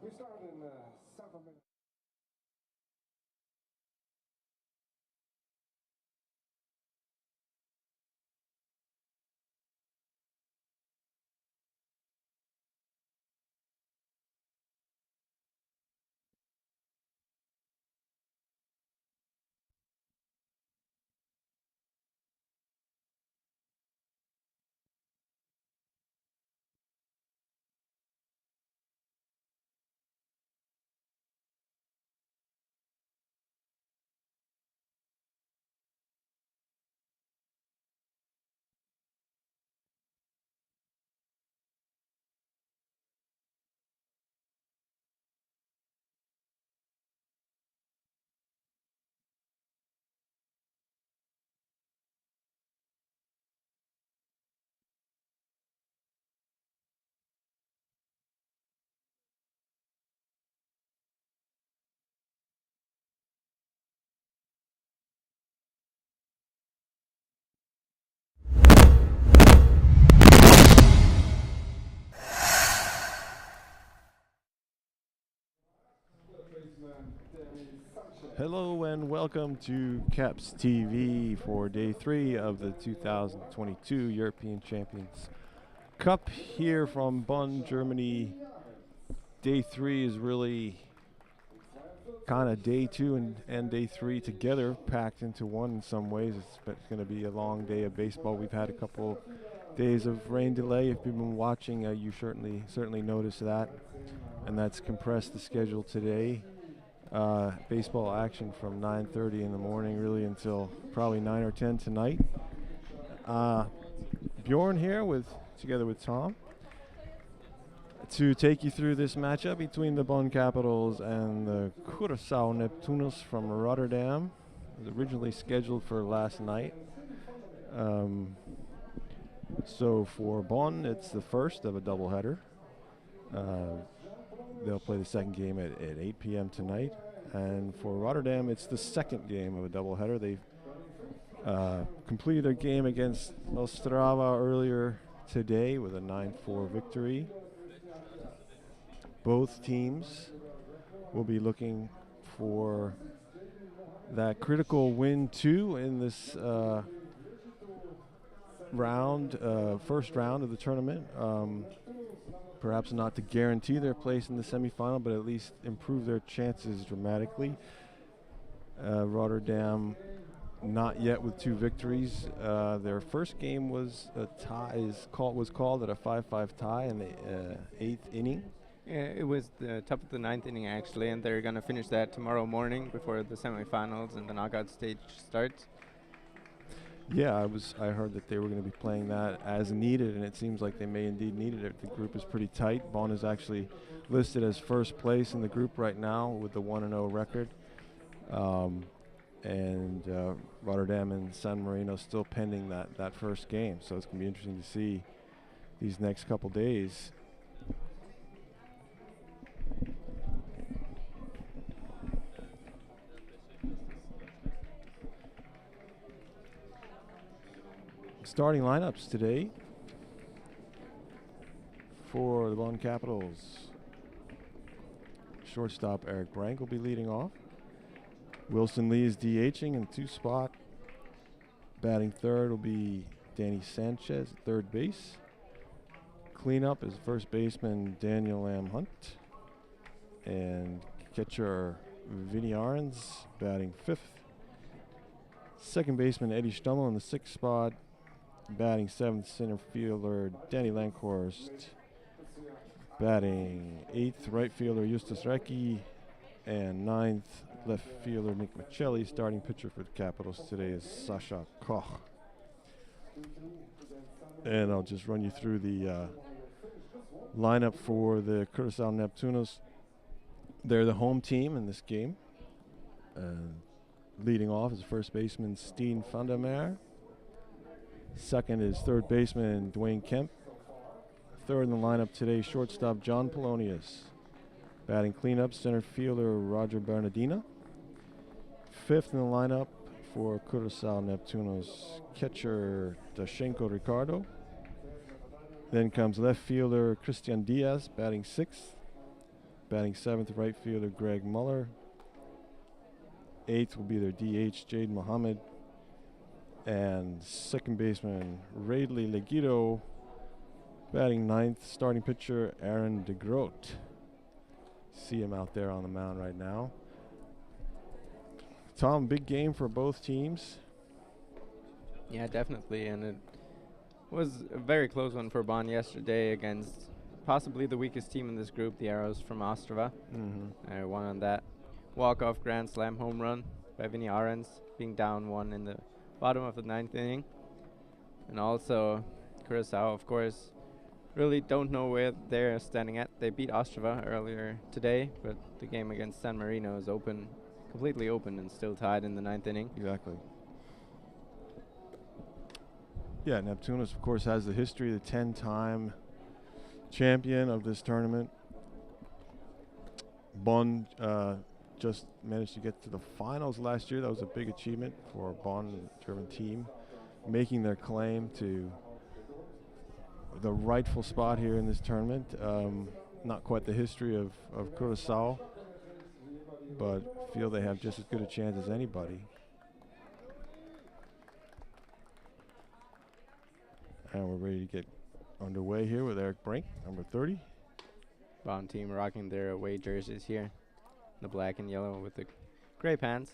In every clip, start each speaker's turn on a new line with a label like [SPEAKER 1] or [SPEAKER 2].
[SPEAKER 1] We started in South America.
[SPEAKER 2] Hello and welcome to Caps TV for day 3 of the 2022 European Champions Cup here from Bonn, Germany. Day 3 is really kind of day 2 and day 3 together, packed into one in some ways. It's going to be a long day of baseball. We've had a couple days of rain delay. If you've been watching, you certainly noticed that, and that's compressed the schedule today. Baseball action from 9:30 in the morning really until probably 9 or 10 tonight. Bjorn here together with Tom to take you through this matchup between the Bonn Capitals and the Curacao Neptunus from Rotterdam. It was originally scheduled for last night. So for Bonn, it's the first of a doubleheader. They'll play the second game at 8 p.m. tonight. And for Rotterdam, it's the second game of a doubleheader. They completed their game against Ostrava earlier today with a 9-4 victory. Both teams will be looking for that critical win too in this first round of the tournament. Perhaps not to guarantee their place in the semifinal, but at least improve their chances dramatically. Rotterdam, not yet with 2 victories. Their first game was a tie. Was called at a 5-5 tie in the 8th inning.
[SPEAKER 3] Yeah, it was the top of the 9th inning actually, and they're gonna finish that tomorrow morning before the semifinals and the knockout stage starts.
[SPEAKER 2] Yeah, I heard that they were going to be playing that as needed, and it seems like they may indeed need it. The group is pretty tight. Bonn is actually listed as first place in the group right now with the 1-0 record. And Rotterdam and San Marino still pending that first game. So it's going to be interesting to see these next couple days. Starting lineups today for the Bonn Capitals. Shortstop Eric Brank will be leading off. Wilson Lee is DHing in 2 spot. Batting third will be Danny Sanchez at third base. Cleanup is first baseman Daniel Lamb Hunt. And catcher Vinny Arns batting 5th. Second baseman Eddie Stummel in the 6th spot. Batting 7th, center fielder Danny Lankhorst. Batting 8th, right fielder Justus Recchi. And 9th, left fielder Nick Miceli. Starting pitcher for the Capitals today is Sasha Koch. And I'll just run you through the lineup for the Curacao Neptunus. They're the home team in this game. Leading off is first baseman Steen van der Meer. Second is third baseman Dwayne Kemp. Third in the lineup today, shortstop John Polonius. Batting cleanup, center fielder Roger Bernardina. Fifth in the lineup for Curacao Neptunus, catcher Dashenko Ricardo. Then comes left fielder Christian Diaz, batting 6th. Batting 7th, right fielder Greg Muller. 8th will be their DH, Jade Mohammed. And second baseman, Radley Leguido. Batting 9th, starting pitcher Aaron DeGroat. See him out there on the mound right now. Tom, big game for both teams.
[SPEAKER 3] Yeah, definitely, and it was a very close one for Bonn yesterday against possibly the weakest team in this group, the Arrows from Ostrava. Won on that walk-off grand slam home run by Vinny Arens, being down 1 in the bottom of the 9th inning. And also Curacao, of course, really don't know where they're standing at. They beat Ostrava earlier today, but the game against San Marino is open, completely open, and still tied in the 9th inning.
[SPEAKER 2] Exactly. Yeah, Neptunus, of course, has the history, the 10-time champion of this tournament. Bonn just managed to get to the finals last year. That was a big achievement for a Bonn German team, making their claim to the rightful spot here in this tournament. Not quite the history of Curacao, but feel they have just as good a chance as anybody. And we're ready to get underway here with Eric Brink, number 30.
[SPEAKER 3] Bonn team rocking their away jerseys here, the black and yellow with the gray pants.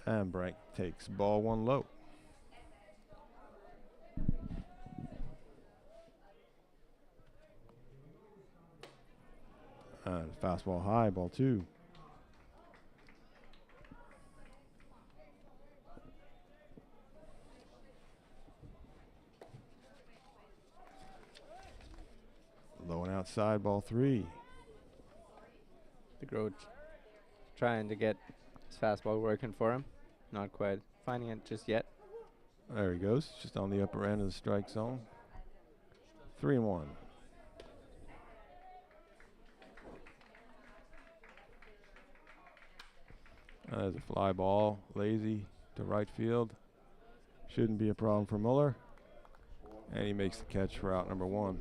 [SPEAKER 2] And Brink takes ball 1 low. And fastball high, ball 2. Low and outside, ball 3.
[SPEAKER 3] The Groat trying to get his fastball working for him. Not quite finding it just yet.
[SPEAKER 2] There he goes, just on the upper end of the strike zone. 3-1. There's a fly ball, lazy to right field. Shouldn't be a problem for Muller. And he makes the catch for out number 1.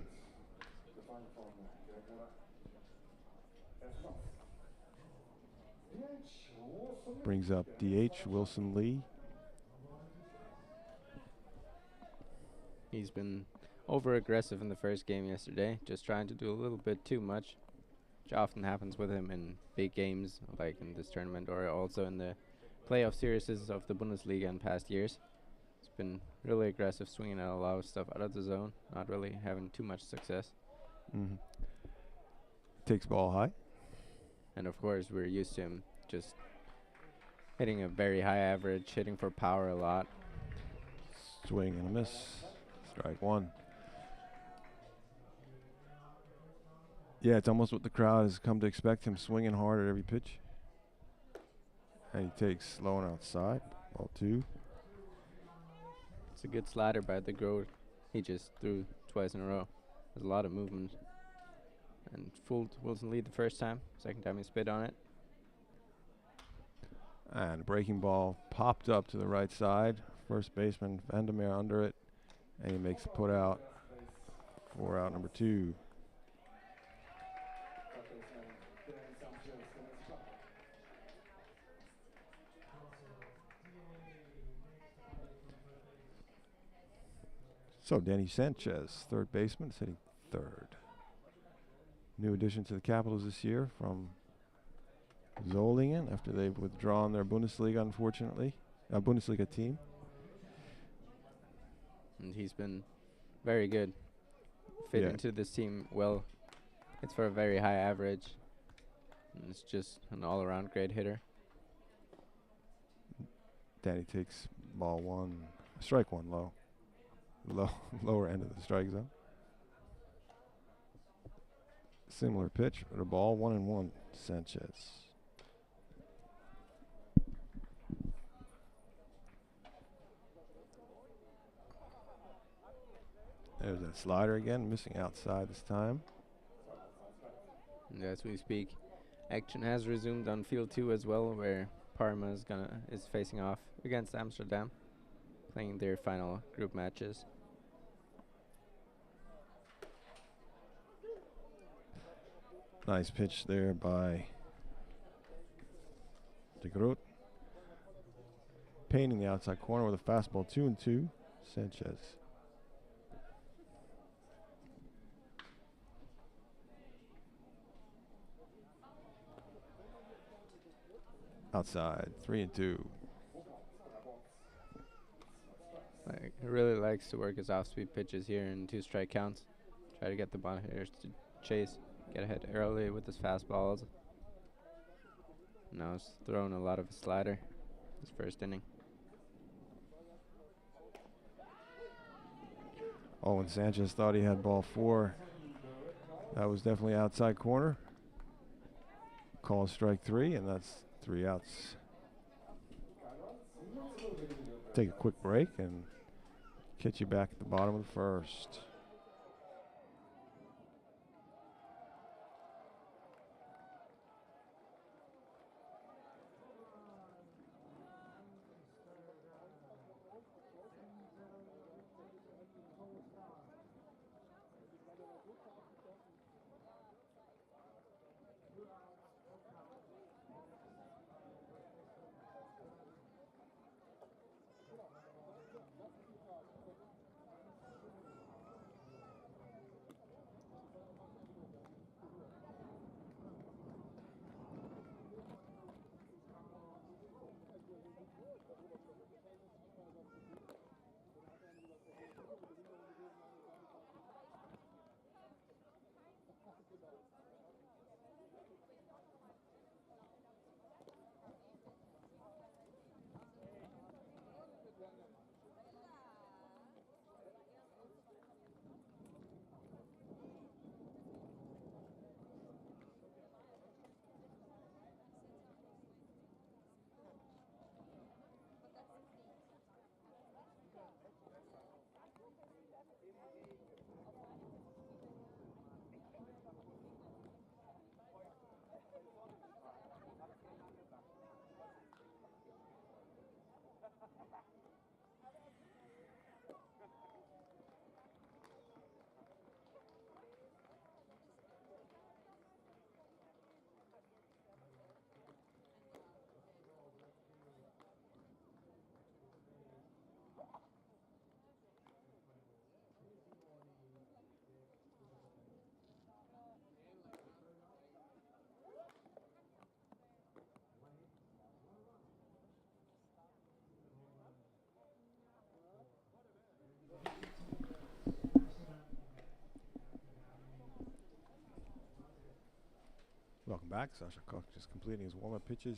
[SPEAKER 2] Brings up DH Wilson Lee.
[SPEAKER 3] He's been over aggressive in the first game yesterday, just trying to do a little bit too much, which often happens with him in big games like in this tournament or also in the playoff series of the Bundesliga in past years. He's been really aggressive, swinging at a lot of stuff out of the zone, not really having too much success.
[SPEAKER 2] Takes ball high.
[SPEAKER 3] And of course, we're used to him just hitting a very high average, hitting for power a lot.
[SPEAKER 2] Swing and a miss. Strike 1. Yeah, it's almost what the crowd has come to expect, him swinging hard at every pitch. And he takes low and outside, ball 2.
[SPEAKER 3] It's a good slider by the Groat. He just threw twice in a row. There's a lot of movement. And fooled Wilson lead the first time. Second time he spit on it.
[SPEAKER 2] And a breaking ball popped up to the right side. First baseman Vandermeer under it. And he makes a put out for out number 2. So Danny Sanchez, third baseman, is hitting 3rd. New addition to the Capitals this year from Solingen after they've withdrawn their Bundesliga, unfortunately, Bundesliga team.
[SPEAKER 3] And he's been very good. Fit
[SPEAKER 2] Yeah.
[SPEAKER 3] into this team well. It's for a very high average. And it's just an all-around great hitter.
[SPEAKER 2] Danny takes ball 1, strike 1 low. Lower end of the strike zone. Similar pitch, but a ball 1-1, Sanchez. There's that slider again, missing outside this time.
[SPEAKER 3] And as we speak, action has resumed on field 2 as well, where Parma is facing off against Amsterdam, playing their final group matches.
[SPEAKER 2] Nice pitch there by De Groot. Payne in the outside corner with a fastball, 2-2. Sanchez. Outside, 3-2.
[SPEAKER 3] He really likes to work his off-speed pitches here in 2 strike counts. Try to get the bottom hitters to chase, get ahead early with his fastballs. Now he's throwing a lot of a slider this first inning.
[SPEAKER 2] Oh, and Sanchez thought he had ball 4. That was definitely outside corner. Call strike 3, and that's 3 outs. Take a quick break and catch you back at the bottom of the first. Welcome back. Sasha Koch just completing his warm-up pitches.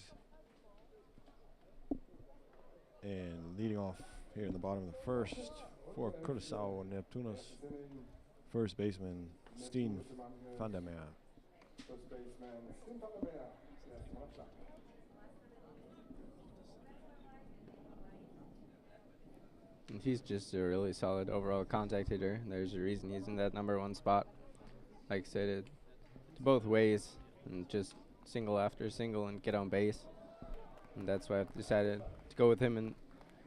[SPEAKER 2] And leading off here in the bottom of the first for Curacao and Neptunus, first baseman Steen van der Meer.
[SPEAKER 1] First baseman Steen van der Meer.
[SPEAKER 3] And he's just a really solid overall contact hitter. There's a reason he's in that #1 spot. Like I said, it's both ways, and just single after single and get on base. And that's why I've decided to go with him in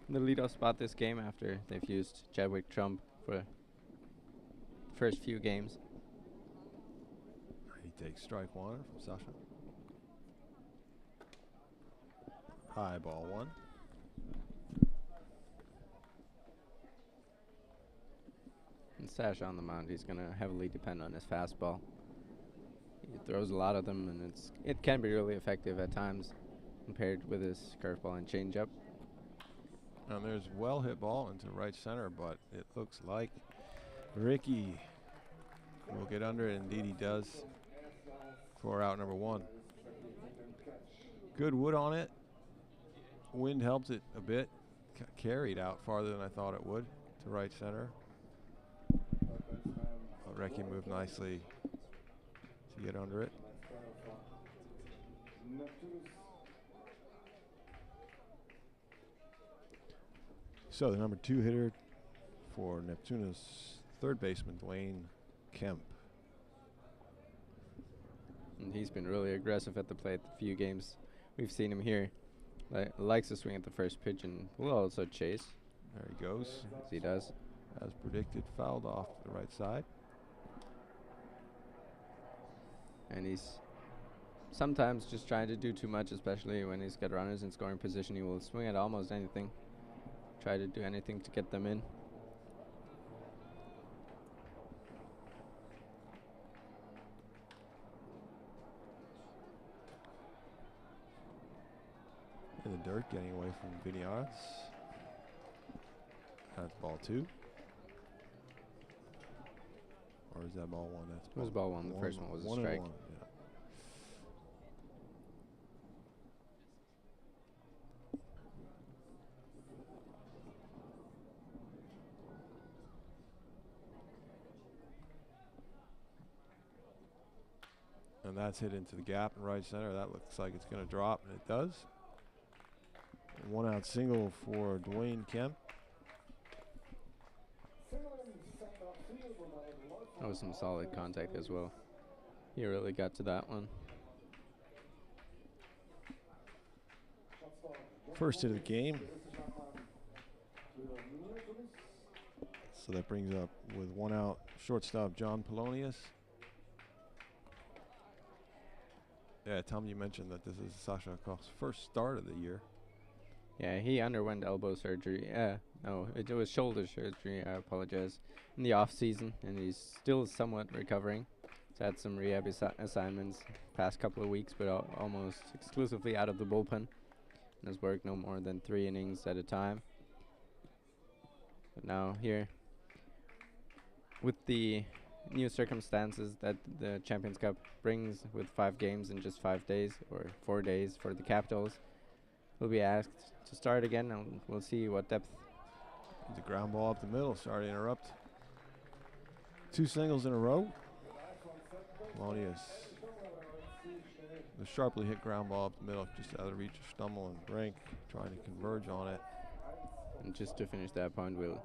[SPEAKER 3] the leadoff spot this game after they've used Chadwick Trump for the first few games.
[SPEAKER 2] He takes strike 1 from Sasha. High ball 1.
[SPEAKER 3] And Sasha on the mound, he's going to heavily depend on his fastball. He throws a lot of them, and it can be really effective at times compared with his curveball and changeup.
[SPEAKER 2] And there's well hit ball into right center, but it looks like Ricky will get under it. Indeed he does for out #1. Good wood on it. Wind helped it a bit. Carried out farther than I thought it would to right center. Ricky moved nicely to get under it. So the #2 hitter for Neptunus, third baseman Dwayne Kemp.
[SPEAKER 3] And he's been really aggressive at the plate the few games we've seen him here. Likes to swing at the first pitch and will also chase.
[SPEAKER 2] There he goes.
[SPEAKER 3] As he does.
[SPEAKER 2] As predicted, fouled off to the right side.
[SPEAKER 3] and he's sometimes just trying to do too much, especially when he's got runners in scoring position. He will swing at almost anything, try to do anything to get them in.
[SPEAKER 2] In the dirt, getting away from Diaz. That's ball 2. Or is that ball 1? That's
[SPEAKER 3] It was ball 1. The first one was a strike.
[SPEAKER 2] Yeah. And that's hit into the gap in right center. That looks like it's going to drop, and it does. 1 out single for Dwayne Kemp.
[SPEAKER 3] That was some solid contact as well. He really got to that one.
[SPEAKER 2] First hit of the game. So that brings up with 1 out shortstop John Polonius. Yeah, Tom, you mentioned that this is Sasha Koch's first start of the year.
[SPEAKER 3] Yeah, he underwent elbow surgery. No, it was shoulder surgery. I apologize. In the off season, and he's still somewhat recovering. He's had some rehab assignments past couple of weeks, but almost exclusively out of the bullpen. And has worked no more than 3 innings at a time. But now here, with the new circumstances that the Champions Cup brings, with 5 games in just 5 days, or 4 days for the Capitals, he'll be asked to start again, and we'll see what depth.
[SPEAKER 2] The ground ball up the middle. Sorry to interrupt. 2 singles in a row. Polonius. The sharply hit ground ball up the middle, just out of reach of Stummel and Brink, trying to converge on it.
[SPEAKER 3] And just to finish that point, we'll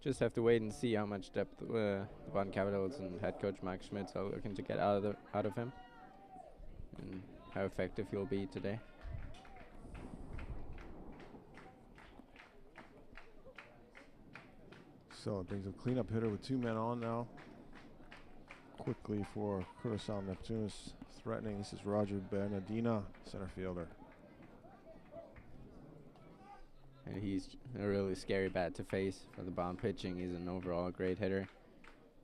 [SPEAKER 3] just have to wait and see how much depth the Bonn Capitals and head coach Mike Schmitz are looking to get out of him, and how effective he'll be today.
[SPEAKER 2] So it brings a cleanup hitter with 2 men on now. Quickly for Curacao Neptunus, threatening. This is Roger Bernardina, center fielder.
[SPEAKER 3] And he's a really scary bat to face for the Bonn pitching. He's an overall great hitter.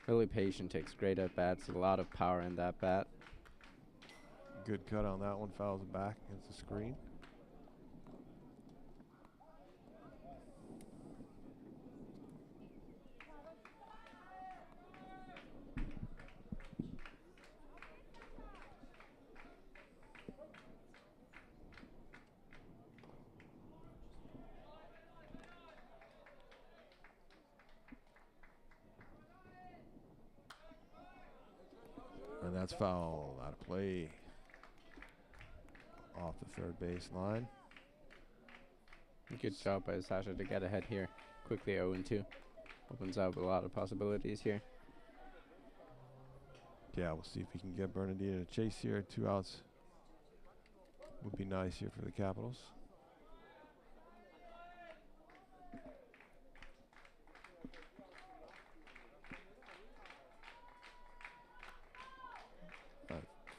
[SPEAKER 3] Really patient, takes great at bats, a lot of power in that bat.
[SPEAKER 2] Good cut on that one, fouls it back against the screen. And that's foul, out of play. Off the third base line.
[SPEAKER 3] Good job by Sasha to get ahead here. Quickly 0-2. Opens up a lot of possibilities here.
[SPEAKER 2] Yeah, we'll see if we can get Bernardino to chase here. 2 outs would be nice here for the Capitals.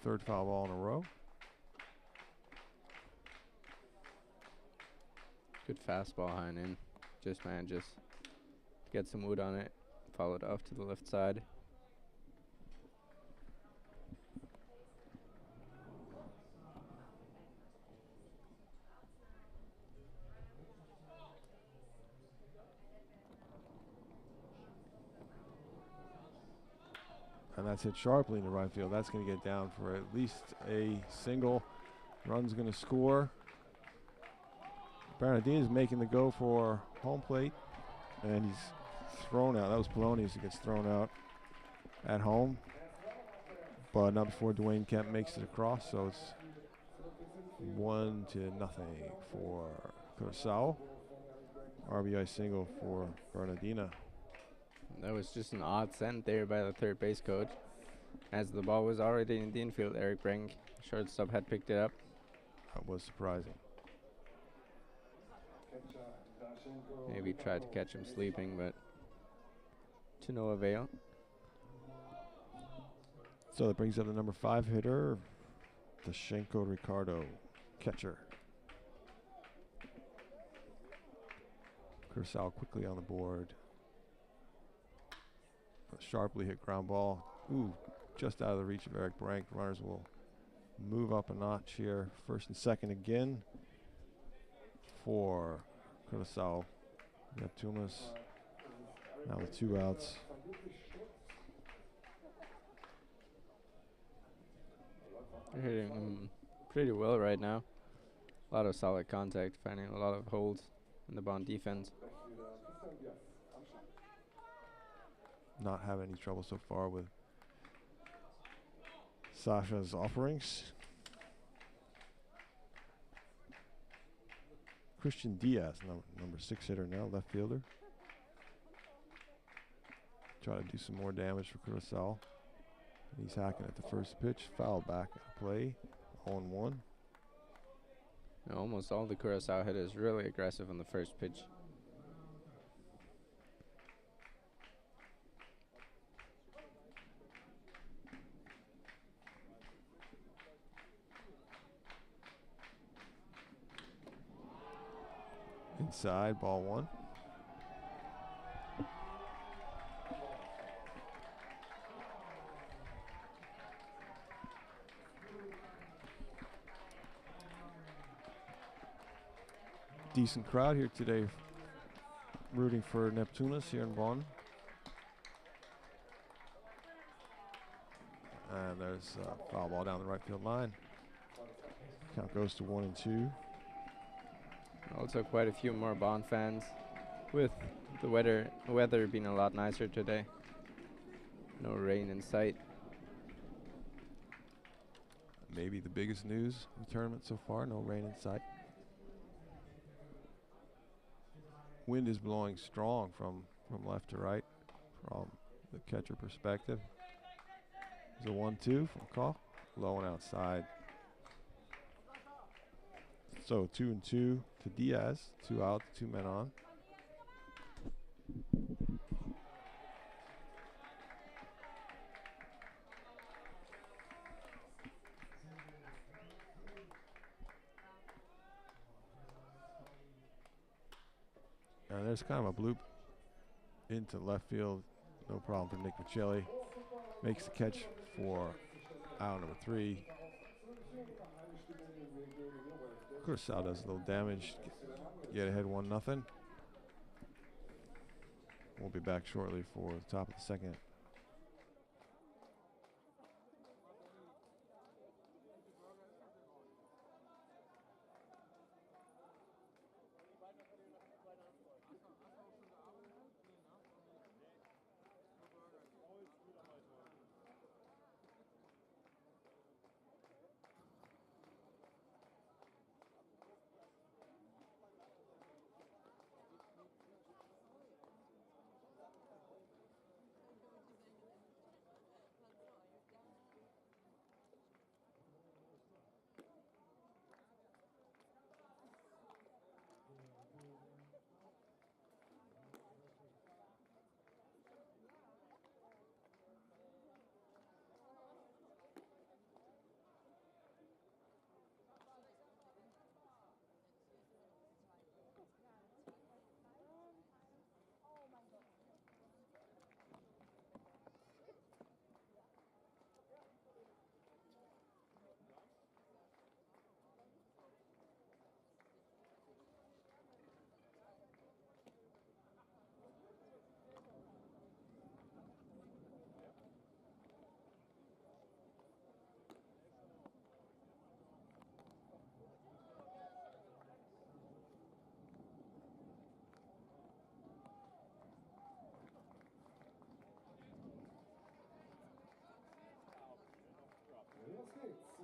[SPEAKER 2] Third foul ball in a row.
[SPEAKER 3] Good fastball high and in. Just manages to get some wood on it. Followed off to the left side.
[SPEAKER 2] And that's hit sharply into right field. That's going to get down for at least a single. Run's going to score. Bernardino is making the go for home plate, and he's thrown out. That was Polonius who gets thrown out at home, but not before Dwayne Kemp makes it across. So it's 1-0 for Curacao. RBI single for Bernardino.
[SPEAKER 3] That was just an odd send there by the third base coach. As the ball was already in the infield, Eric Brink, shortstop, had picked it up.
[SPEAKER 2] That was surprising.
[SPEAKER 3] Maybe tried to catch him sleeping, but to no avail.
[SPEAKER 2] So that brings up the number 5 hitter, Dashenko Ricardo, catcher. Curacao quickly on the board. A sharply hit ground ball. Ooh, just out of the reach of Eric Brank. Runners will move up a notch here. First and second again for Curacao. Neptunus now with 2 outs.
[SPEAKER 3] They're hitting him pretty well right now. A lot of solid contact, finding a lot of holes in the Bonn defense.
[SPEAKER 2] Not having any trouble so far with Sasha's offerings. Christian Diaz, number 6 hitter now, left fielder. Try to do some more damage for Curacao. He's hacking at the first pitch, foul back at play, 0-1.
[SPEAKER 3] Almost all the Curacao hitters really aggressive on the first pitch.
[SPEAKER 2] Inside, ball 1. Decent crowd here today, rooting for Neptunus here in Bonn. And there's a foul ball down the right field line. Count goes to 1-2.
[SPEAKER 3] Also quite a few more Bonn fans, with the weather being a lot nicer today. No rain in sight.
[SPEAKER 2] Maybe the biggest news in the tournament so far, no rain in sight. Wind is blowing strong from left to right from the catcher perspective. There's a 1-2 from call, low and outside. So 2-2 to Diaz, 2 out, 2 men on. And there's kind of a bloop into left field. No problem for Nick Miceli. Makes the catch for out number 3. Curacao does a little damage. Get ahead 1-0. We'll be back shortly for the top of the second.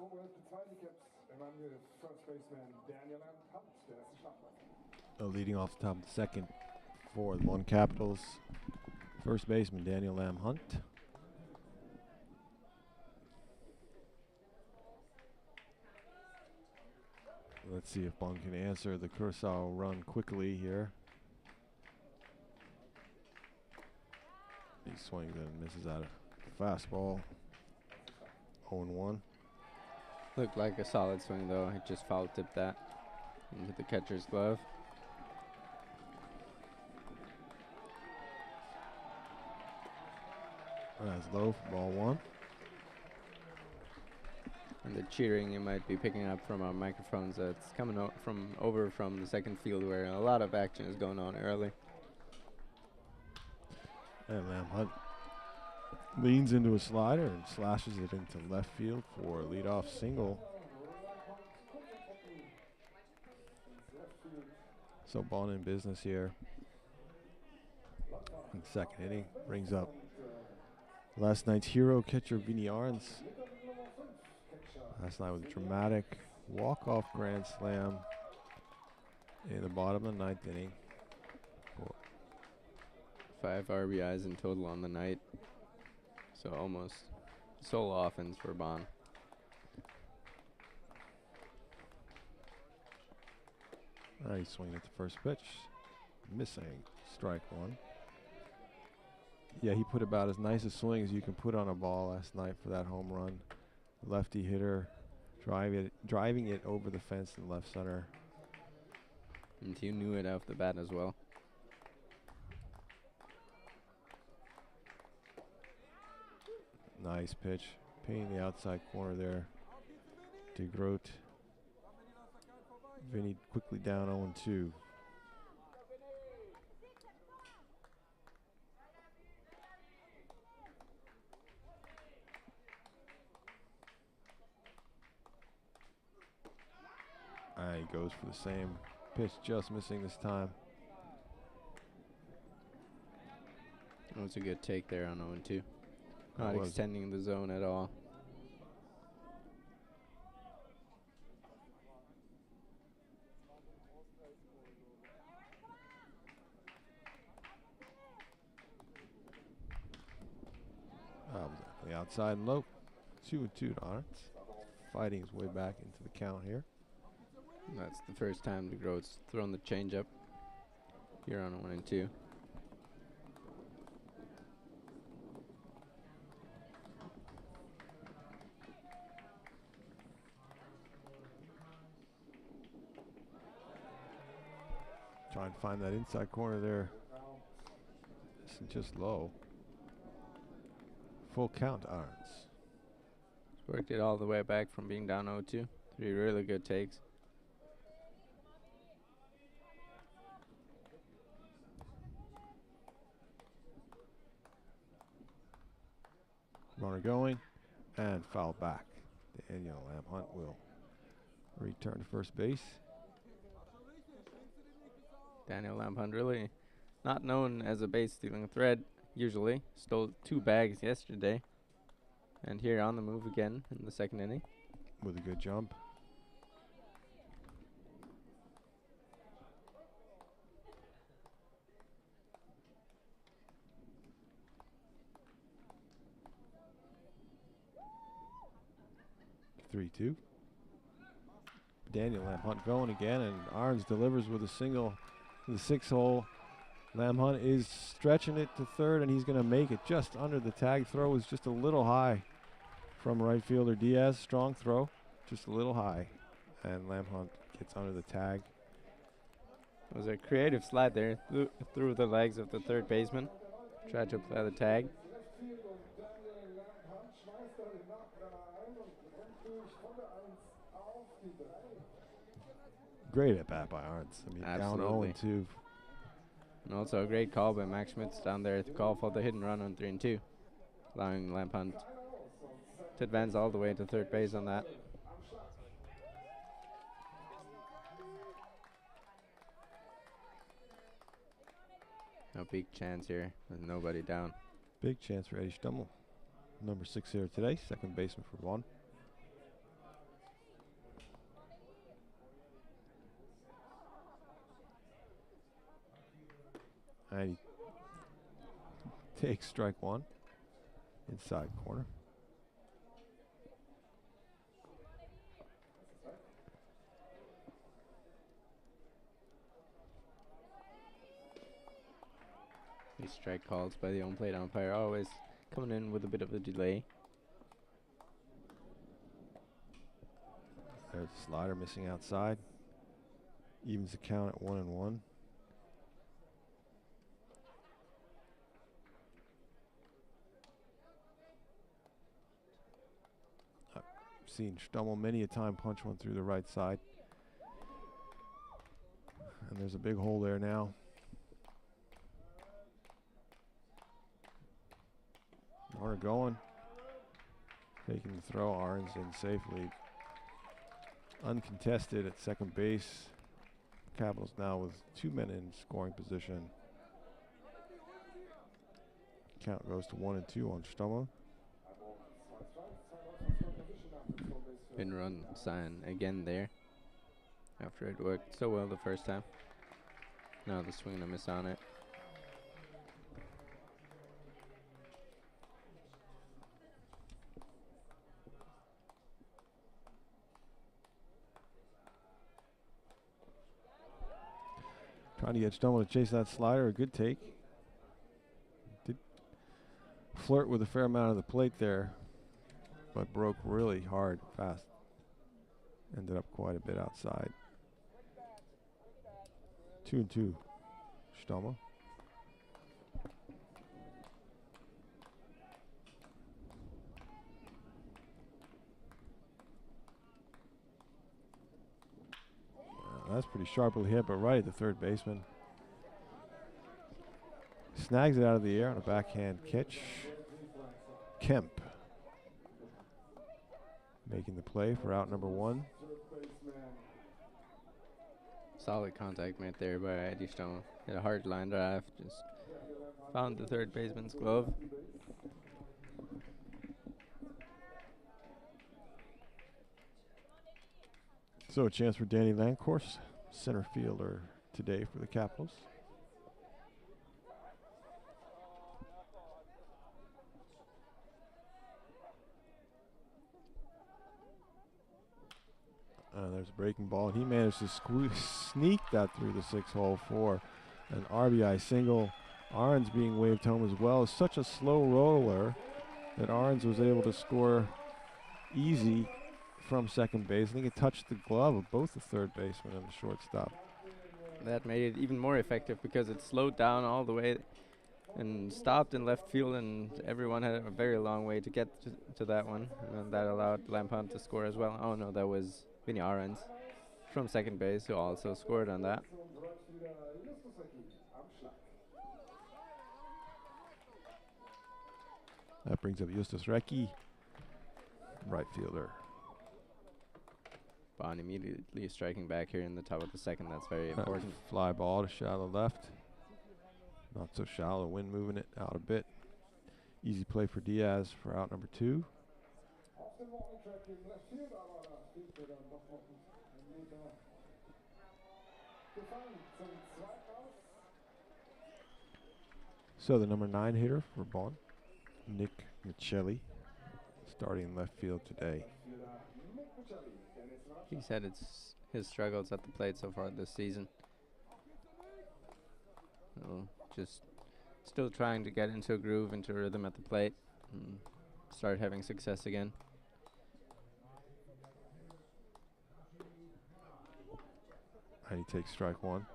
[SPEAKER 1] Over at the Untitled Chapter, and I'm the first baseman Daniel Hunt, der erste Startmann.
[SPEAKER 2] Leading off the top of the second for the Bonn Capitals, first baseman Daniel Lamb Hunt. Let's see if Bonn can answer the Curacao run quickly here. He swings and misses out a fastball. 0-1.
[SPEAKER 3] Looked like a solid swing, though. He just foul tipped that into the catcher's glove.
[SPEAKER 2] That's low for ball 1.
[SPEAKER 3] And the cheering you might be picking up from our microphones, that's coming over from the second field, where a lot of action is going on early.
[SPEAKER 2] And Lamb Hunt leans into a slider and slashes it into left field for a leadoff single. So Bonn in business here. In the second inning, brings up last night's hero catcher Vinny Arns. Last night with a dramatic walk-off grand slam in the bottom of the 9th inning.
[SPEAKER 3] 5 RBIs in total on the night. So almost sole offense for Bonn.
[SPEAKER 2] He's swinging at the first pitch. Missing. Strike 1. Yeah, he put about as nice a swing as you can put on a ball last night for that home run. Lefty hitter driving it over the fence in left center.
[SPEAKER 3] And he knew it off the bat as well.
[SPEAKER 2] Nice pitch. Painting the outside corner there. DeGroat. Vinny quickly down 0-2. He goes for the same pitch, just missing this time.
[SPEAKER 3] That was a good take there on 0-2. Not extending the zone at all.
[SPEAKER 2] The outside and low. 2-2 to Arns. Fighting his way back into the count here.
[SPEAKER 3] That's the first time DeGroat's thrown the changeup here on 1-2.
[SPEAKER 2] Trying to find that inside corner there. This is just low. Full count, Arns.
[SPEAKER 3] Worked it all the way back from being down 0-2. 3 really good takes.
[SPEAKER 2] Runner going and foul back. Daniel Lamb Hunt will return to first base.
[SPEAKER 3] Daniel Lamb Hunt really not known as a base stealing threat usually. Stole 2 bags yesterday. And here on the move again in the second inning.
[SPEAKER 2] With a good jump. Three-two. Daniel Lamb Hunt going again, and Arns delivers with a single to the 6-hole. Lamb Hunt is stretching it to third, and he's going to make it just under the tag. Throw was just a little high from right fielder Diaz. Strong throw, just a little high. And Lamb Hunt gets under the tag.
[SPEAKER 3] It was a creative slide there through the legs of the third baseman. Tried to play the tag.
[SPEAKER 2] Great at bat by Arns. I mean,
[SPEAKER 3] absolutely.
[SPEAKER 2] Down 0-2.
[SPEAKER 3] And also a great call by Max Schmitz down there to call for the hit and run on 3-2, allowing Lamb Hunt to advance all the way to third base on that. No big chance here with nobody down.
[SPEAKER 2] Big chance for Eddie Stummel. Number 6 here today, second baseman for Bonn. And he takes strike 1, inside corner.
[SPEAKER 3] These strike calls by the on plate umpire always coming in with a bit of a delay.
[SPEAKER 2] There's a slider missing outside. Evens the count at 1-1. I've seen Stummel many a time punch one through the right side. And there's a big hole there now. Warner going. Taking the throw. Arns in safely. Uncontested at second base. Capitals now with 2 men in scoring position. Count goes to 1-2 on Stummel.
[SPEAKER 3] In run sign again there. After it worked so well the first time. Now the swing and a miss on it.
[SPEAKER 2] Trying to get Stummel to chase that slider. A good take. Did flirt with a fair amount of the plate there, but broke really hard, fast. Ended up quite a bit outside. 2-2. Stummel. That's pretty sharply hit, but right at the third baseman. Snags it out of the air on a backhand catch. Kemp making the play for out number 1.
[SPEAKER 3] Solid contact made there by Eddie Stummel. Hit a hard line drive, just found the third baseman's glove.
[SPEAKER 2] So a chance for Danny Lankhorst, center fielder today for the Capitals. There's a breaking ball, and he managed to sneak that through the 6-hole for an RBI single. Arns being waved home as well. Such a slow roller that Arns was able to score easy from second base. I think it touched the glove of both the third baseman and the shortstop.
[SPEAKER 3] That made it even more effective because it slowed down all the way and stopped in left field, and everyone had a very long way to get to that one. And that allowed Lampard to score as well. Oh no, that was Vinny Arns from second base who also scored on that.
[SPEAKER 2] That brings up Justus Recchi, right fielder.
[SPEAKER 3] Bonn immediately striking back here in the top of the second. That's very important.
[SPEAKER 2] Fly ball to shallow left. Not so shallow. Wind moving it out a bit. Easy play for Diaz for out number 2. So the number 9 hitter for Bonn, Nick Miceli, starting left field today.
[SPEAKER 3] He said it's his struggles at the plate so far this season. Just still trying to get into a groove, into a rhythm at the plate, and start having success again.
[SPEAKER 2] And he takes strike 1.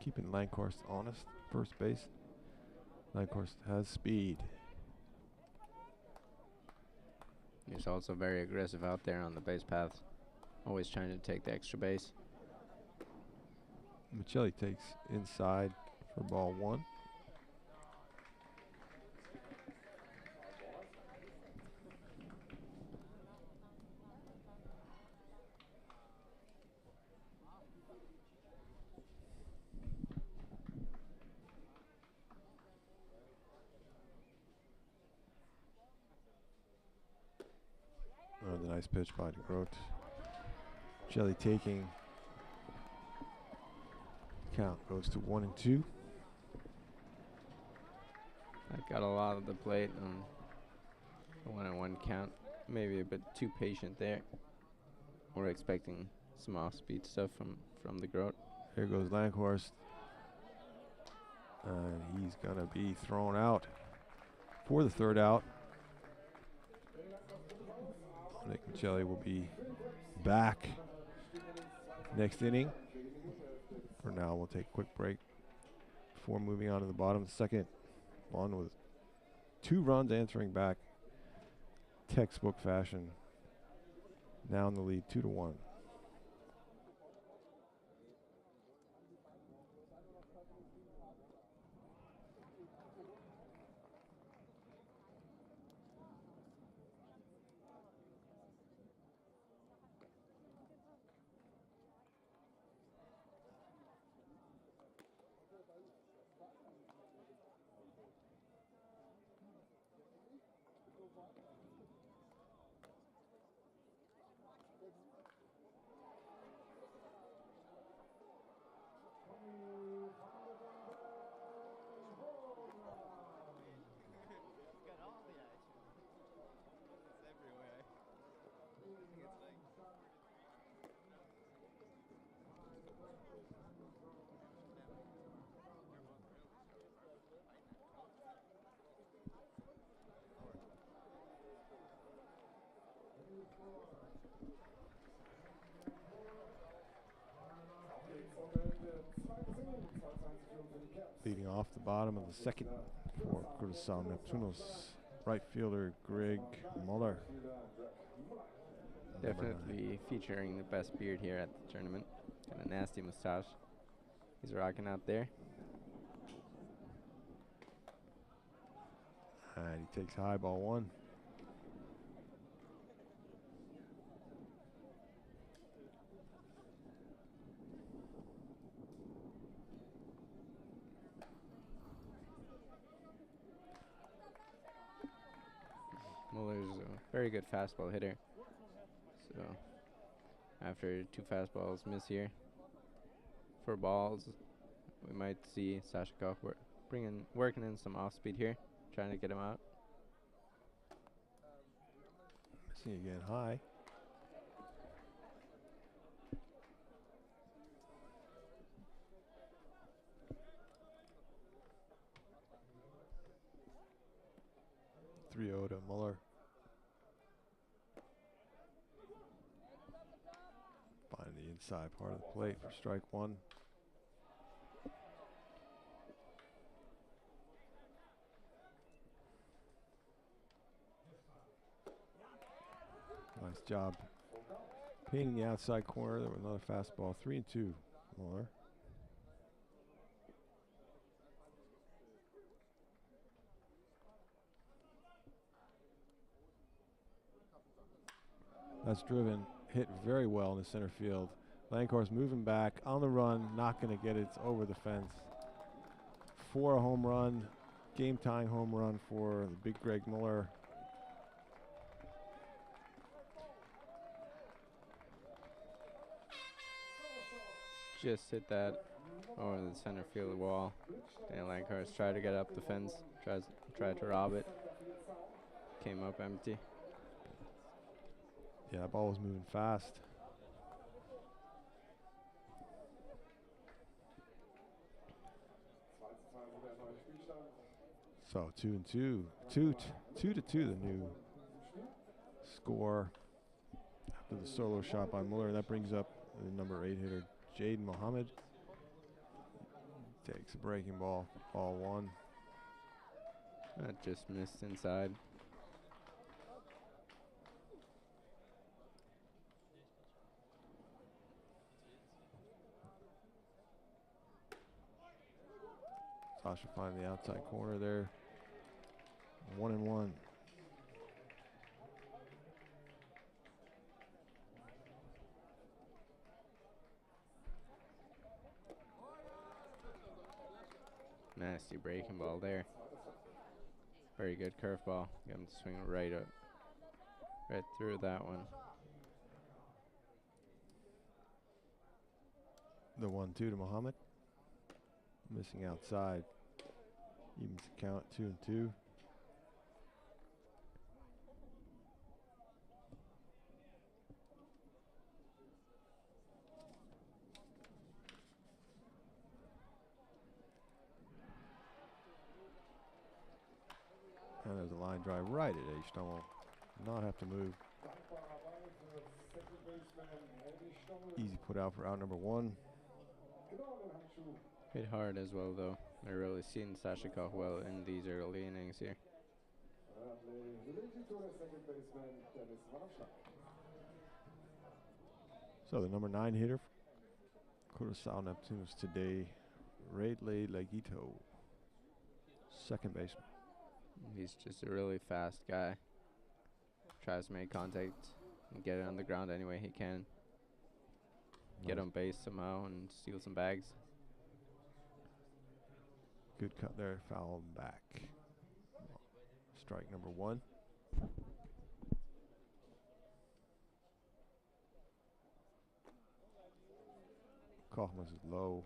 [SPEAKER 2] Keeping Lankhorst honest, first base. Lankhorst has speed.
[SPEAKER 3] He's also very aggressive out there on the base path, always trying to take the extra base.
[SPEAKER 2] Miceli takes inside for ball 1. The nice pitch by DeGroat. Miceli taking. Count goes to 1-2.
[SPEAKER 3] That got a lot of the plate on the 1-on-1 count. Maybe a bit too patient there. We're expecting some off-speed stuff from the Groat.
[SPEAKER 2] Here goes Lankhorst. And he's going to be thrown out for the third out. Nick Miceli will be back next inning. For now, we'll take a quick break before moving on to the bottom of the second. Bonn with 2 runs answering back. Textbook fashion. Now in the lead, 2-1. Leading off the bottom of the second for Curacao Neptunus, right fielder Greg Muller.
[SPEAKER 3] Definitely featuring the best beard here at the tournament. Got a nasty mustache. He's rocking out there.
[SPEAKER 2] And he takes high, ball 1.
[SPEAKER 3] Muller's a very good fastball hitter. So after 2 fastballs miss here for balls, we might see Sasha Koch working in some off speed here, trying to get him out.
[SPEAKER 2] See again, high. To Muller. Find the inside part of the plate for strike 1. Nice job painting the outside corner. There was another fastball. 3-2, Muller. That's driven, hit very well in the center field. Lankhorst moving back on the run, not going to get it. It's over the fence. For a home run, game-tying home run for the big Greg Muller.
[SPEAKER 3] Just hit that over the center field wall. Dan Lankhorst tried to get up the fence, tried to rob it. Came up empty.
[SPEAKER 2] Yeah, that ball was moving fast. So 2-2, 2-2, the new score after the solo shot by Muller. That brings up the number 8 hitter, Jaden Mohammed. Takes a breaking ball, ball 1.
[SPEAKER 3] That just missed inside.
[SPEAKER 2] Sasha find the outside corner there. 1-1.
[SPEAKER 3] Nasty breaking ball there. Very good curveball. Get him to swing right through that one.
[SPEAKER 2] The 1-2 to Muhammad. Missing outside. Evens the count 2-2. And there's a line drive right at H-Stone. Will not have to move. Easy put out for out number 1.
[SPEAKER 3] Hit hard as well, though. I really seen Sashikov well in these early innings here.
[SPEAKER 2] So the number 9 hitter, Curacao Neptunus today, Radley Laguito, second baseman.
[SPEAKER 3] He's just a really fast guy. Tries to make contact and get it on the ground any way he can. Get on base somehow and steal some bags.
[SPEAKER 2] Good cut there, foul back. Strike number 1. Kaufman's is low.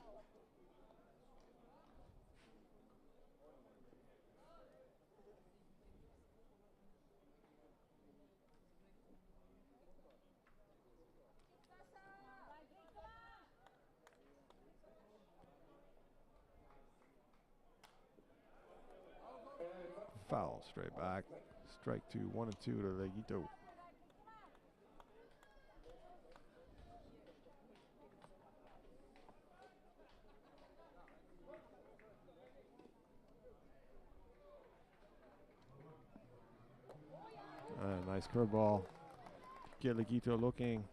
[SPEAKER 2] Foul straight back. Strike 2, 1 and 2 to Laguito. Nice curveball. Get Laguito looking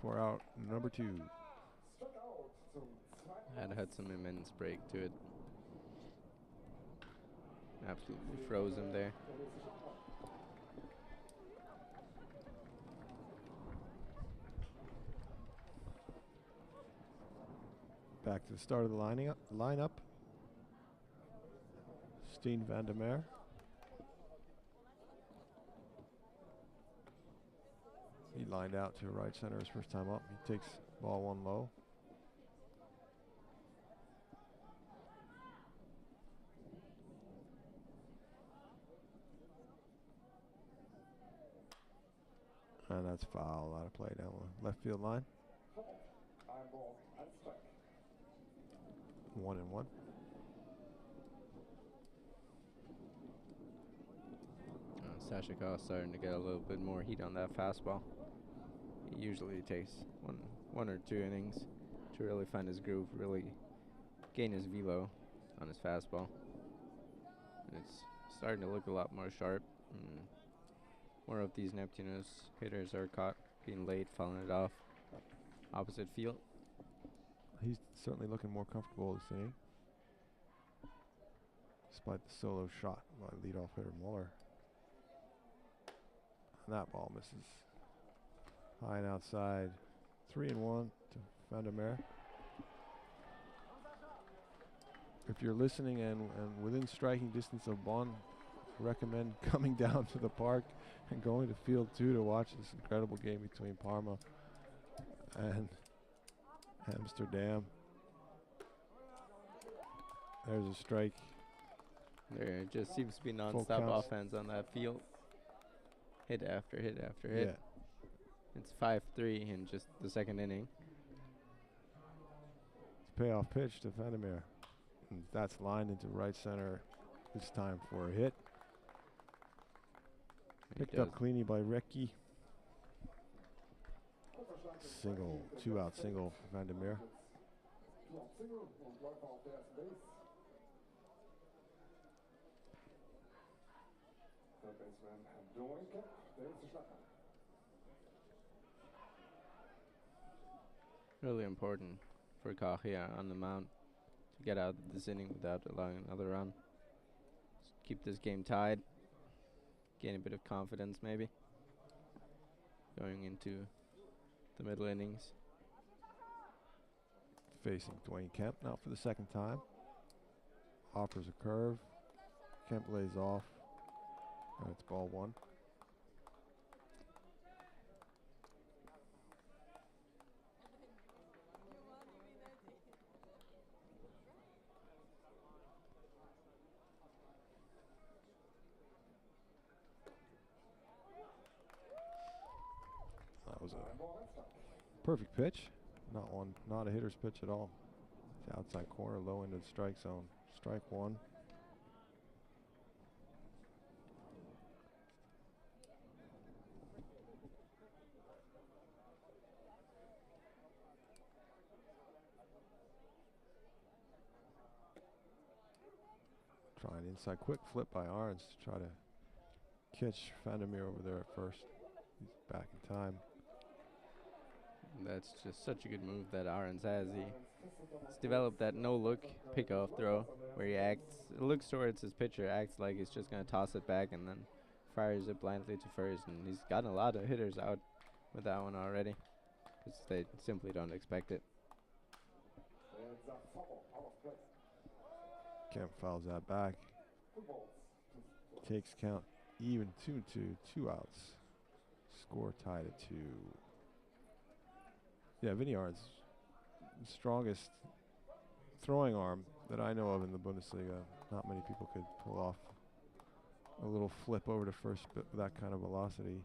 [SPEAKER 2] for out number 2.
[SPEAKER 3] And had some immense break to it. Absolutely froze him there.
[SPEAKER 2] Back to the start of the lineup. Steen van der Meer. He lined out to right center his first time up. He takes ball 1 low. And that's foul. Out of play down the left field line. 1-1.
[SPEAKER 3] Sashikov starting to get a little bit more heat on that fastball. It usually takes one or two innings to really find his groove, really gain his velo on his fastball. And it's starting to look a lot more sharp. More of these Neptunus hitters are caught being late, fouling it off opposite field.
[SPEAKER 2] He's certainly looking more comfortable this inning, despite the solo shot by leadoff hitter Muller. And that ball misses. High and outside. 3-1 to Van der Meer. If you're listening and within striking distance of Bonn, recommend coming down to the park and going to field 2 to watch this incredible game between Parma and Amsterdam. There's a strike.
[SPEAKER 3] There just seems to be non-stop offense on that field. Hit after hit after hit.
[SPEAKER 2] Yeah.
[SPEAKER 3] It's 5-3 in just the second inning.
[SPEAKER 2] It's a payoff pitch to Van der Meer. And that's lined into right center. This time for a hit. Picked up cleanly by Recchi. Single, 2-out single for Van der Meer.
[SPEAKER 1] Dwayne Kemp,
[SPEAKER 3] really important for Kahia on the mound to get out of this inning without allowing another run. Just keep this game tied. Gain a bit of confidence maybe going into the middle innings.
[SPEAKER 2] Facing Dwayne Kemp now for the second time. Offers a curve. Kemp lays off. And it's ball 1. was a perfect pitch. Not a hitter's pitch at all. It's outside corner, low into the strike zone. Strike one. Trying inside quick flip by Arns to try to catch Vandermeer over there at first. He's back in time.
[SPEAKER 3] That's just such a good move that Arons has. He's developed that no-look pickoff throw where he looks towards his pitcher, acts like he's just going to toss it back, and then fires it blindly to first. And he's gotten a lot of hitters out with that one already, because they simply don't expect it.
[SPEAKER 2] Kemp fouls that back. Takes count even 2-2, 2 outs. Score tied at 2. Yeah, Vinny Arns, the strongest throwing arm that I know of in the Bundesliga. Not many people could pull off a little flip over to first with that kind of velocity.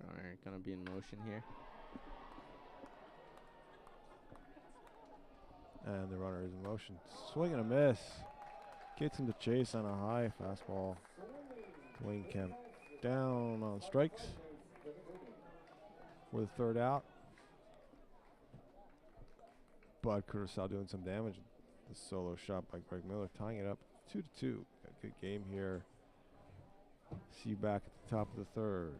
[SPEAKER 3] Alright, gonna be in motion here.
[SPEAKER 2] And the runner is in motion. Swing and a miss. Gets him to chase on a high fastball. Dwayne Kemp down on strikes for the third out. But Curacao doing some damage. The solo shot by Greg Miller, tying it up 2-2. A good game here. See you back at the top of the third.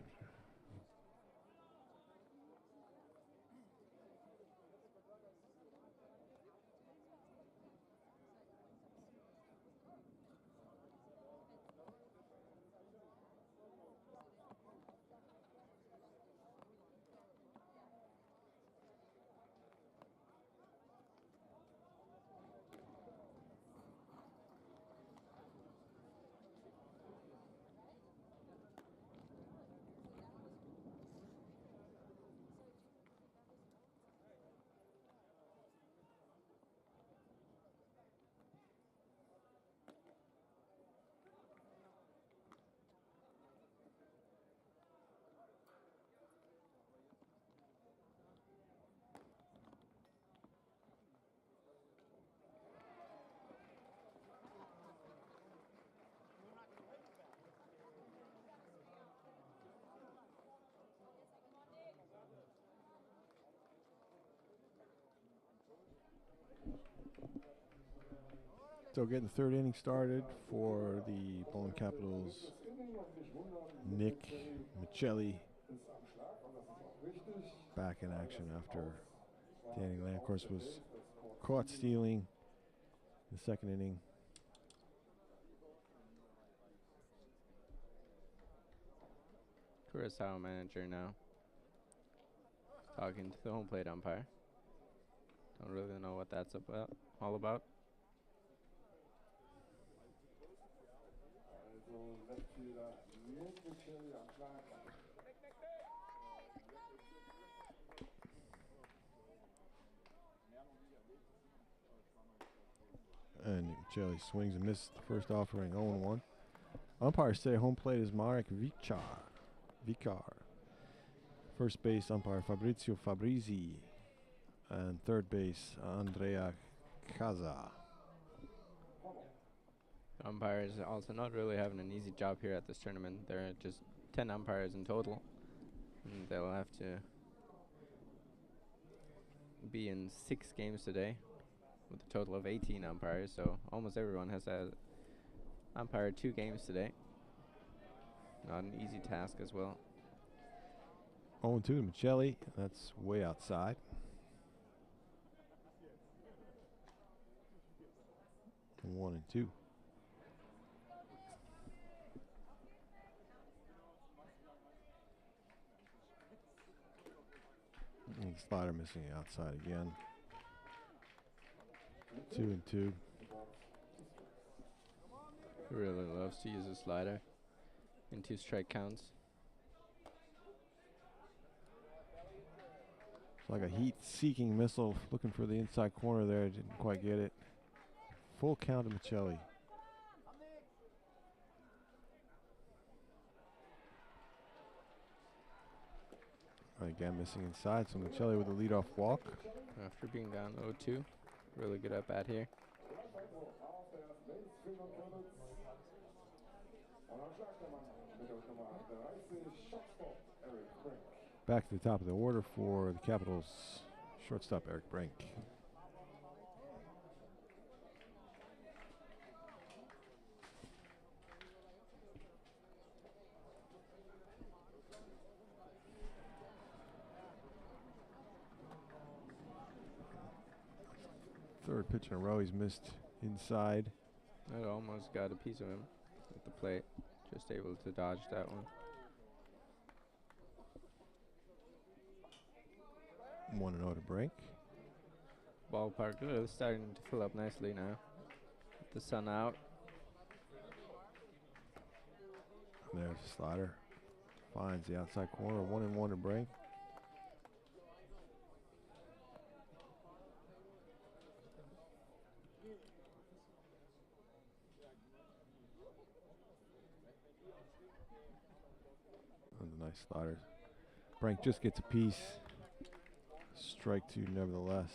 [SPEAKER 2] So getting the third inning started for the Bonn Capitals. Nick Miceli back in action after Danny Land, of course, was caught stealing in the second inning.
[SPEAKER 3] Curacao manager now talking to the home plate umpire. Don't really know what that's all about.
[SPEAKER 2] And Miceli swings and misses the first offering, 0-1. Umpire today, home plate is Marek Vicar. First base umpire Fabrizio Fabrizi. And third base Andrea Casa.
[SPEAKER 3] Umpires also not really having an easy job here at this tournament. There are just 10 umpires in total, and they'll have to be in 6 games today with a total of 18 umpires, so almost everyone has to umpire 2 games today. Not an easy task as well.
[SPEAKER 2] 0-2 to Miceli. That's way outside. And 1-2. And slider missing outside again. 2-2.
[SPEAKER 3] He really loves to use a slider in 2 strike counts.
[SPEAKER 2] It's like a heat-seeking missile looking for the inside corner there. Didn't quite get it. Full count to Miceli. Again, missing inside, so Miceli with a leadoff walk.
[SPEAKER 3] After being down 0-2, really good at bat here.
[SPEAKER 2] Back to the top of the order for the Capitals shortstop Eric Brink. Third pitch in a row he's missed inside.
[SPEAKER 3] That almost got a piece of him at the plate. Just able to dodge that one.
[SPEAKER 2] 1-0 to Brink.
[SPEAKER 3] Ballpark really starting to fill up nicely now. With the sun out.
[SPEAKER 2] There's the slider. Finds the outside corner. 1-1 to Brink. And a nice slider. Brink just gets a piece. Strike two, nevertheless.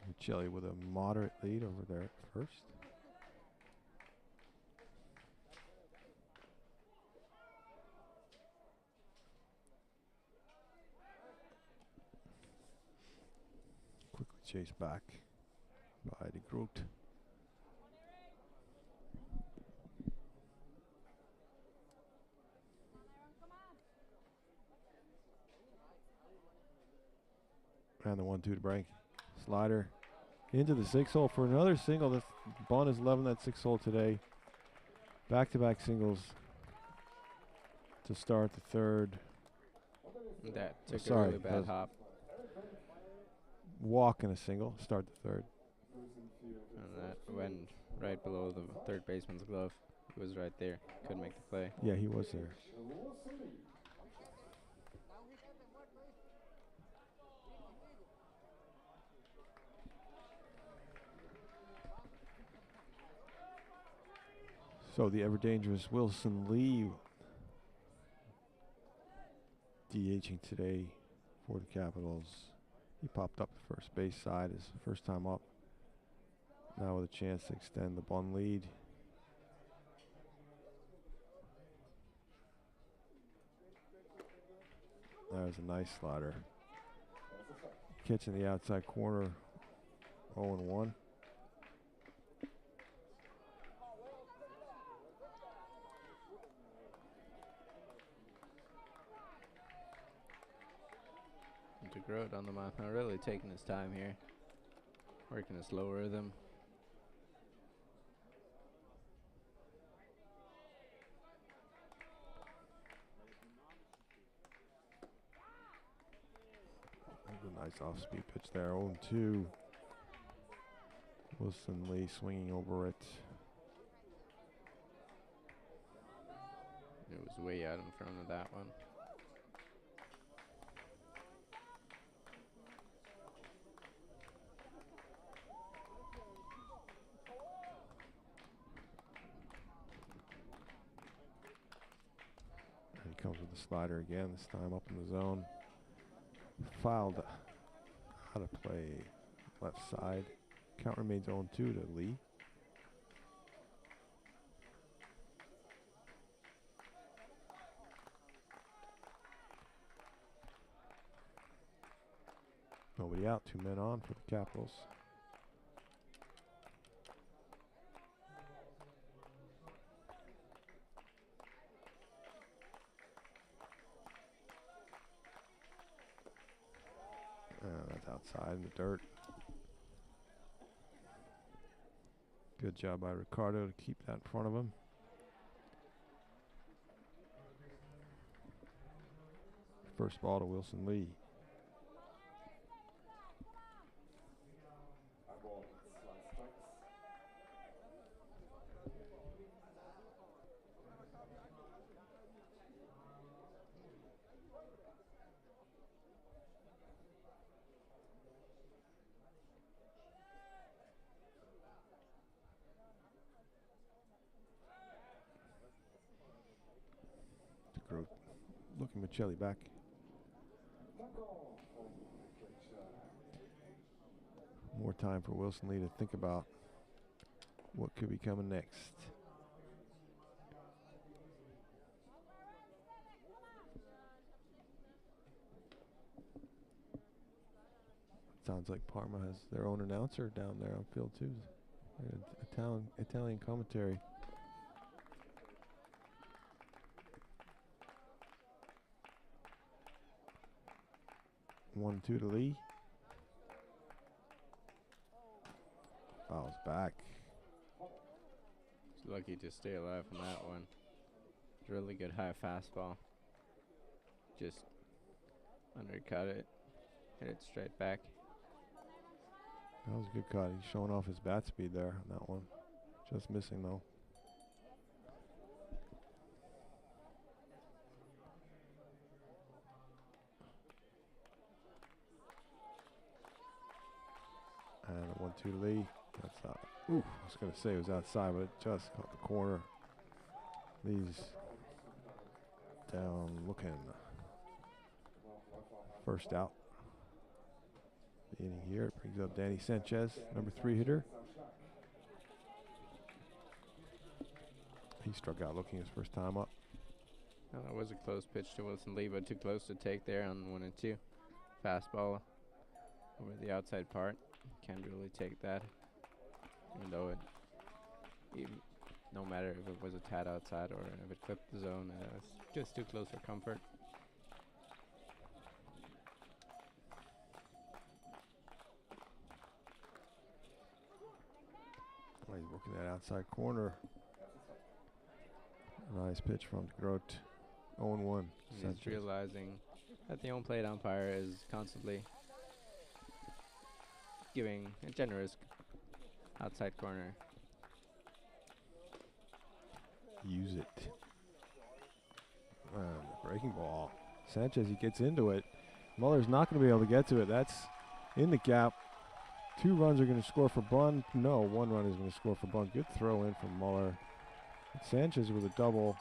[SPEAKER 2] Miceli with a moderate lead over there at first. Quickly chased back by de Groot. And the 1-2 to Brink. Slider into the 6 hole for another single. That's Bonn is loving that 6 hole today. Back-to-back singles to start the third.
[SPEAKER 3] That took a really bad hop.
[SPEAKER 2] Walk and a single. Start the third.
[SPEAKER 3] And that went right below the third baseman's glove. He was right there. Couldn't make the play.
[SPEAKER 2] Yeah, he was there. So the ever-dangerous Wilson Lee DHing today for the Capitals. He popped up the first base side his first time up. Now with a chance to extend the Bonn lead. There's a nice slider. Catching the outside corner, 0-1.
[SPEAKER 3] Groot on the mound, now really taking his time here, working a slow rhythm.
[SPEAKER 2] A nice off-speed pitch there, 0-2. Wilson Lee swinging over it.
[SPEAKER 3] It was way out in front of that one.
[SPEAKER 2] Comes with the slider again, this time up in the zone. Fouled out of play, left side. Count remains 0-2 to Lee. Nobody out, 2 men on for the Capitals. That's outside in the dirt. Good job by Ricardo to keep that in front of him. First ball to Wilson Lee. Groot. Looking Miceli back. More time for Wilson Lee to think about what could be coming next. Sounds like Parma has their own announcer down there on field too. Italian commentary. One, two to Lee. Fouls back.
[SPEAKER 3] He's lucky to stay alive on that one. Really good high fastball. Just undercut it. Hit it straight back.
[SPEAKER 2] That was a good cut. He's showing off his bat speed there on that one. Just missing though. And a 1-2 to Lee. That's out. Ooh, I was going to say it was outside, but it just caught the corner. Lee's down looking. First out. The inning here brings up Danny Sanchez, number 3 hitter. He struck out looking his first time up.
[SPEAKER 3] Well, that was a close pitch to Wilson Lee, but too close to take there on 1 and 2. Fastball over the outside part. Can't really take that, even though no matter if it was a tad outside or if it clipped the zone, it's just too close for comfort.
[SPEAKER 2] He's working that outside corner. Nice pitch from Groot. 0-1.
[SPEAKER 3] He's realizing that the home plate umpire is constantly giving a generous outside corner.
[SPEAKER 2] Use it. Breaking ball. Sanchez, he gets into it. Muller's not going to be able to get to it. That's in the gap. 2 runs are going to score for Bonn. No, 1 run is going to score for Bonn. Good throw in from Muller. Sanchez with a double.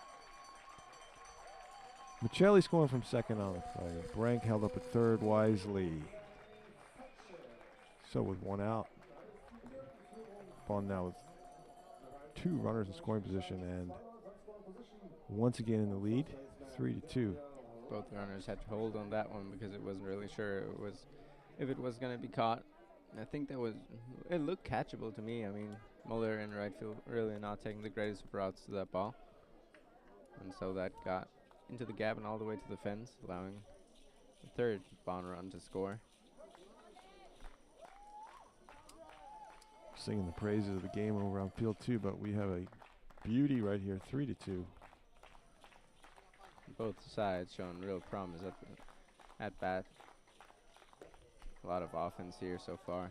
[SPEAKER 2] Miceli scoring from second on the play. Brank held up at third wisely. So with 1 out, Bonn now with 2 runners in scoring position and once again in the lead, 3-2.
[SPEAKER 3] Both runners had to hold on that one because it wasn't really sure if it was going to be caught. I think it looked catchable to me. I mean, Muller in right field really not taking the greatest of routes to that ball. And so that got into the gap and all the way to the fence, allowing the 3rd Bonn run to score.
[SPEAKER 2] Singing the praises of the game over on field 2, but we have a beauty right here, 3-2.
[SPEAKER 3] Both sides showing real promise at bat. A lot of offense here so far.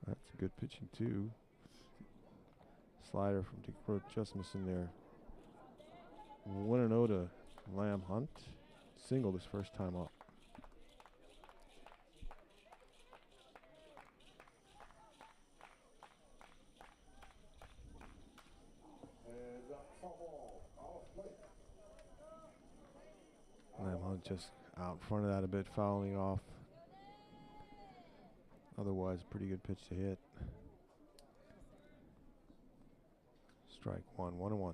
[SPEAKER 2] That's a good pitching too. Slider from DeGroat just missing there. 1-0 to Lamb Hunt. Singled his first time up. Lamb Hunt just out in front of that a bit, fouling off. Otherwise, pretty good pitch to hit. Strike 1, 1-1.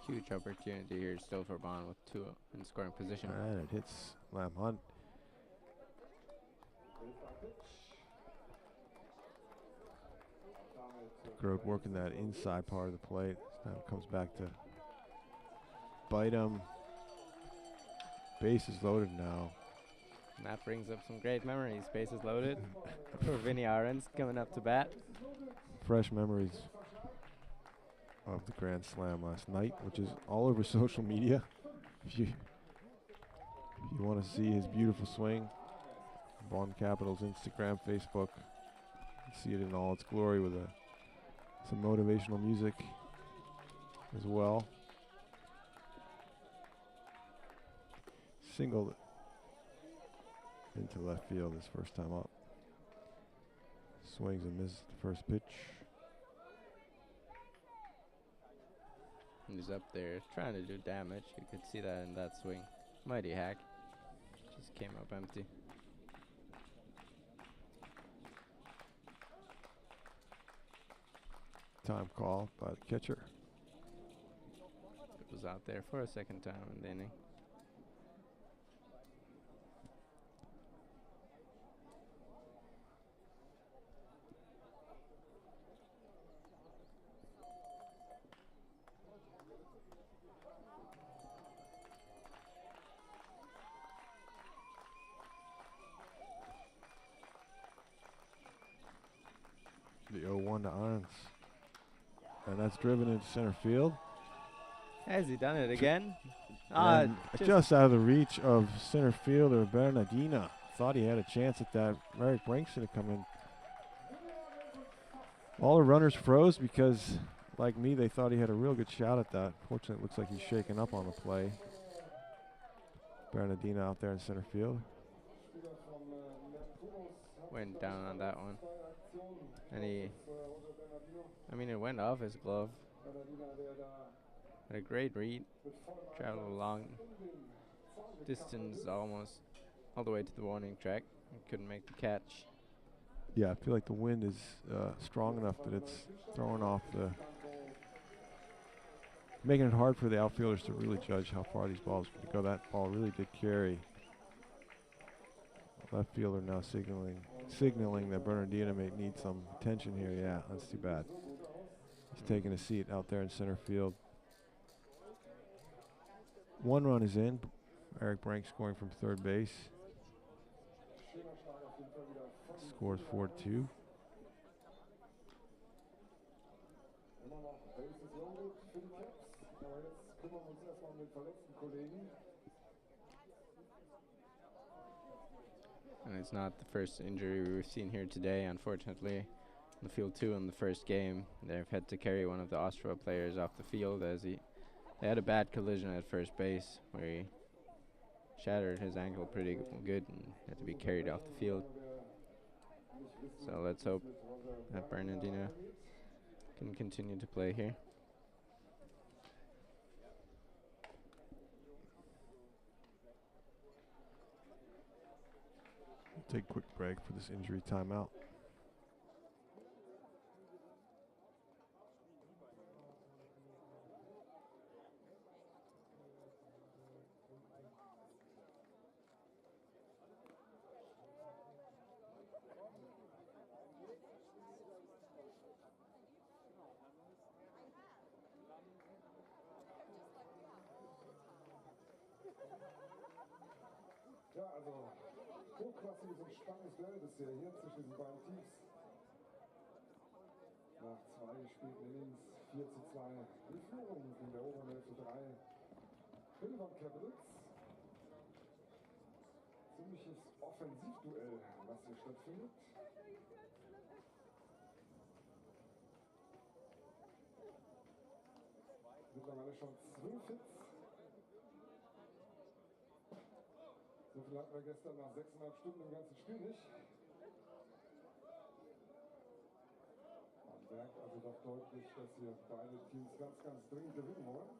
[SPEAKER 3] Huge opportunity here still for Bonn with 2 in scoring position.
[SPEAKER 2] And it hits Lamb Hunt. Groot working that inside part of the plate. Now it comes back to bite him. Base is loaded now.
[SPEAKER 3] And that brings up some great memories. Bases loaded for Vinny Arons coming up to bat.
[SPEAKER 2] Fresh memories of the Grand Slam last night, which is all over social media. If you want to see his beautiful swing, Bonn Capital's Instagram, Facebook, see it in all its glory with some motivational music as well. Singled into left field his first time up. Swings and misses the first pitch.
[SPEAKER 3] He's up there trying to do damage. You could see that in that swing. Mighty hack. Just came up empty.
[SPEAKER 2] Time call by the catcher.
[SPEAKER 3] It was out there for a second time in the inning.
[SPEAKER 2] The 0-1 to Arns. And that's driven into center field.
[SPEAKER 3] Has he done it again?
[SPEAKER 2] Just out of the reach of center fielder Bernardina. Thought he had a chance at that. Eric Brankston to come in. All the runners froze because, like me, they thought he had a real good shot at that. Fortunately, it looks like he's shaken up on the play. Bernardina out there in center field.
[SPEAKER 3] Went down on that one. And it went off his glove. Had a great read. Traveled a long distance, almost all the way to the warning track. Couldn't make the catch.
[SPEAKER 2] Yeah, I feel like the wind is strong enough that it's throwing off the, making it hard for the outfielders to really judge how far these balls could go. That ball really did carry. Left fielder now signaling that Bernardino may need some attention here. Yeah, that's too bad. He's taking a seat out there in center field. One run is in. Eric Brank scoring from third base. Scores 4-2.
[SPEAKER 3] And it's not the first injury we've seen here today, unfortunately. On the field 2 in the first game, they've had to carry one of the Ostrava players off the field as they had a bad collision at first base where he shattered his ankle pretty good and had to be carried off the field. So let's hope that Bernardino can continue to play here.
[SPEAKER 2] We'll take a quick break for this injury timeout.
[SPEAKER 1] Ja, also hochklassiges und spannendes Duell bisher hier zwischen diesen beiden Teams. Nach 2 gespielten Innings 4:2. Die Führung in der oberen Hälfte 3. Hillwand Capitals. Ziemliches Offensivduell, was hier stattfindet. Mittlerweile schon 12 Hits. So viel hatten wir gestern nach 6,5 Stunden im ganzen Spiel nicht. Man merkt also doch deutlich, dass hier beide Teams ganz, ganz dringend gewinnen wollen.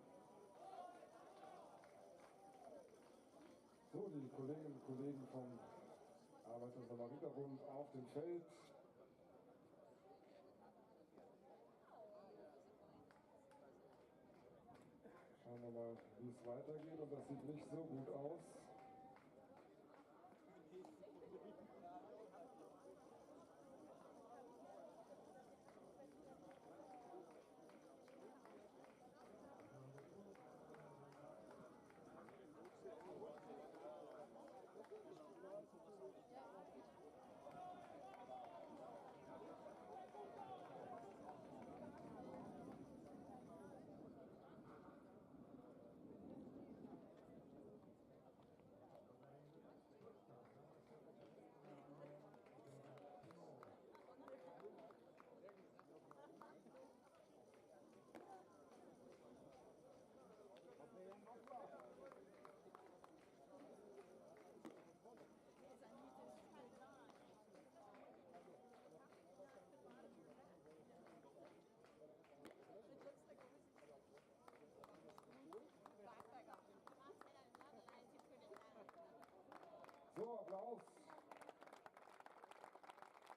[SPEAKER 1] So, die Kolleginnen und Kollegen vom Arbeiter-Samariter-Bund auf dem Feld. Schauen wir mal, wie es weitergeht. Und das sieht nicht so gut aus.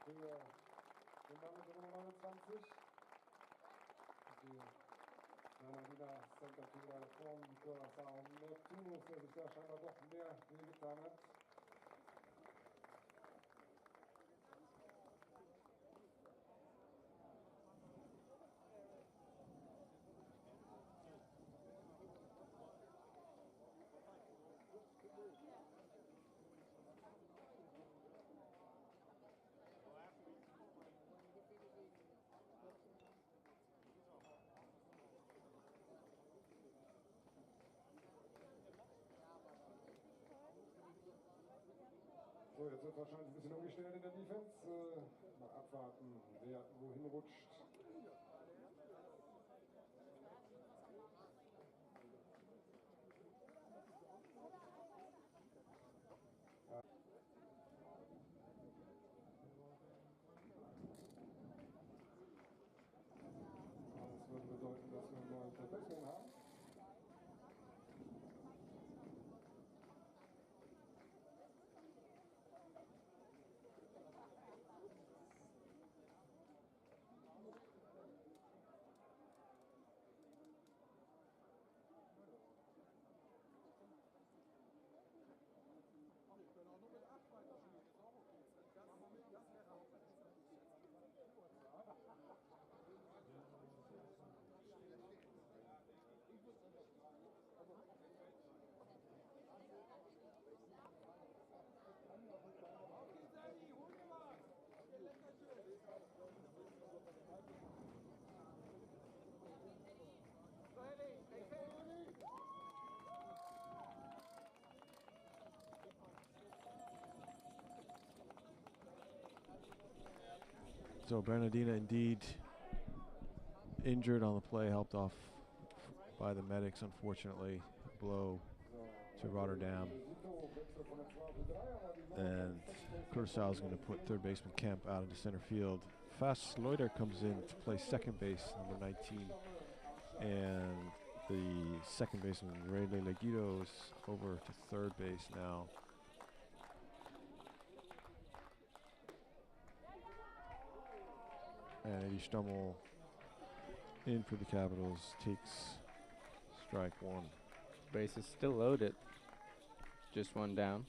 [SPEAKER 1] für den Mann mit der Nummer 29. Die Bernardina Centatura von Curacao Neptunus, der sich da scheinbar doch mehr wehgetan hat. So, jetzt wird wahrscheinlich ein bisschen umgestellt in der Defense. Mal abwarten, wer wohin rutscht. Das würde bedeuten, dass wir einen neuen Verbesserung haben.
[SPEAKER 2] So Bernardina indeed injured on the play, helped off by the medics, unfortunately. Blow to Rotterdam. And Curacao is going to put third baseman Kemp out into center field. Fast Sloiter comes in to play second base, number 19. And the second baseman, Ray Leguido, is over to third base now. And Eddie Stummel in for the Capitals, takes strike one.
[SPEAKER 3] Base is still loaded. Just one down.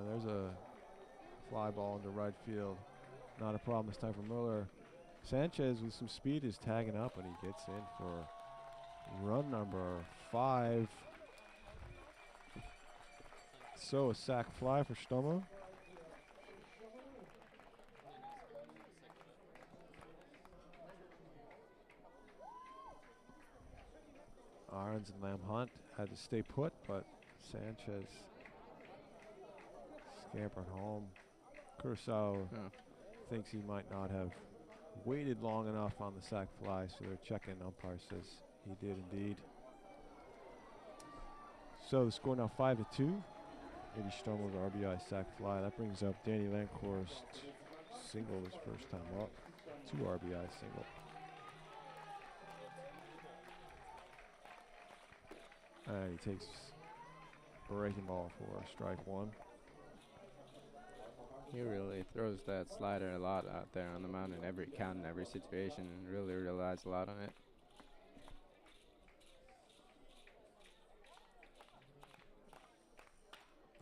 [SPEAKER 2] There's a fly ball into right field. Not a problem this time for Mueller. Sanchez with some speed is tagging up, and he gets in for run number 5. So a sac fly for Stummel. Arns and Lamb Hunt had to stay put, but Sanchez scampered home. Curacao thinks he might not have waited long enough on the sac fly, so they're checking. Umpire says he did indeed. So the score now 5-2. Eddie Stummel's RBI sac fly. That brings up Danny Lankhorst single his first time up. 2 RBI single. And he takes breaking ball for strike one.
[SPEAKER 3] He really throws that slider a lot out there on the mound in every count, in every situation, and really relies a lot on it.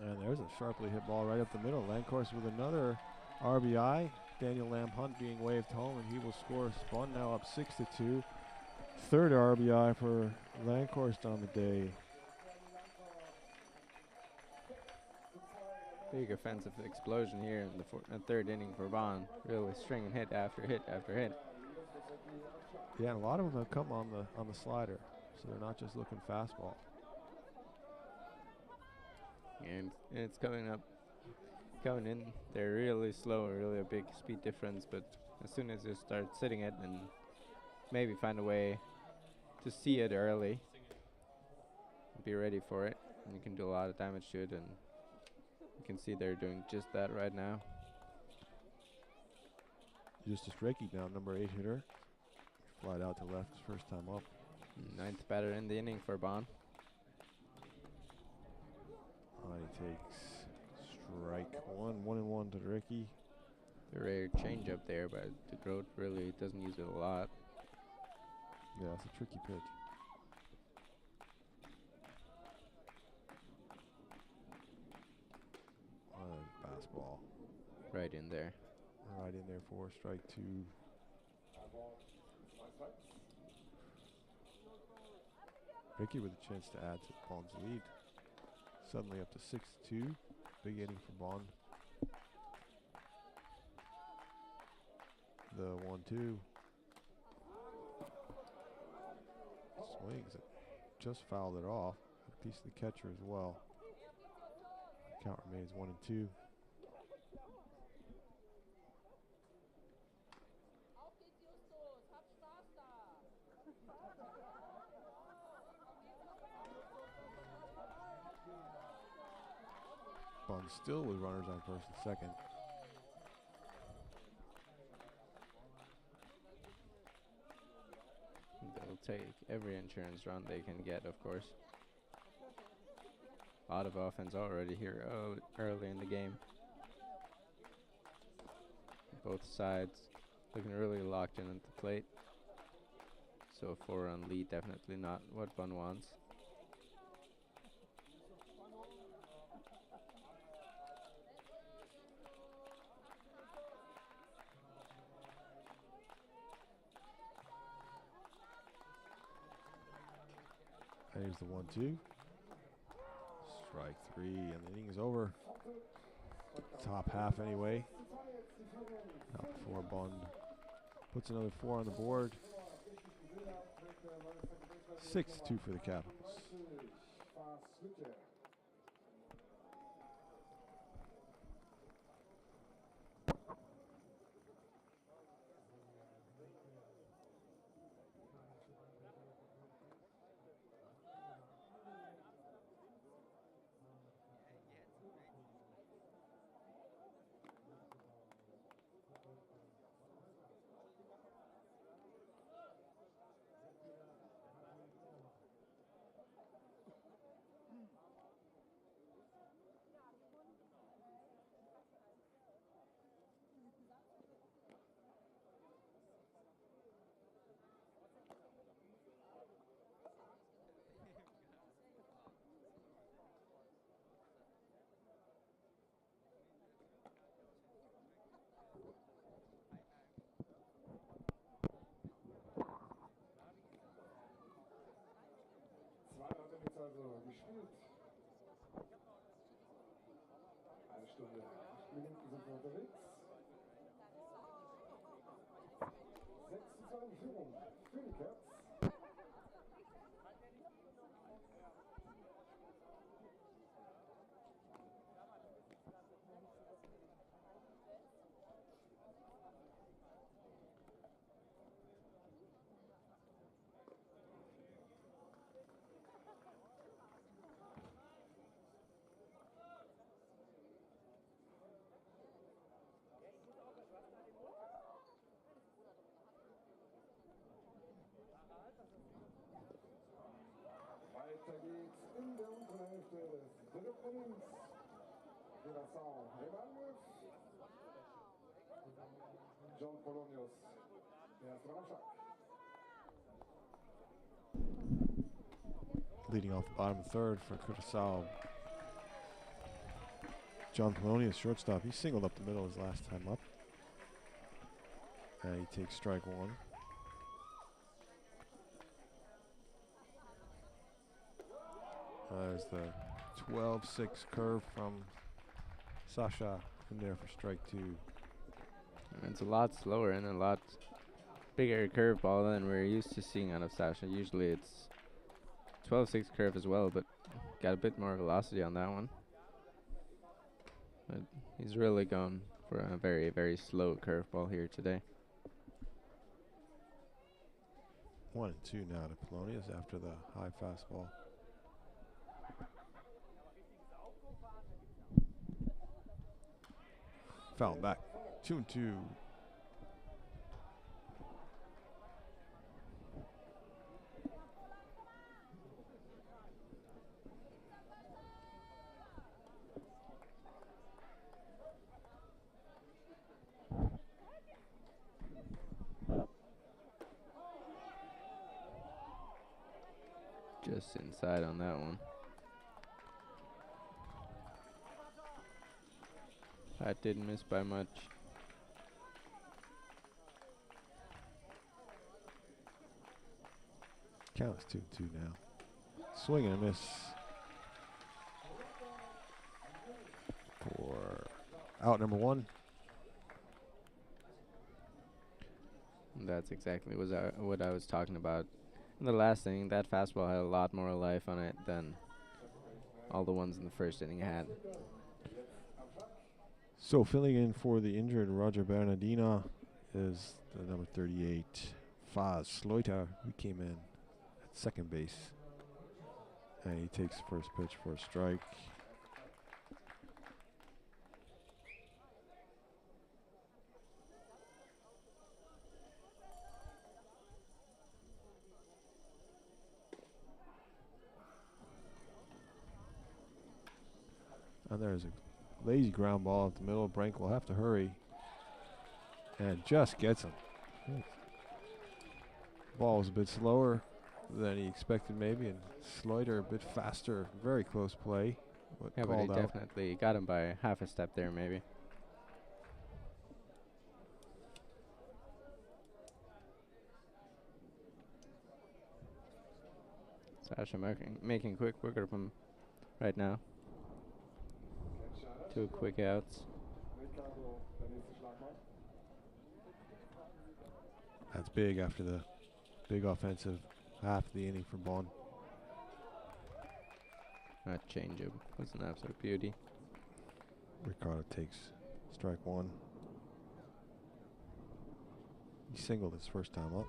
[SPEAKER 2] And there's a sharply hit ball right up the middle. Lankhorst with another RBI. Daniel Lamb Hunt being waved home, and he will score. Bonn now up 6-2. Third RBI for Lankhorst on the day.
[SPEAKER 3] Big offensive explosion here in the third inning for Bonn. Really stringing hit after hit after hit.
[SPEAKER 2] Yeah, and a lot of them have come on the slider, so they're not just looking fastball.
[SPEAKER 3] And it's coming in. They're really slow, really a big speed difference. But as soon as you start sitting it and maybe find a way to see it early, be ready for it, and you can do a lot of damage to it. And you can see they're doing just that right now.
[SPEAKER 2] Justus Reiki now, number 8 hitter. Flied out to left his first time up.
[SPEAKER 3] 9th batter in the inning for Bonn.
[SPEAKER 2] And he takes strike one. 1-1 to Ricky.
[SPEAKER 3] The rare change up there, but the Groat really doesn't use it a lot.
[SPEAKER 2] Yeah, it's a tricky pitch. Fastball.
[SPEAKER 3] Right in there.
[SPEAKER 2] Right in there for strike two. Ricky with a chance to add to Bonn's lead. Suddenly up to 6-2. Big inning for Bonn. The 1-2. Swings it. Just fouled it off. Had a piece of the catcher as well. Count remains 1-2. Bonn still with runners on first and second.
[SPEAKER 3] They'll take every insurance run they can get, of course. A lot of offense already here early in the game. Both sides looking really locked in at the plate. So a 4-run lead, definitely not what Bonn wants.
[SPEAKER 2] There's the 1-2. Strike three, and the inning is over. Top half anyway. Not before Bonn puts another 4 on the board. 6-2 for the Capitals.
[SPEAKER 1] Also gespielt. Eine Stunde, 8 Minuten sind wir unterwegs. 6:2 Führung für die Caps. Weiter geht's in der unteren Hälfte des dritten Innings. Curacao im Angriff. John Polonius, der erste Mann am Schlag.
[SPEAKER 2] Leading off the bottom third for Curacao. John Polonius, shortstop. He singled up the middle his last time up. And he takes strike one. There's the 12-6 curve from Sasha in there for strike two.
[SPEAKER 3] And it's a lot slower and a lot bigger curveball than we're used to seeing out of Sasha. Usually it's 12-6 curve as well, but got a bit more velocity on that one. But he's really going for a very, very slow curveball here today.
[SPEAKER 2] 1-2 now to Polonius after the high fastball. Foul back. 2-2.
[SPEAKER 3] Just inside on that one. That didn't miss by much.
[SPEAKER 2] Count is 2-2 now. Swing and a miss for out number 1.
[SPEAKER 3] That's exactly what I was talking about. In the last inning, that fastball had a lot more life on it than all the ones in the first inning had.
[SPEAKER 2] So filling in for the injured Roger Bernardina is the number 38, Faz Sleuter, who came in at second base. And he takes the first pitch for a strike. And there's a lazy ground ball up the middle. Brank will have to hurry. And just gets him. Ball was a bit slower than he expected maybe, and Sleuter a bit faster. Very close play.
[SPEAKER 3] Yeah, but he definitely got him by half a step there maybe. Sasha making quick work of him right now. 2 quick outs.
[SPEAKER 2] That's big after the big offensive half of the inning for Bonn.
[SPEAKER 3] That changeup was an absolute beauty.
[SPEAKER 2] Ricardo takes strike 1. He singled his first time up.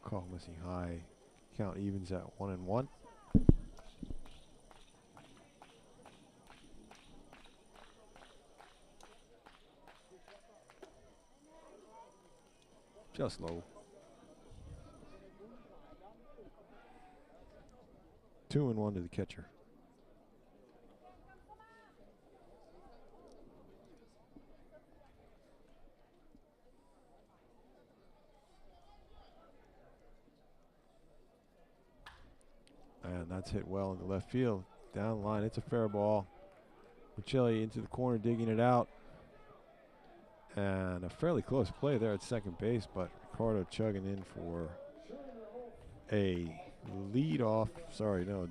[SPEAKER 2] Call missing high. Count evens at 1-1. Just low. 2-1 to the catcher. And that's hit well in the left field. Down the line, it's a fair ball. Miceli into the corner, digging it out. And a fairly close play there at second base, but Ricardo chugging in for a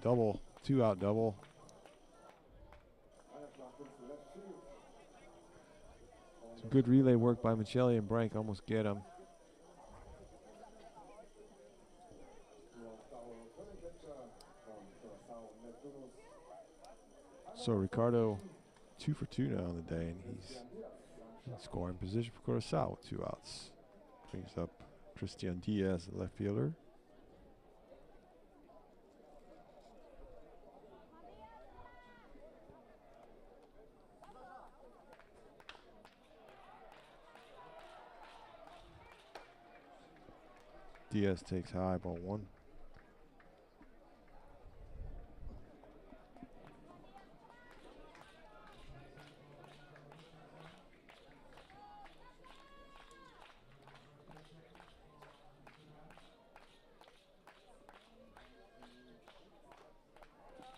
[SPEAKER 2] double, 2-out double. Some good relay work by Miceli, and Brank almost get him. So Ricardo 2 for 2 now on the day, and he's in scoring position for Curacao with 2 outs. Brings up Diaz, the left fielder. Diaz takes high, ball 1.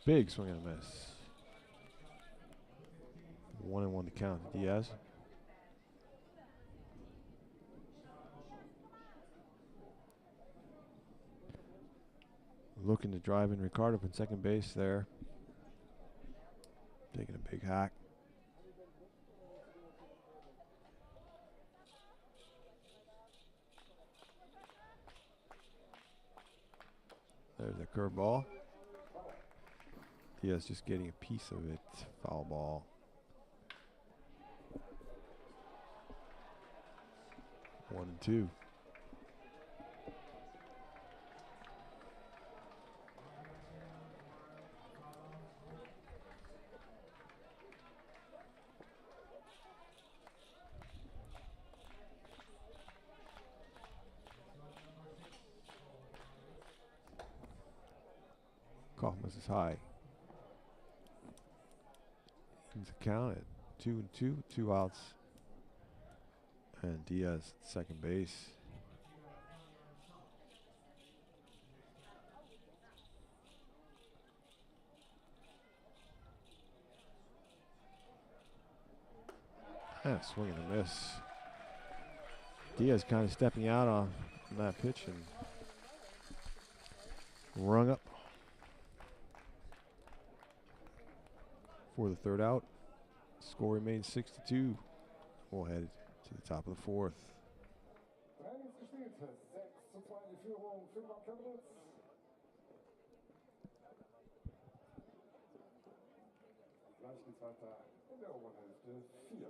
[SPEAKER 2] Big swing and a miss. 1-1 to count to Diaz. Looking to drive in Ricardo from second base there. Taking a big hack. There's a curveball. Diaz just getting a piece of it. Foul ball. 1-2. Kaufman's is high. He's count at 2-2, 2 outs. And Diaz at second base. And a swing and a miss. Diaz kind of stepping out on that pitch and rung up for the third out. Score remains 6-2. We'll head to the top of the fourth.
[SPEAKER 1] 3 Innings gespielt, 6:2 die Führung für Bacher. Gleich geht's weiter in der oberen Hälfte 4.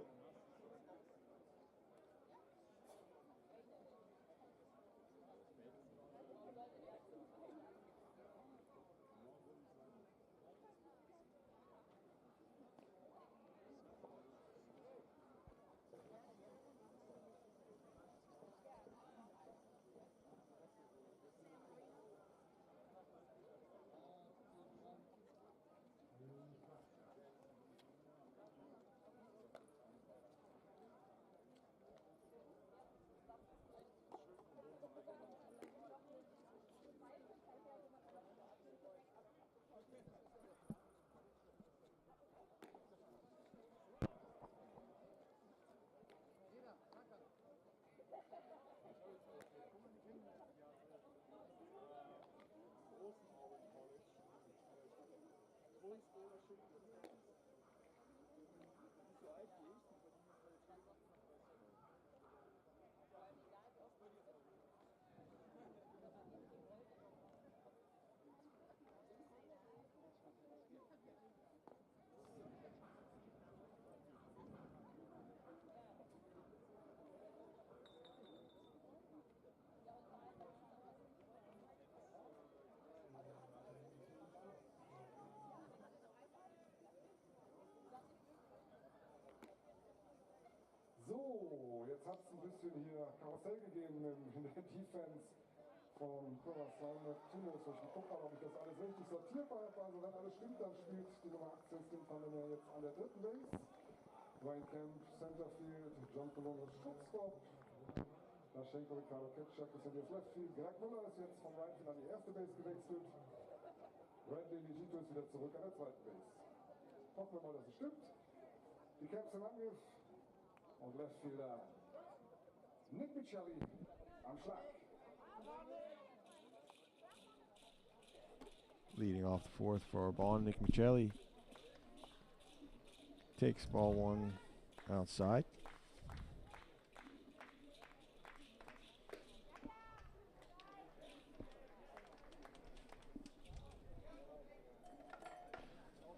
[SPEAKER 1] So, jetzt hat es ein bisschen hier Karussell gegeben in der Defense von Curacao Neptunus. Ich gucke mal, ob ich das alles richtig sortiert habe. Also wenn alles stimmt, dann spielt die Nummer 18 Stimmt jetzt an der dritten Base. Dwayne Kemp, Centerfield, John Columbus, Shortstop. Laschenko, Ricardo Ketchak ist in das Left Field. Greg Müller ist jetzt vom Right Field an die erste Base gewechselt. Bradley Ligito ist wieder zurück an der zweiten Base. Hoffen wir mal, dass es stimmt. Die Caps im Angriff. Und Leftfielder Miceli am Schlag.
[SPEAKER 2] Leading off the fourth for Bonn, Miceli takes ball one outside.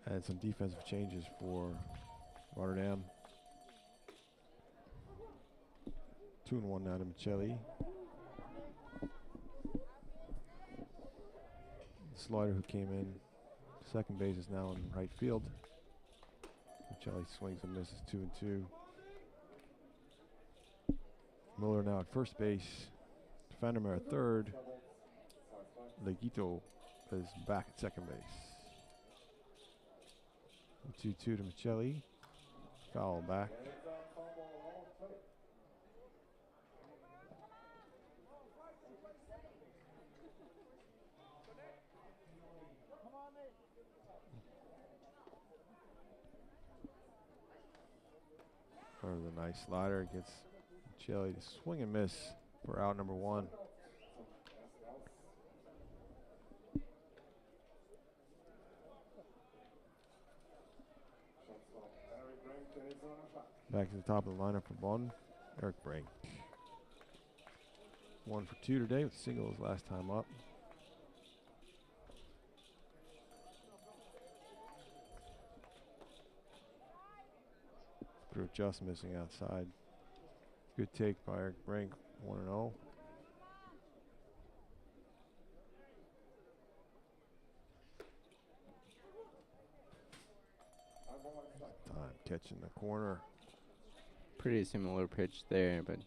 [SPEAKER 2] And some defensive changes for Rotterdam. 2-1 now to Miceli. Slider, who came in second base, is now in right field. Miceli swings and misses 2-2. Miller now at first base. Vandermeer at third. Legito is back at second base. 2-2 to Miceli. Foul back. Or the nice slider gets Miceli to swing and miss for out number one. Back to the top of the lineup for Bonn, Eric Brink. 1 for 2 today with singles last time up. Through just missing outside. Good take by Eric Brink, 1-0. Time catching the corner.
[SPEAKER 3] Pretty similar pitch there, but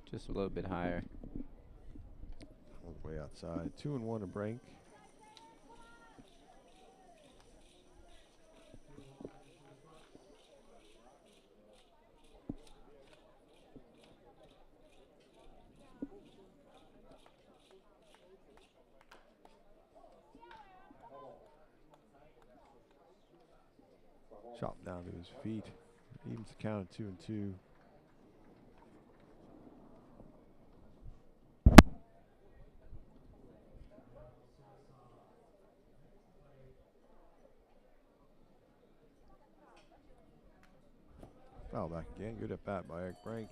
[SPEAKER 3] just a little bit higher.
[SPEAKER 2] All the way outside. 2-1 to Brink. Chopped down to his feet. Evens the count at 2-2. Foul back again. Good at bat by Eric Brink.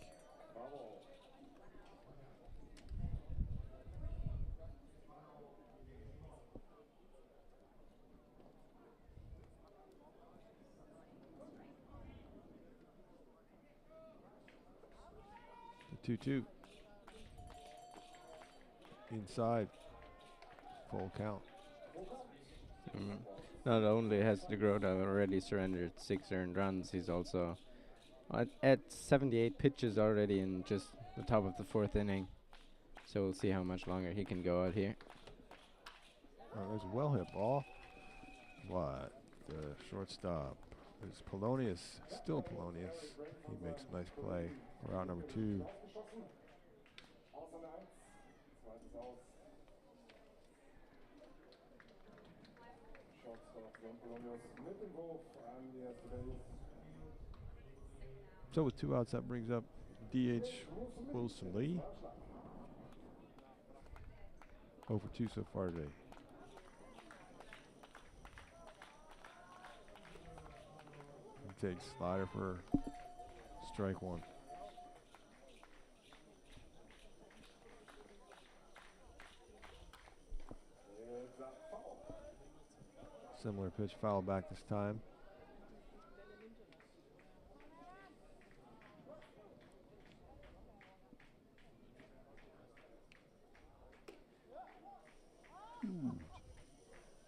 [SPEAKER 2] The 2-2. Inside. Full count.
[SPEAKER 3] Not only has DeGroote already surrendered 6 earned runs, he's also at 78 pitches already in just the top of the 4th inning. So we'll see how much longer he can go out here.
[SPEAKER 2] There's a well hit ball. What? The shortstop is Polonius. Still Polonius. He makes a nice play. We're out number 2. So with 2 outs, that brings up DH Wilson Lee. 0 for 2 so far today. He takes slider for strike 1. Similar pitch, foul back this time.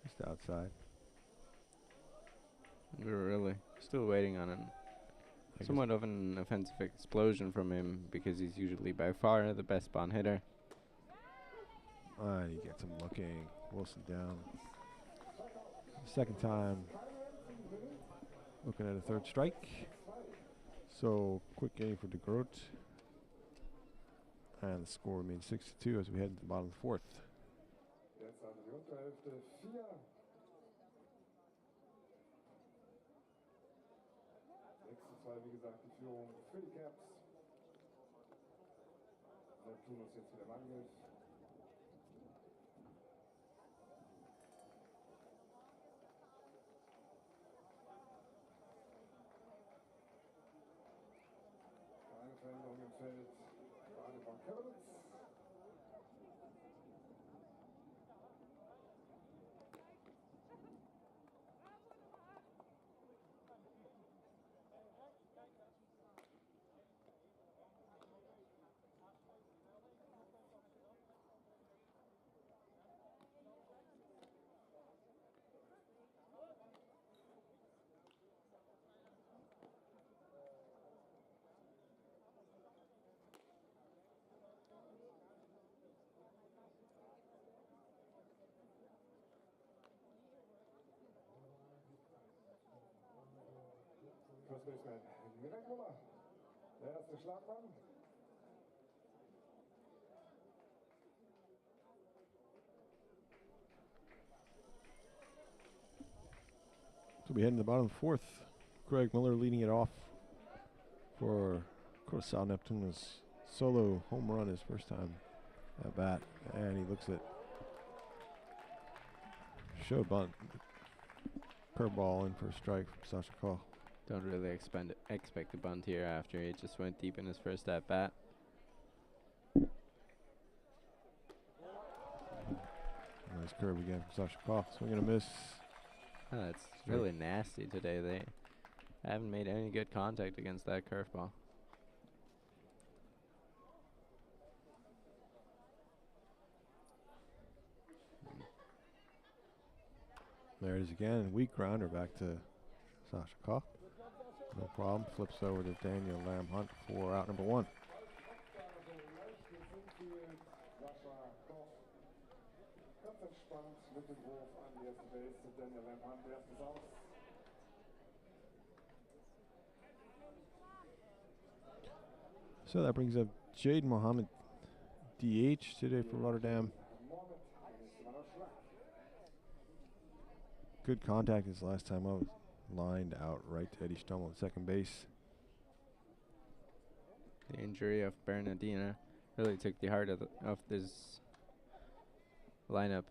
[SPEAKER 2] Just outside.
[SPEAKER 3] We're really still waiting on somewhat of an offensive explosion from him, because he's usually by far the best Bonn hitter.
[SPEAKER 2] And he gets him looking. Wilson down. Second time looking at a 3rd strike. So quick game for DeGroote. And the score remains 6-2 as we head into the bottom of the 4th.
[SPEAKER 1] Wie gesagt, die Führung für die Caps. Neptunus jetzt wieder im Angriff. Keine Veränderung im Feld. Gerade Bacher. First Baseman Müller, der erste Schlagmann.
[SPEAKER 2] So we head in the bottom of the 4th. Craig Miller leading it off for Curacao. Neptunus. Solo home run his first time at bat. And he looks at show bunt. Curveball in for a strike from Sasha Koch.
[SPEAKER 3] Don't really expect a bunt here after he just went deep in his first at bat.
[SPEAKER 2] Nice curve again from Sasha Koch. Swing and a miss.
[SPEAKER 3] Oh, that's really nasty today. They haven't made any good contact against that curveball.
[SPEAKER 2] There it is again. Weak grounder back to Sasha Koch. No problem. Flips over to Daniel Lamb Hunt for out number 1. So that brings up Jade Mohammed, DH today for Rotterdam. Good contact his last time out. lined out right to Eddie Stummel at second base.
[SPEAKER 3] The injury of Bernardina really took the heart of this lineup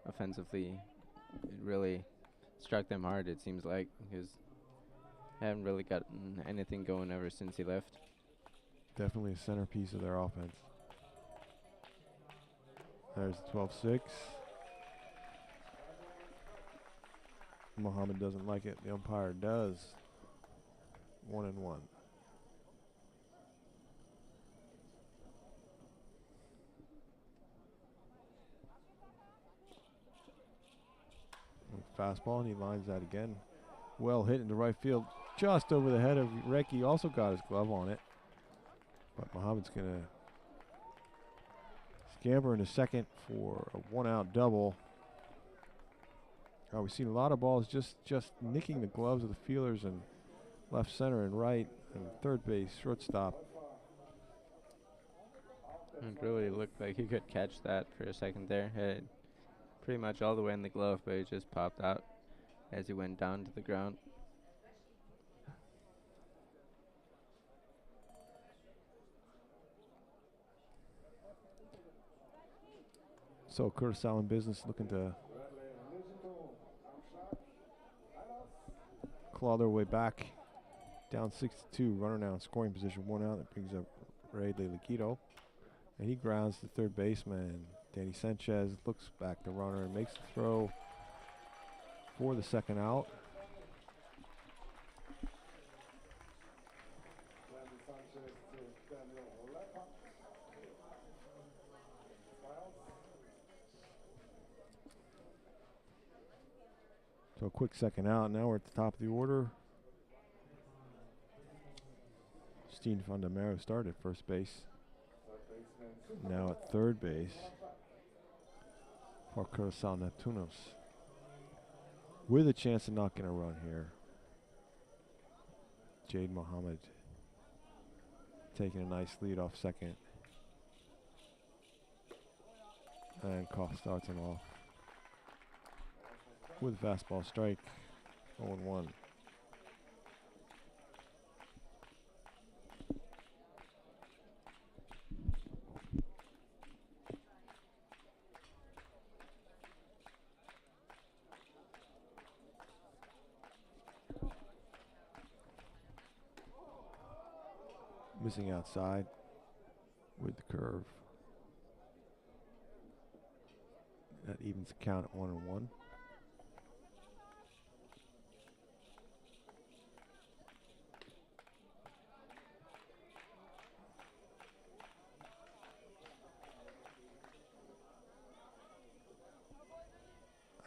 [SPEAKER 3] offensively. It really struck them hard, it seems like, because they haven't really gotten anything going ever since he left.
[SPEAKER 2] Definitely a centerpiece of their offense. There's the 12-6. Muhammad doesn't like it. The umpire does. 1-1. Fastball, and he lines that again. Well hit into right field, just over the head of Reiki. Also got his glove on it. But Muhammad's going to scamper into second for a one-out double. We've seen a lot of balls just nicking the gloves of the fielders in left center and right and third base, shortstop.
[SPEAKER 3] It really looked like he could catch that for a second there. Had it pretty much all the way in the glove, but it just popped out as he went down to the ground.
[SPEAKER 2] So Curacao in business, looking to claw their way back. Down 6-2, runner now in scoring position, 1 out. That brings up Ray De Liquido. And he grounds the third baseman. Danny Sanchez looks back the runner and makes the throw for the second out. So a quick second out. Now we're at the top of the order. Steen Fundamero started at first base. Now at third base for Curacao Neptunus. With a chance of not getting a run here. Jade Muhammad taking a nice lead off second. And Koch starts him off with a fastball strike. 0-1. Missing outside with the curve. That evens the count at 1-1.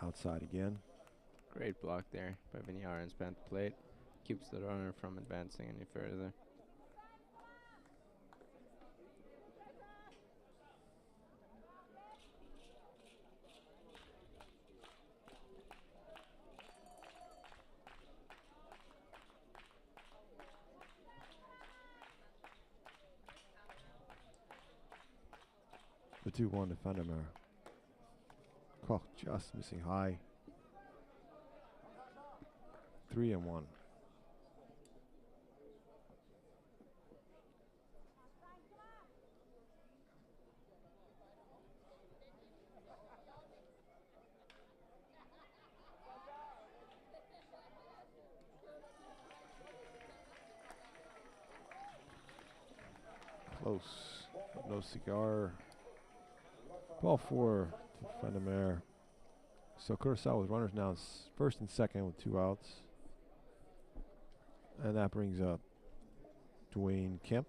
[SPEAKER 2] Outside again.
[SPEAKER 3] Great block there by Vinyar span the plate. Keeps the runner from advancing any further.
[SPEAKER 2] The 2-1 to Fundamero. Koch just missing high. 3-1. Close. No cigar. Ball 4 to Fundamero. So Curacao with runners now first and second with 2 outs. And that brings up Dwayne Kemp.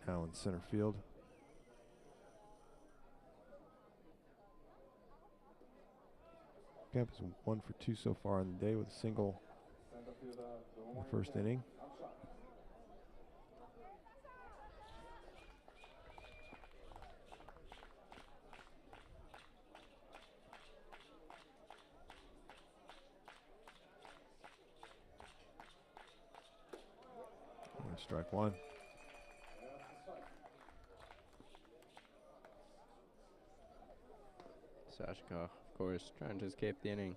[SPEAKER 2] Now in center field. Kemp is 1 for 2 so far in the day with a single in the first inning. Strike 1.
[SPEAKER 3] Sashkov, of course, trying to escape the inning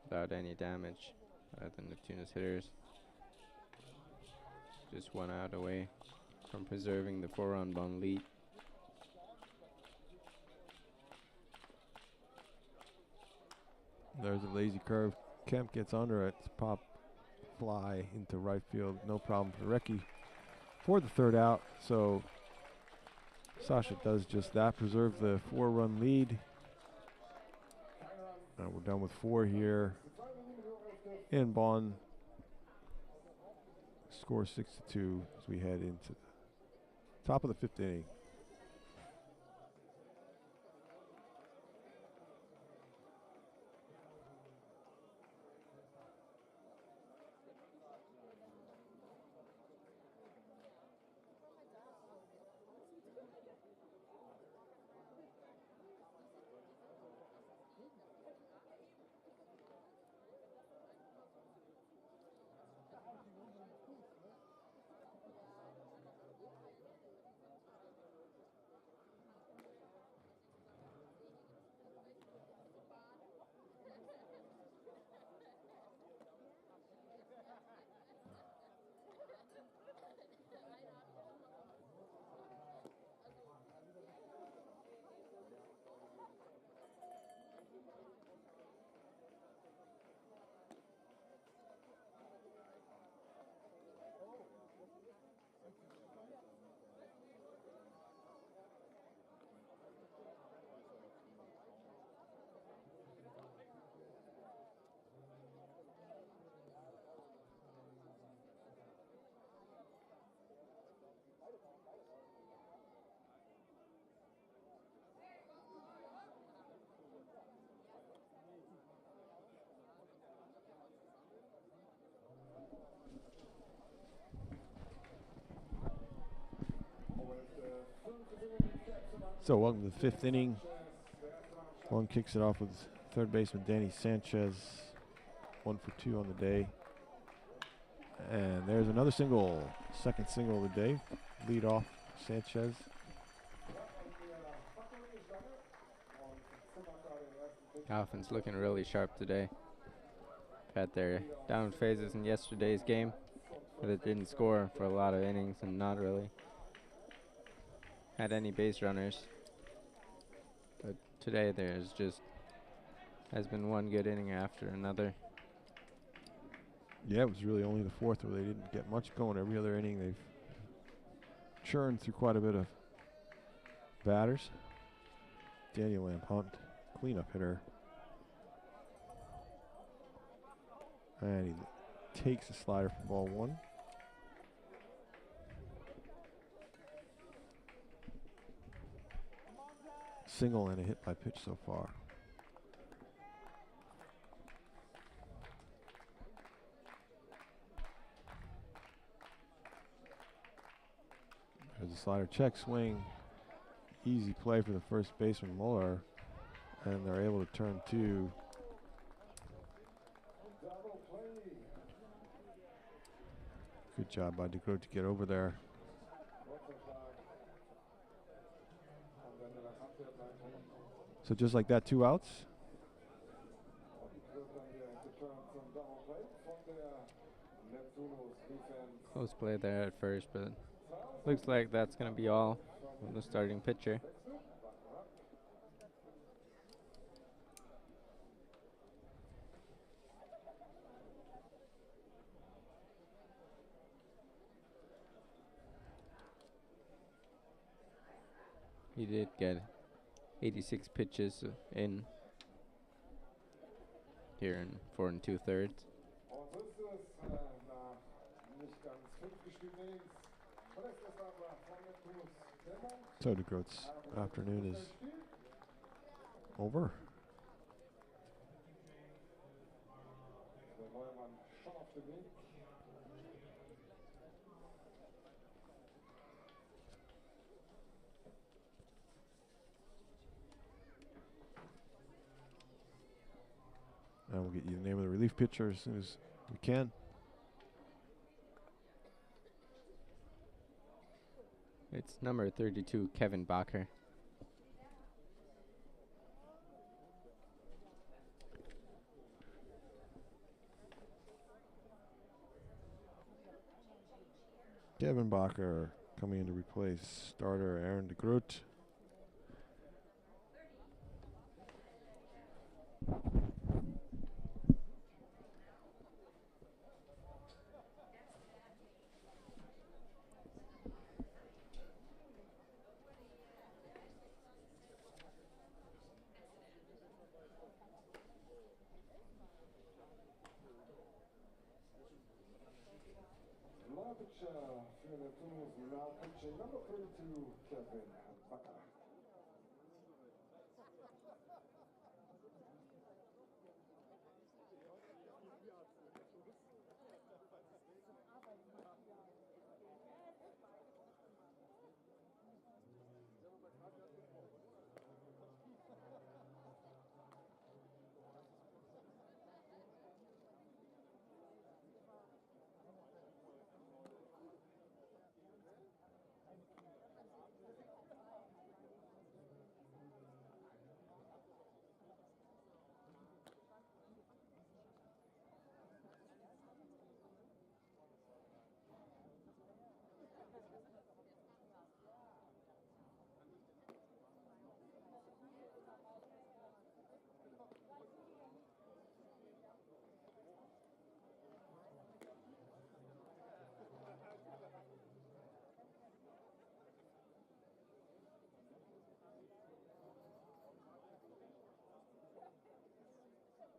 [SPEAKER 3] without any damage by the Neptunus hitters. Just 1 out away from preserving the 4-run Bonn lead.
[SPEAKER 2] There's a lazy curve. Kemp gets under it. Pop fly into right field. No problem for Recchi for the 3rd out. So Sasha does just that. Preserve the 4-run lead. We're done with 4 here in Bonn. Score 6-2 as we head into the top of the 5th inning. So welcome to the 5th inning. Bonn kicks it off with 3rd baseman Danny Sanchez. 1 for 2 on the day. And there's another single. 2nd single of the day. Lead off Sanchez.
[SPEAKER 3] Offense looking really sharp today. Had their down phases in yesterday's game, but it didn't score for a lot of innings and not really had any base runners. But today has been one good inning after another.
[SPEAKER 2] Yeah, it was really only the 4th where they didn't get much going. Every other inning they've churned through quite a bit of batters. Daniel Lampunt, cleanup hitter. And he takes a slider for ball 1. Single and a hit by pitch so far. There's a slider check swing. Easy play for the first baseman Muller. And they're able to turn 2. Good job by DeGroat to get over there. So just like that, 2 outs.
[SPEAKER 3] Close play there at first, but looks like that's going to be all from the starting pitcher. He did get 86 pitches in here in 4 2/3.
[SPEAKER 2] So DeGroat's afternoon is over. And we'll get you the name of the relief pitcher as soon as we can.
[SPEAKER 3] It's number 32, Kevin Bacher.
[SPEAKER 2] Kevin Bacher coming in to replace starter Aaron de Groot.
[SPEAKER 1] Pitcher für Neptunus, now pitching number 32, Kevin Bacher.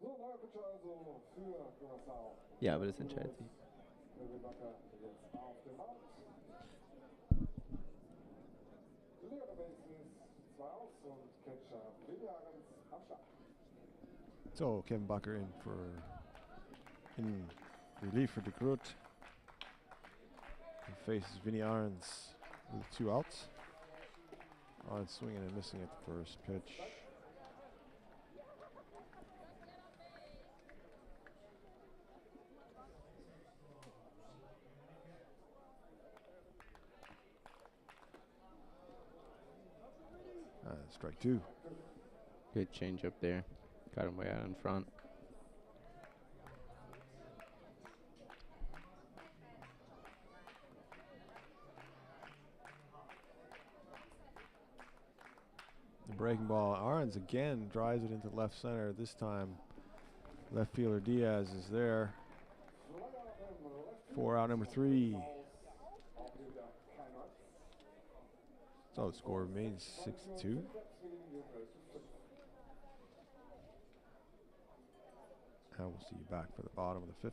[SPEAKER 1] So, neuer Pitcher also für Curacao.
[SPEAKER 3] Ja, aber das entscheidet sich.
[SPEAKER 1] Kevin Bacher jetzt auf dem Mount. Leere Bases, 2 Outs und Catcher Diaz am Start.
[SPEAKER 2] So Kevin Bacher in relief for de Groot. He faces Vinny Arns with 2 outs. Arns swinging and missing at the first pitch. Strike 2.
[SPEAKER 3] Good change up there. Got him way out in front.
[SPEAKER 2] The breaking ball. Arns again drives it into left center. This time, left fielder Diaz is there. 4 out, number 3. So the score remains 6-2. And we'll see you back for the bottom of the 5th.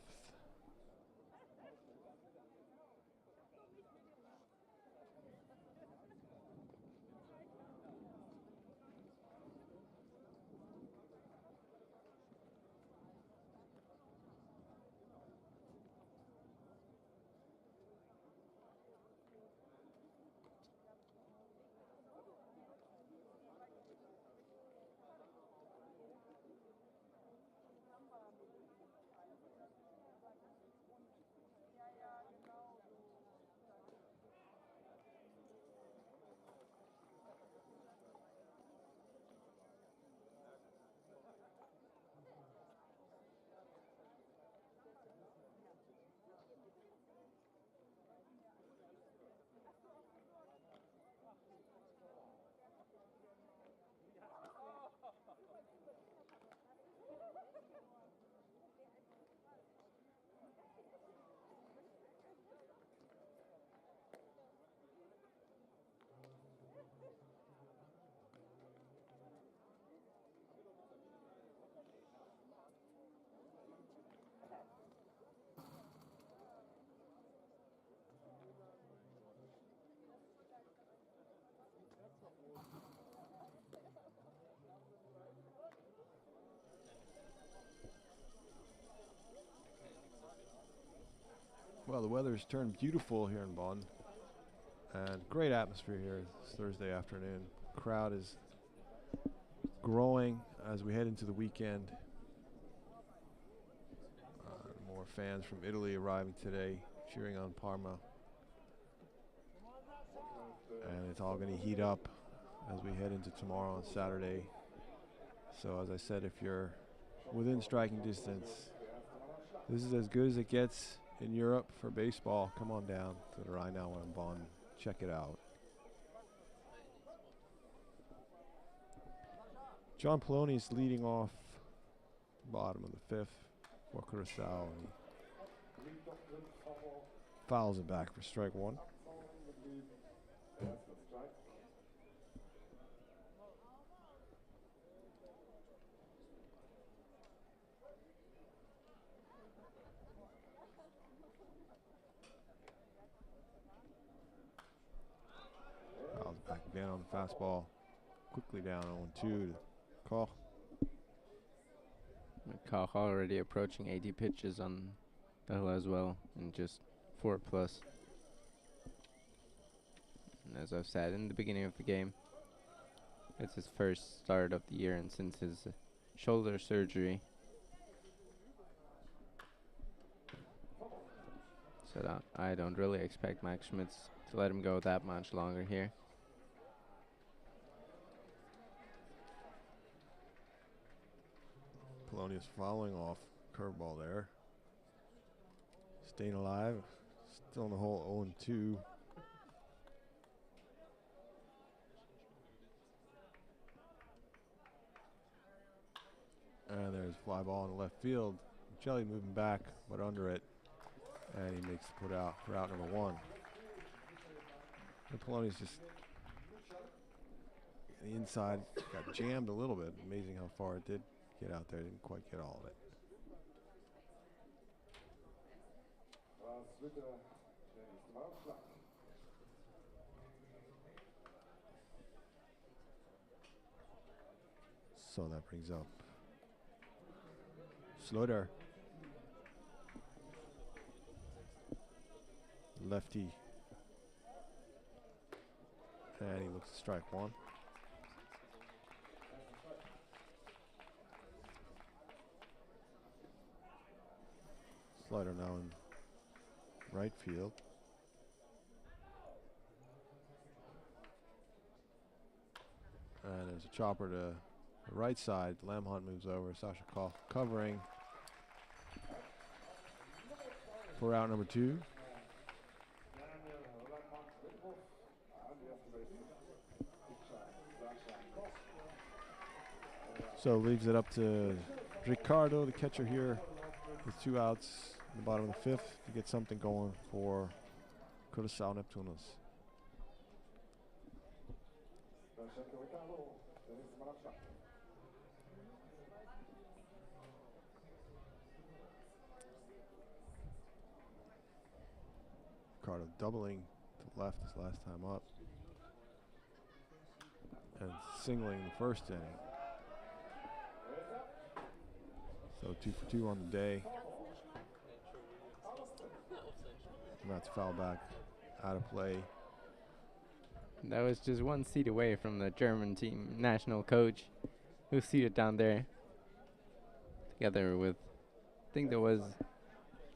[SPEAKER 2] Well, the weather's turned beautiful here in Bonn, and great atmosphere here this Thursday afternoon. Crowd is growing as we head into the weekend. More fans from Italy arriving today, cheering on Parma. And it's all going to heat up as we head into tomorrow on Saturday. So as I said, if you're within striking distance, this is as good as it gets in Europe for baseball, come on down to the Rheinau in Bonn. Check it out. John Polonius leading off bottom of the 5th for Curacao. He fouls it back for strike 1. Fouls it back again on the fastball. Quickly down 0-2 to Koch.
[SPEAKER 3] Koch already approaching 80 pitches on the hill as well, and just 4+. And as I've said in the beginning of the game, it's his first start of the year, and since his shoulder surgery. So I don't really expect Max Schmitz to let him go that much longer here.
[SPEAKER 2] Polonius following off curveball there. Staying alive. Still in the hole 0-2. And there's a fly ball in the left field. Miceli moving back, but under it. And he makes the put out for out number 1. And Polonius just the inside got jammed a little bit. Amazing how far it did get out there. Didn't quite get all of it. So that brings up Slaughter. Lefty. And he looks to strike 1. Slider now in right field. And there's a chopper to the right side. Lamhunt moves over. Sasha Koch covering for out number 2. So leaves it up to Ricardo, the catcher here, with 2 outs in the bottom of the 5th to get something going for Curacao Neptunus. Ricardo doubling to the left his last time up and singling the first inning. So 2 for 2 on the day. And that's foul back out of play.
[SPEAKER 3] That was just 1 seat away from the German team national coach, who's seated down there together with, I think there was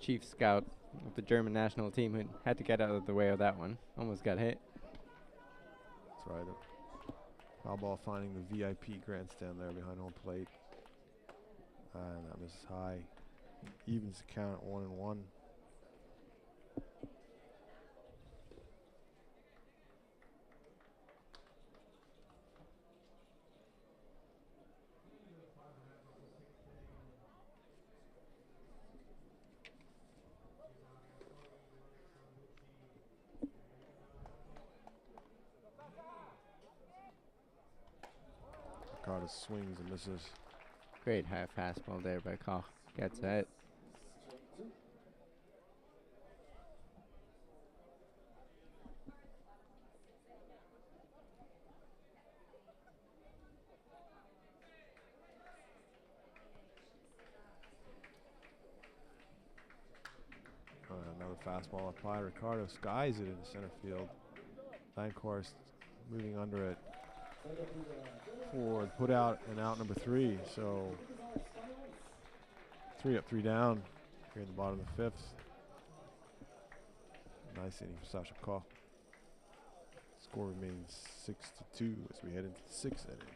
[SPEAKER 3] chief scout of the German national team who had to get out of the way of that one. Almost got hit.
[SPEAKER 2] That's right. Foul ball finding the VIP grandstand there behind home plate. And that misses high. Evens the count at 1-1. Ricardo swings and misses.
[SPEAKER 3] Great high fastball there by Koch. Gets it.
[SPEAKER 2] Another fastball applied. Ricardo skies it into center field. Vancorst moving under it for put out and out number 3. So 3 up, 3 down here in the bottom of the 5th. Nice inning for Sasha Koch. Score remains 6-2 as we head into the 6th inning.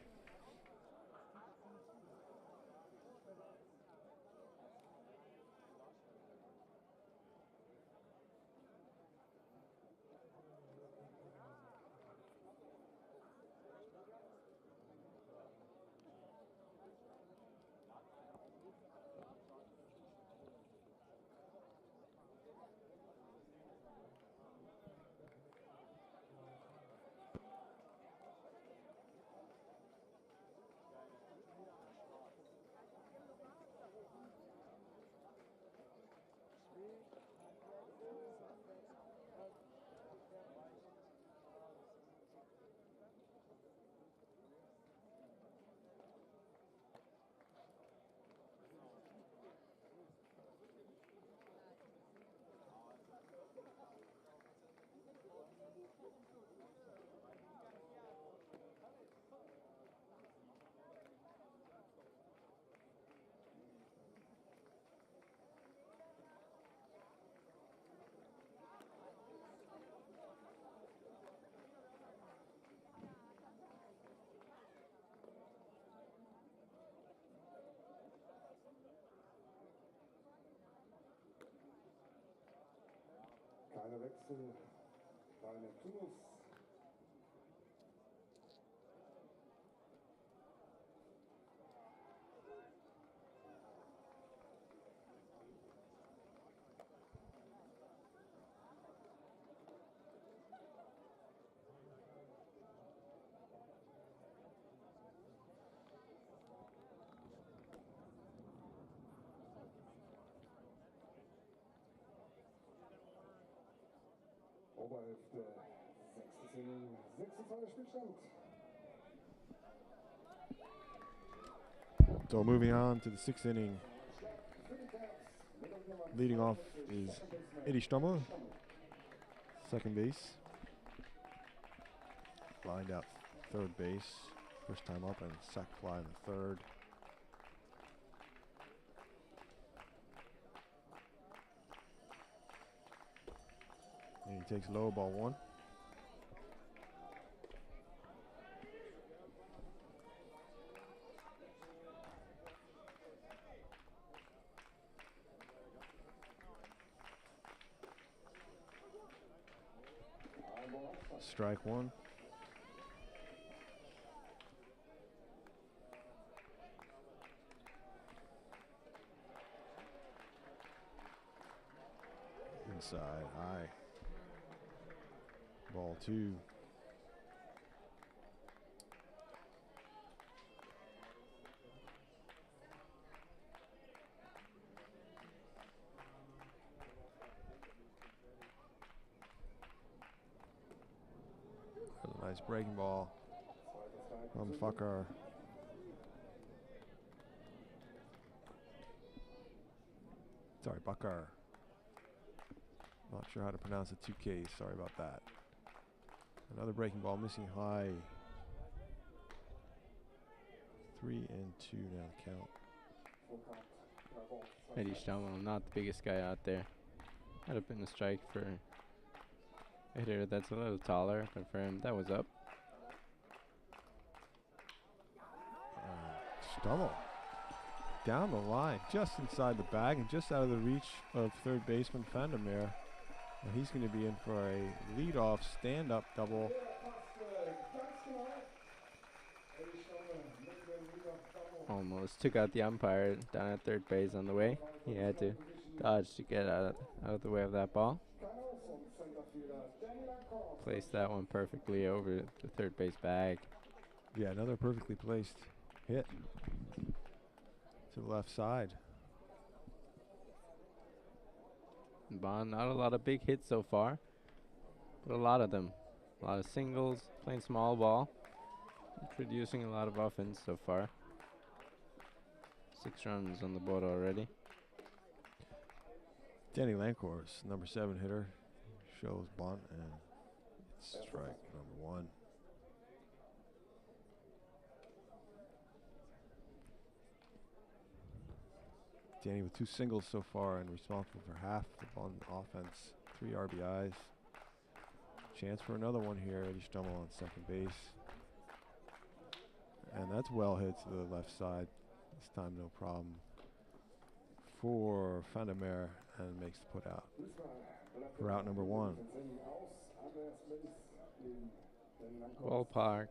[SPEAKER 1] der Wechsel bei Neptunus. Oberhälfte, 6. Inning, 6:2 Spielstand.
[SPEAKER 2] So moving on to the 6th inning. Leading off is Eddie Stummer, second base. Lined out third base, first time up, and sac fly in the third. And he takes low, ball one. Strike one. Inside, high. Ball two. Nice breaking ball from Bacher. Sorry, Bacher. Not sure how to pronounce the 2Ks. Sorry about that. Another breaking ball, missing high. 3-2 now the count.
[SPEAKER 3] Eddie Stumble, not the biggest guy out there. Had have been a strike for a hitter that's a little taller, but for him, that was up.
[SPEAKER 2] Stumble down the line, just inside the bag and just out of the reach of third baseman Vandermeer. And he's going to be in for a leadoff stand-up double.
[SPEAKER 3] Almost took out the umpire down at third base on the way. He had to dodge to get out of the way of that ball. Placed that one perfectly over the third base bag.
[SPEAKER 2] Yeah, another perfectly placed hit to the left side.
[SPEAKER 3] Bonn, not a lot of big hits so far, but a lot of them. A lot of singles, playing small ball, producing a lot of offense so far. 6 runs on the board already.
[SPEAKER 2] Danny Lancourse, number 7 hitter, shows bunt, and it's strike number 1. Danny with 2 singles so far and responsible for half the Bonn offense, 3 RBIs. Chance for another one here. Eddie Stummel on second base. And that's well hit to the left side. This time no problem for Vandermeer, and makes the put out for out number 1.
[SPEAKER 3] Ballpark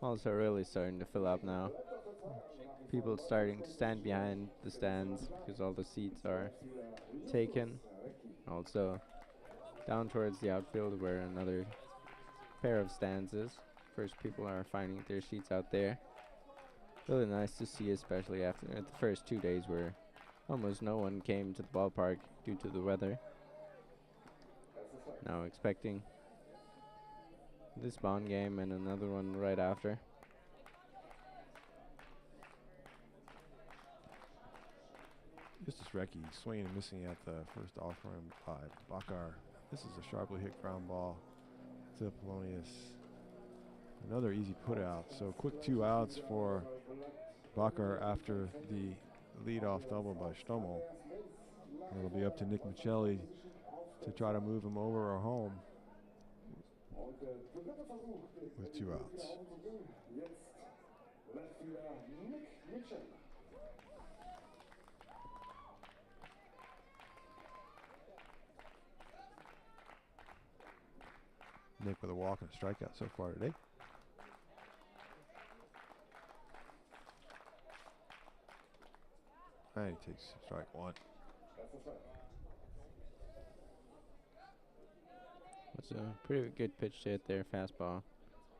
[SPEAKER 3] also really starting to fill up now. People starting to stand behind the stands because all the seats are taken. Also down towards the outfield where another pair of stands is. First people are finding their seats out there. Really nice to see, especially after the first 2 days where almost no one came to the ballpark due to the weather. Now expecting this Bonn game and another one right after.
[SPEAKER 2] Justus Recchi swinging and missing at the first offering by Bacher. This is a sharply hit ground ball to Polonius. Another easy put out. So quick 2 outs for Bacher after the leadoff double by Stummel. It'll be up to Nick Miceli to try to move him over or home with 2 outs. Nick with a walk and a strikeout so far today. And he takes strike one.
[SPEAKER 3] It's a pretty good pitch to hit there, fastball,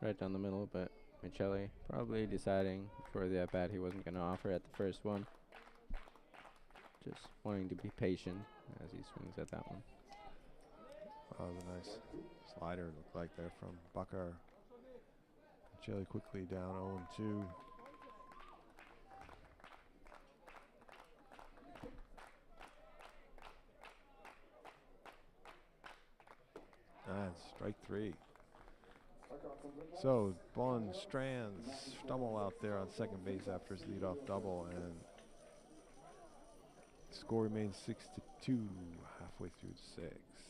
[SPEAKER 3] right down the middle, but Miceli probably deciding before the at-bat he wasn't going to offer at the first one. Just wanting to be patient as he swings at that one.
[SPEAKER 2] That was a nice slider, looked like there from Bacher. Miceli quickly down 0-2. That's strike three. So Bonn strands Stummel out there on second base after his leadoff double, and the score remains 6-2 halfway through the sixth.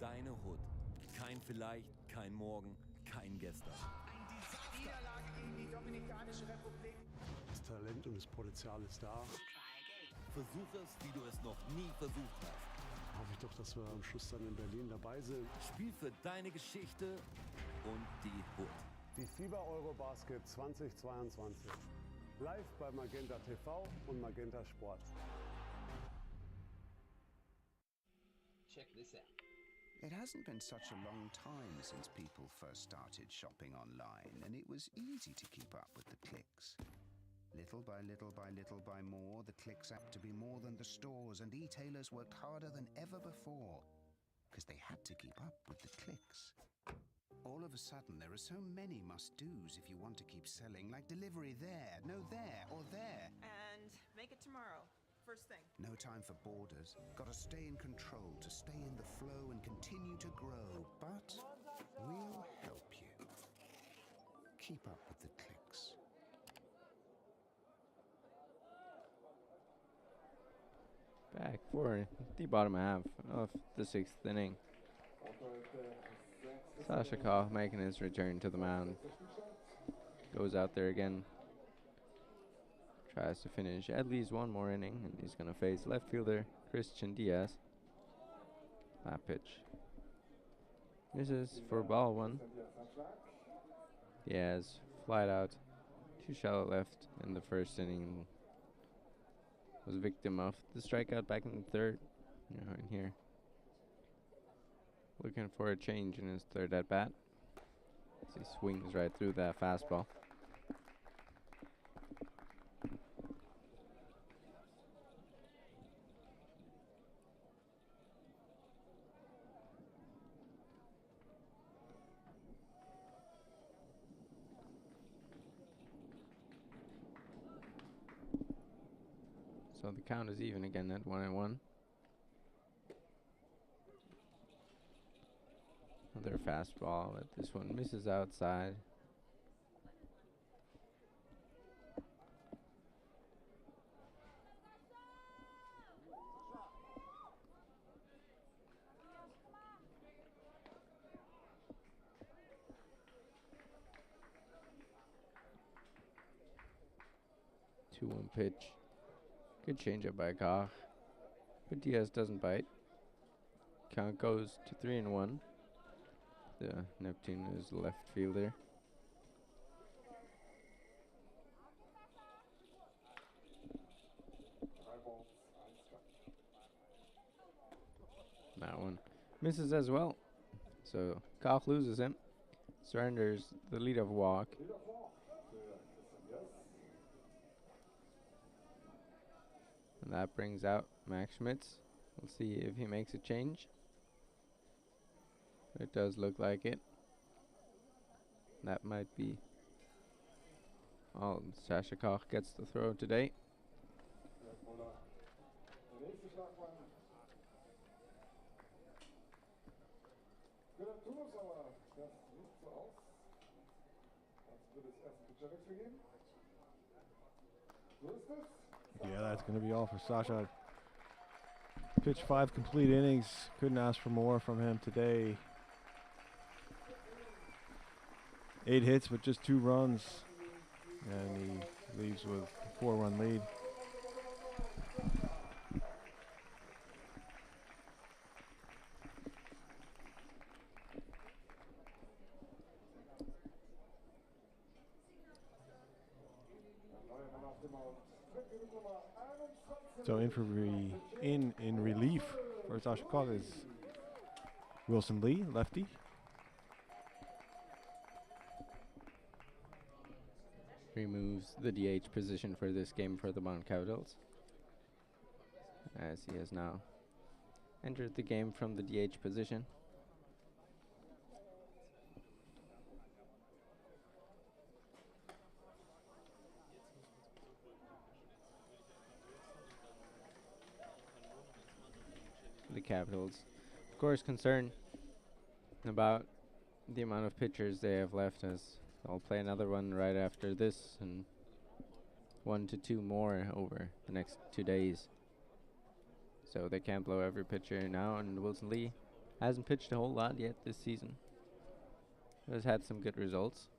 [SPEAKER 4] Deine Hut. Kein Vielleicht, kein Morgen, kein Gestern.
[SPEAKER 5] Niederlage gegen die Dominikanische Republik.
[SPEAKER 6] Das Talent und das Potenzial ist da.
[SPEAKER 4] Versuch es, wie du es noch nie versucht hast.
[SPEAKER 6] Hoffe ich doch, dass wir am Schluss dann in Berlin dabei sind.
[SPEAKER 4] Spiel für deine Geschichte und die Hut.
[SPEAKER 6] Die FIBA Eurobasket 2022. Live bei Magenta TV und Magenta Sport.
[SPEAKER 5] Check this out.
[SPEAKER 7] It hasn't been such a long time since people first started shopping online, and it was easy to keep up with the clicks. Little by little by little by more, the clicks had to be more than the stores, and e-tailers worked harder than ever before, because they had to keep up with the clicks. All of a sudden, there are so many must-dos if you want to keep selling, like delivery there, no there, or there.
[SPEAKER 8] And make it tomorrow. First thing.
[SPEAKER 7] No time for borders. Gotta stay in control to stay in the flow and continue to grow. But we'll help you. Keep up with the clicks.
[SPEAKER 3] Back for the bottom half of the sixth inning. Sanchez making his return to the mound. Goes out there again. Tries to finish at least one more inning, and he's going to face left fielder Diaz. That pitch misses for ball one. Diaz flied out, too shallow left in the first inning. Was victim of the strikeout back in the third. In here, looking for a change in his third at bat as he swings right through that fastball. So the count is even again at 1-1. Another fastball, but this one misses outside. Two-one pitch. Good changeup by Koch, but Diaz doesn't bite. Count goes to 3-1. The Neptunus left fielder. That one misses as well. So Koch loses him. Surrenders the leadoff walk. And that brings out Max Schmitz. We'll see if he makes a change. It does look like it. That might be all Sanchez gets to throw today.
[SPEAKER 2] Yeah, that's going to be all for Sasha. pitched 5 complete innings. Couldn't ask for more from him today. 8 hits, but just 2 runs. And he leaves with a 4-run lead. So in relief for Chicago is Wilson Lee, lefty.
[SPEAKER 3] Removes the DH position for this game for the Bonn Capitals, as he has now entered the game from the DH position. The Capitals, of course, concerned about the amount of pitchers they have left, as they'll play another one right after this and 1 to 2 more over the next 2 days. So they can't blow every pitcher now, and Wilson Lee hasn't pitched a whole lot yet this season. Has had some good results.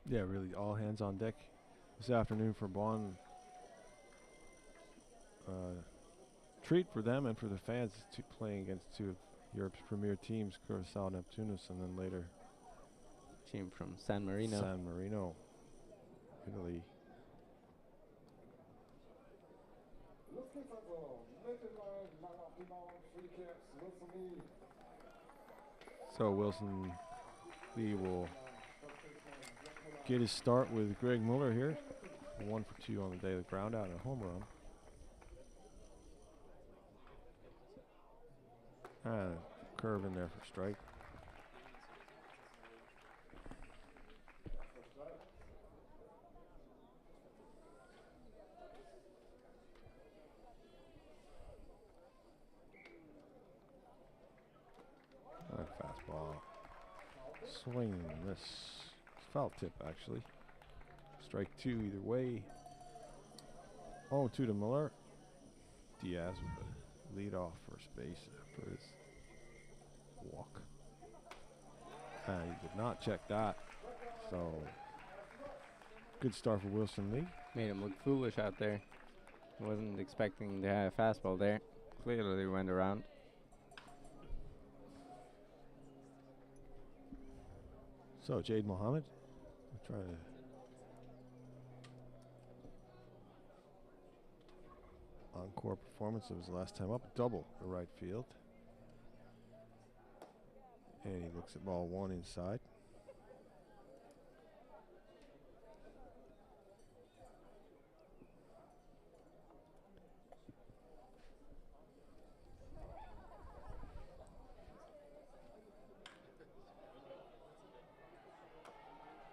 [SPEAKER 2] Yeah, really all hands on deck this afternoon for Bonn. Treat for them and for the fans to playing against 2 of Europe's premier teams, Curacao, Neptunus, and then later
[SPEAKER 3] Team from San Marino.
[SPEAKER 2] San Marino, Italy. So Wilson Lee will get his start with Greg Muller here. 1 for 2 on the day, the ground out and a home run. And a curve in there for strike. And fastball. Swing and miss. Foul tip, actually. Strike 2 either way. 0-2 to Miller. Diaz with a lead off first base after his walk. And he did not check that. So, good start for Wilson Lee.
[SPEAKER 3] Made him look foolish out there. Wasn't expecting to have a fastball there. Clearly went around.
[SPEAKER 2] So, Jade Mohammed will try to encore performance of his last time up. Double to right field. And he looks at ball 1 inside.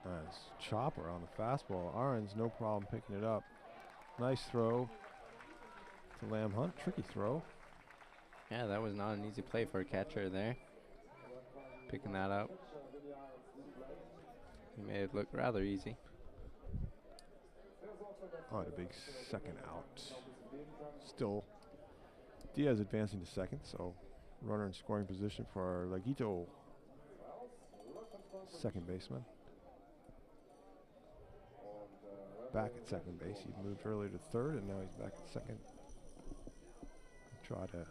[SPEAKER 2] Nice chopper on the fastball. Ahrens, no problem picking it up. Nice throw to Lamb Hunt. Tricky throw.
[SPEAKER 3] Yeah, that was not an easy play for a catcher there. Picking that up. He made it look rather easy.
[SPEAKER 2] Oh, a big second out. Still, Diaz advancing to second, so runner in scoring position for Laguito, second baseman. Back at second base. He moved earlier to third, and now he's back at second. Try to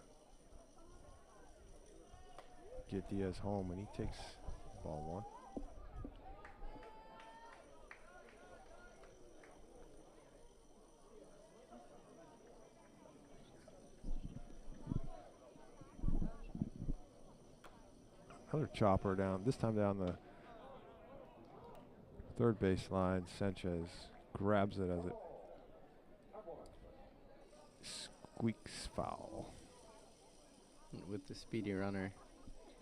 [SPEAKER 2] get Diaz home, and he takes ball 1. Another chopper down, this time down the third baseline. Sanchez grabs it as it squeaks foul.
[SPEAKER 3] With the speedy runner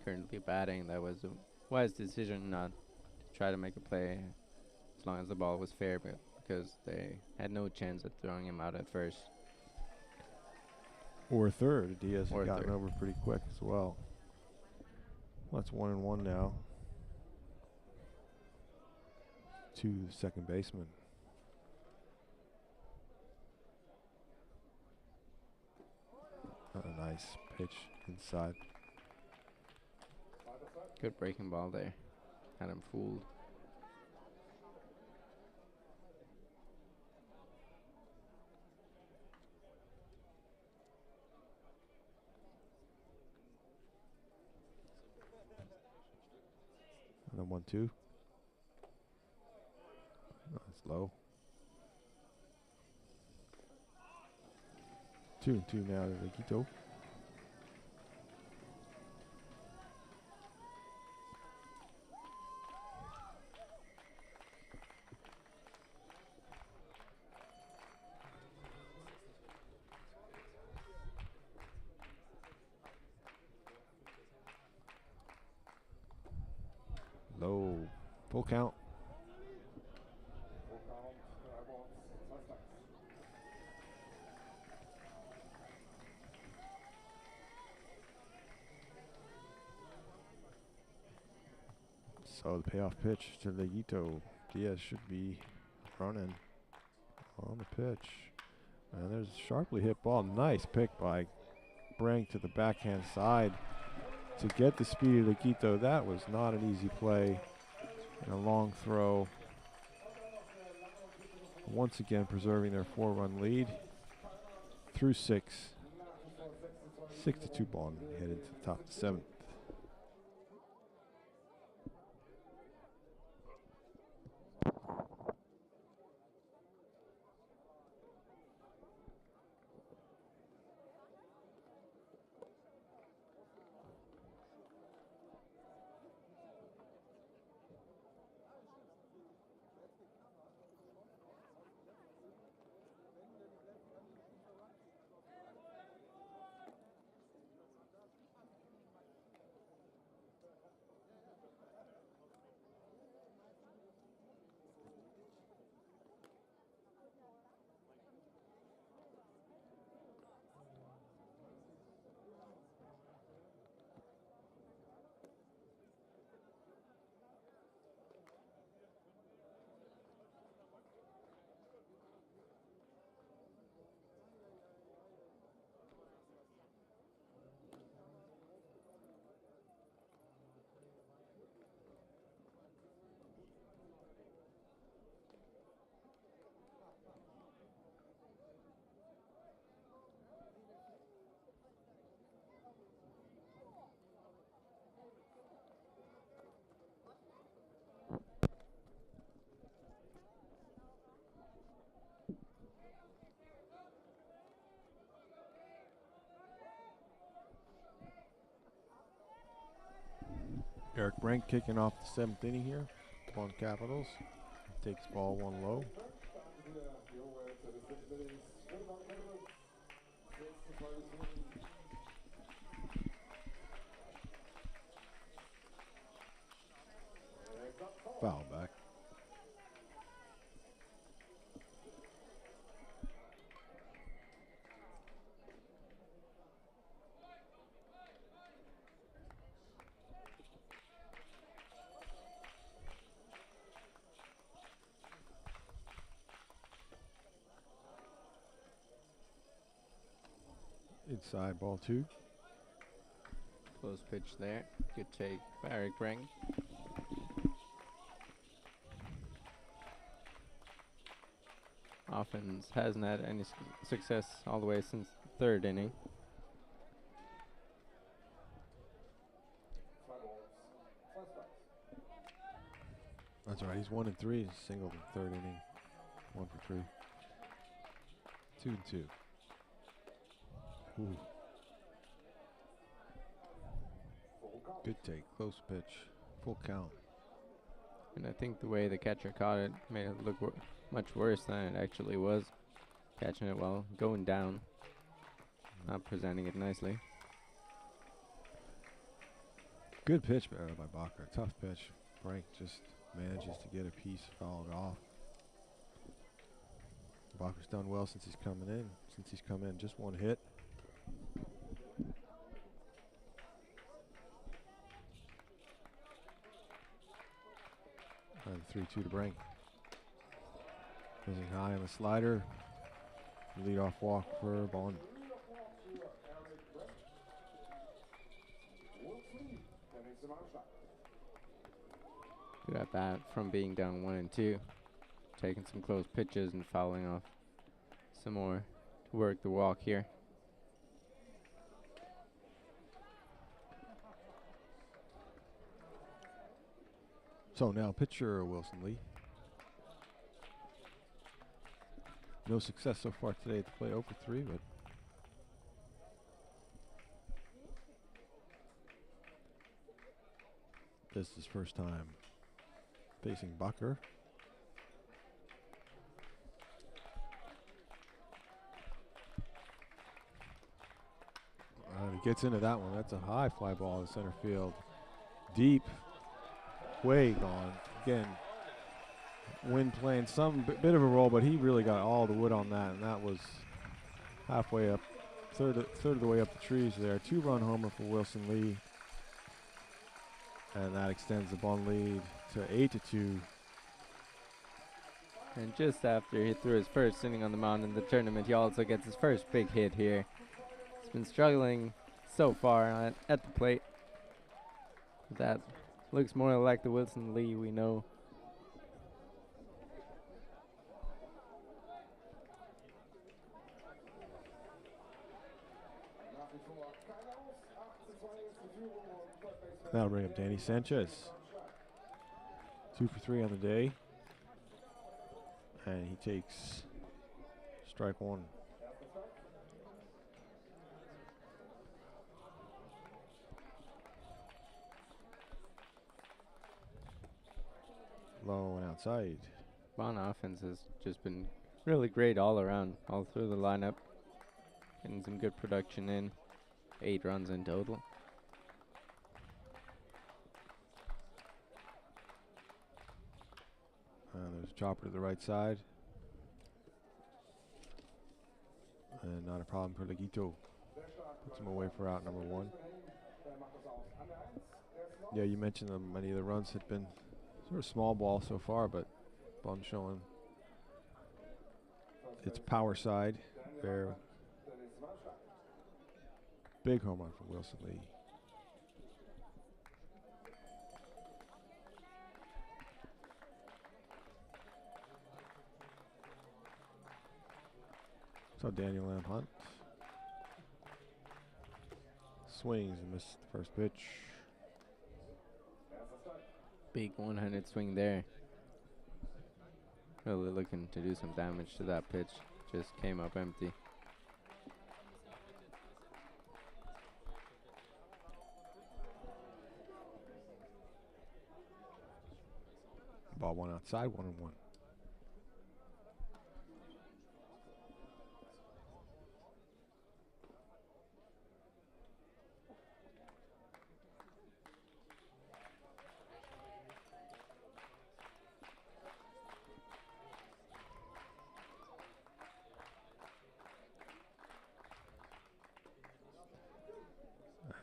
[SPEAKER 3] currently batting, that was a wise decision not to try to make a play as long as the ball was fair, but because they had no chance at throwing him out at first.
[SPEAKER 2] Or third. Diaz
[SPEAKER 3] Or
[SPEAKER 2] had gotten
[SPEAKER 3] third.
[SPEAKER 2] over pretty quick as well. Well, that's 1-1 now. To the second baseman. A nice pitch inside.
[SPEAKER 3] Good breaking ball there. Had him fooled.
[SPEAKER 2] And then 1-2. That's low. 2-2 now to Quito. Low. Full count.
[SPEAKER 1] Full count, 3 balls, 2 strikes.
[SPEAKER 2] So the payoff pitch to Leguito. Diaz should be running on the pitch. And there's a sharply hit ball. Nice pick by Brink to the backhand side to get the speed of Leguito. That was not an easy play. And a long throw. Once again preserving their 4-run lead through 6. 6-2 Bonn headed to the top of the 7th. Eric Brink kicking off the 7th inning here. Bonn Capitals takes ball 1 low. Foul back. Inside ball 2.
[SPEAKER 3] Close pitch there. Good take by Eric Brink. Offense hasn't had any success all the way since the 3rd inning.
[SPEAKER 2] That's right. He's 1-3. He's singled in the 3rd inning. 1 for 3. 2-2. Ooh. Good take. Close pitch. Full count.
[SPEAKER 3] And I think the way the catcher caught it made it look much worse than it actually was. Catching it well, going down, not presenting it nicely.
[SPEAKER 2] Good pitch by Bacher. Tough pitch. Frank just manages to get a piece fouled off. Bacher's done well since he's coming in. Since he's come in, just one hit. And 3-2 to bring. Missing high on the slider. Lead-off walk for Bonn.
[SPEAKER 3] Good at bat from being down 1-2. Taking some close pitches and fouling off some more to work the walk here.
[SPEAKER 2] So now pitcher Wilson Lee. No success so far today at the plate, 0 for 3, but this is his first time facing Bacher. And he gets into that one. That's a high fly ball to center field. Deep, way gone. Again, wind playing some bit of a role, but he really got all the wood on that, and that was halfway up, third of the way up the trees there. 2-run homer for Wilson Lee, and that extends the Bonn lead to 8-2.
[SPEAKER 3] And just after he threw his first inning on the mound in the tournament, he also gets his first big hit here. He's been struggling so far at the plate. That looks more like the Wilson Lee we know.
[SPEAKER 2] That'll bring up Danny Sanchez. 2 for 3 on the day. And he takes strike one. Low and outside.
[SPEAKER 3] Bonn offense has just been really great all around, all through the lineup. Getting some good production in. 8 runs in total.
[SPEAKER 2] There's a chopper to the right side. And not a problem for Leguito. Puts him away for out number 1. Yeah, you mentioned many of the runs had been sort of small ball so far, but Bonn showing its power side there. Big home run for Wilson Lee. So Daniel Hunt swings and misses the first pitch.
[SPEAKER 3] Big one-handed swing there. Really looking to do some damage to that pitch. Just came up empty.
[SPEAKER 2] Ball one outside, 1-1.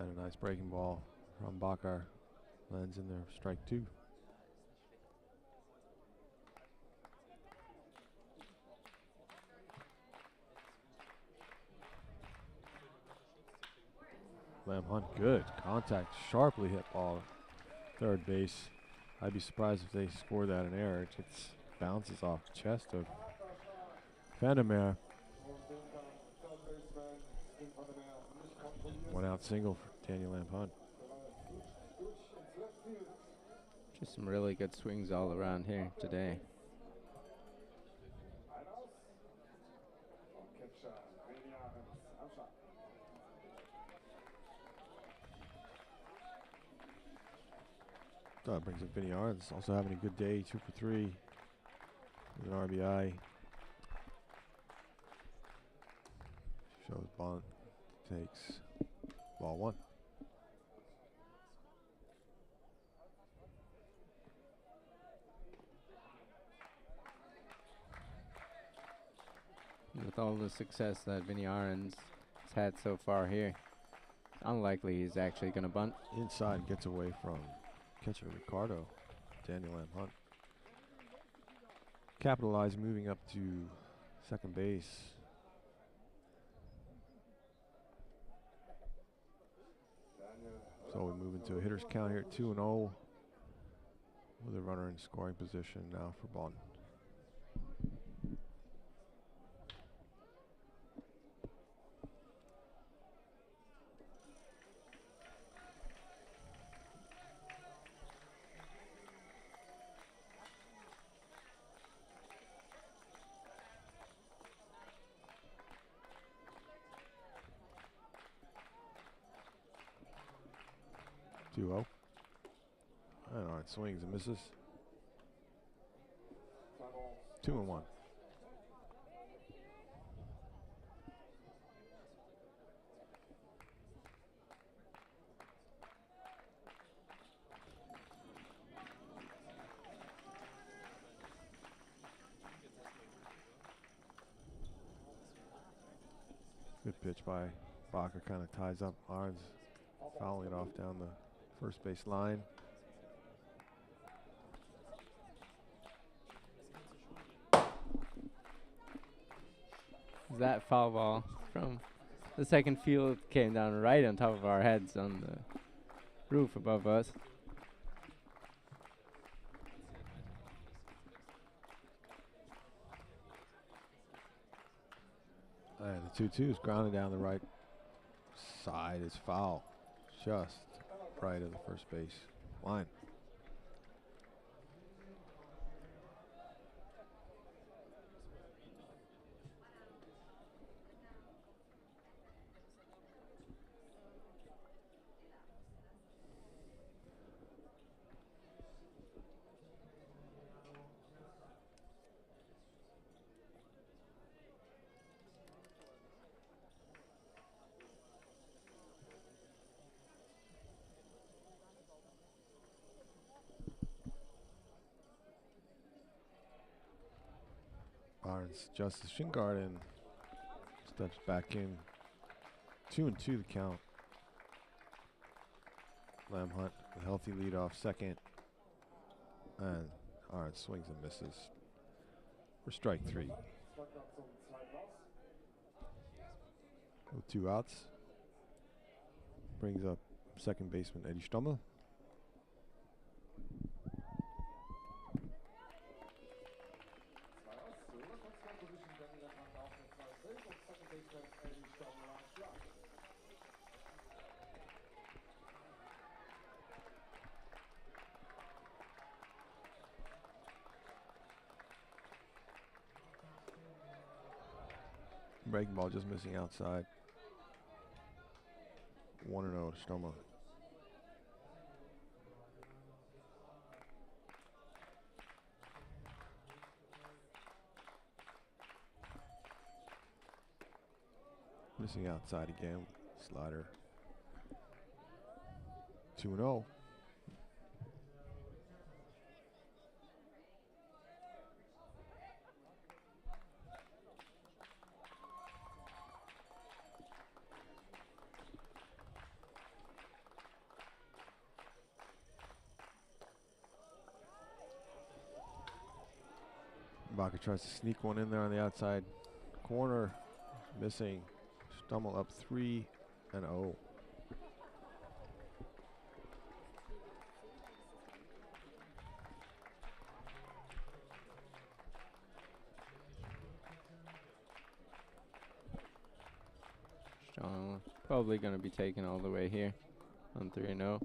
[SPEAKER 2] And a nice breaking ball from Bacher. Lands in there, strike 2. Hunt, good contact, sharply hit ball, third base. I'd be surprised if they score that in air. It just bounces off the chest of Vandermeer. 1 out single for Daniel Hunt.
[SPEAKER 3] Just some really good swings all around here today.
[SPEAKER 2] That brings up Vinny Arns, also having a good day, 2 for 3 with an RBI. Shows Bonn takes ball 1.
[SPEAKER 3] With all the success that Vinny Arons has had so far here, it's unlikely he's actually going to bunt.
[SPEAKER 2] Inside gets away from catcher Ricardo, Daniel M. Hunt. Capitalize moving up to second base. So we move into a hitter's count here at 2-0 with a runner in scoring position now for Bonn. And all right, swings and misses. 2-1. Good pitch by Bacher, kind of ties up Arns, fouling it off down the first base line.
[SPEAKER 3] That foul ball from the second field came down right on top of our heads on the roof above us.
[SPEAKER 2] And the 2-2 is grounded down the right side. Is foul, just right of the first base line. Barnes, Justice Shingarden steps back in. 2-2 the count. Lamb Hunt, a healthy lead off second. And Arns swings and misses for strike 3. With 2 outs. Brings up second baseman Eddie Stommel. Breaking ball just missing outside. 1-0 Stommel. Missing outside again. Slider. 2-0. Bacher tries to sneak one in there on the outside corner. Missing. Stommel up 3-0.
[SPEAKER 3] Strong. Probably going to be taken all the way here on 3-0.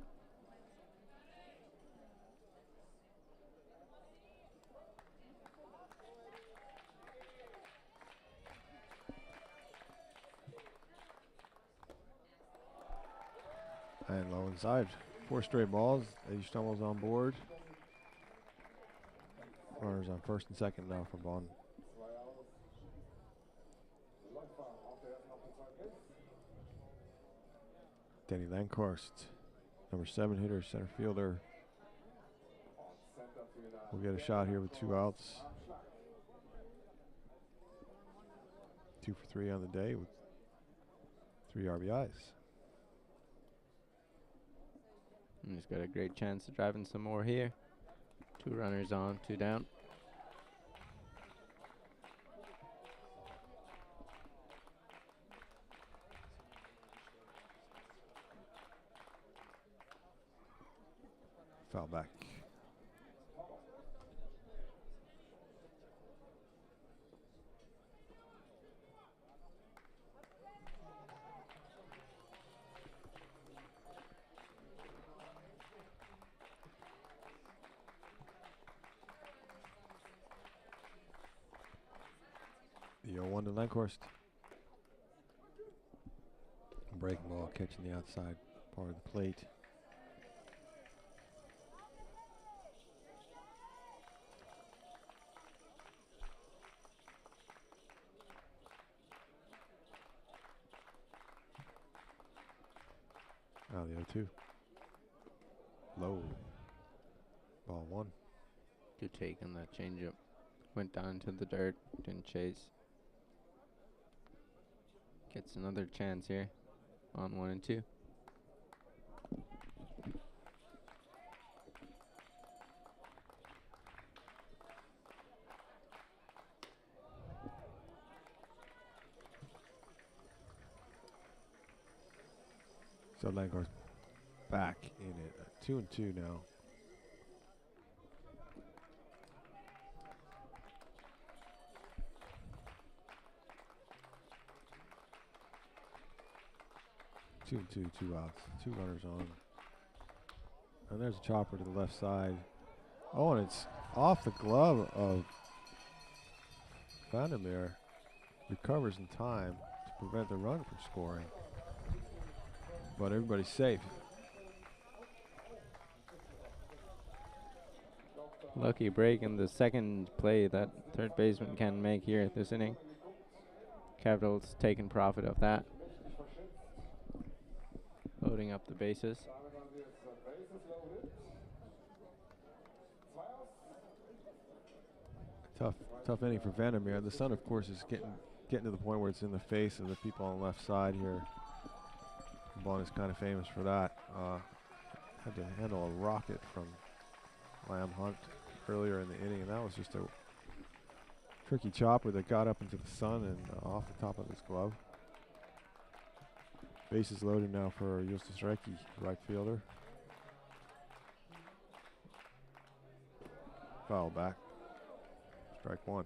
[SPEAKER 2] And low inside. 4 straight balls. Eddie Stummel's on board. Runners on first and second now for Bonn. Danny Lankhorst, number 7 hitter, center fielder. We'll get a shot here with 2 outs. 2 for 3 on the day with 3 RBIs.
[SPEAKER 3] And he's got a great chance of driving some more here. 2 runners on, 2 down.
[SPEAKER 2] Foul back. The 0-1 to Lankhorst. Breaking ball, catching the outside part of the plate. Now the 0-2. Low. Ball 1.
[SPEAKER 3] Good take on that changeup. Went down to the dirt, didn't chase. Gets another chance here on 1 and 2.
[SPEAKER 2] So Lankhorst back in it. 2 and 2 now. Two and two, 2 outs, 2 runners on. And there's a chopper to the left side. Oh, and it's off the glove of Vandermeer. Recovers in time to prevent the run from scoring. But everybody's safe.
[SPEAKER 3] Lucky break in the second play that third baseman can make here this inning. Capitals taking profit of that. Loading up the bases.
[SPEAKER 2] Tough inning for Vandermeer. The sun, of course, is getting to the point where it's in the face of the people on the left side here. Bonn is kind of famous for that. Had to handle a rocket from Lamb Hunt earlier in the inning, and that was just a tricky chopper that got up into the sun and off the top of his glove. Bases loaded now for Justus Reiki, right fielder. Foul back. Strike 1.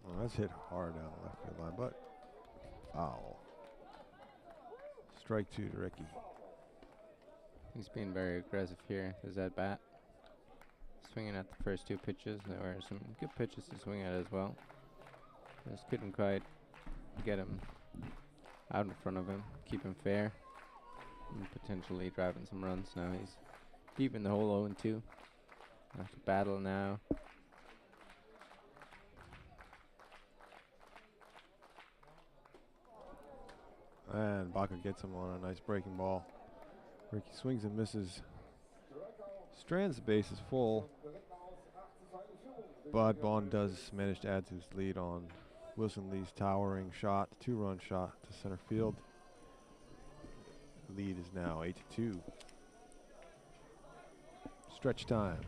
[SPEAKER 2] Well, that's hit hard down the left field line, but foul. Strike 2 to Ricky.
[SPEAKER 3] He's being very aggressive here. His at bat. Swinging at the first 2 pitches. There were some good pitches to swing at as well. Just couldn't quite get him out in front of him, keep him fair, and potentially driving some runs. Now he's deep in the hole 0-2. Have to battle now.
[SPEAKER 2] And Bacher gets him on a nice breaking ball. Ricky swings and misses. Strands the bases full. But Bonn does manage to add to his lead on Wilson Lee's towering shot, 2-run shot to center field. The lead is now 8-2. Stretch time.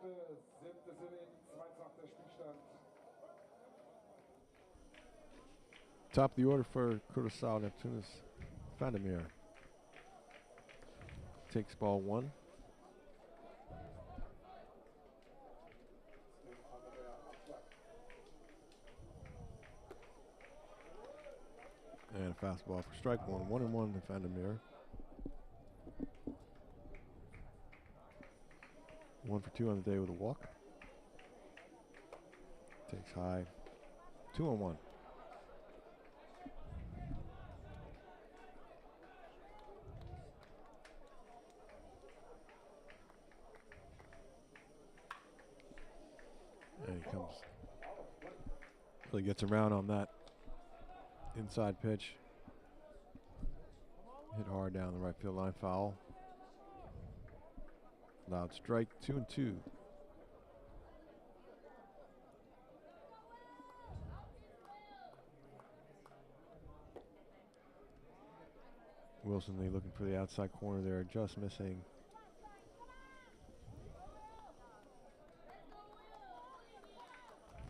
[SPEAKER 1] 7. Inning, 2-8 der Spielstand.
[SPEAKER 2] Top of the order for Curacao, Neptunus. Vandermeer takes ball 1. And a fastball for strike 1. 1-1 to Vandermeer. 1 for 2 on the day with a walk. Takes high. 2-1. And he comes, really gets around on that inside pitch. Hit hard down the right field line, foul. Loud strike, 2-2. Wilson Lee looking for the outside corner there, just missing.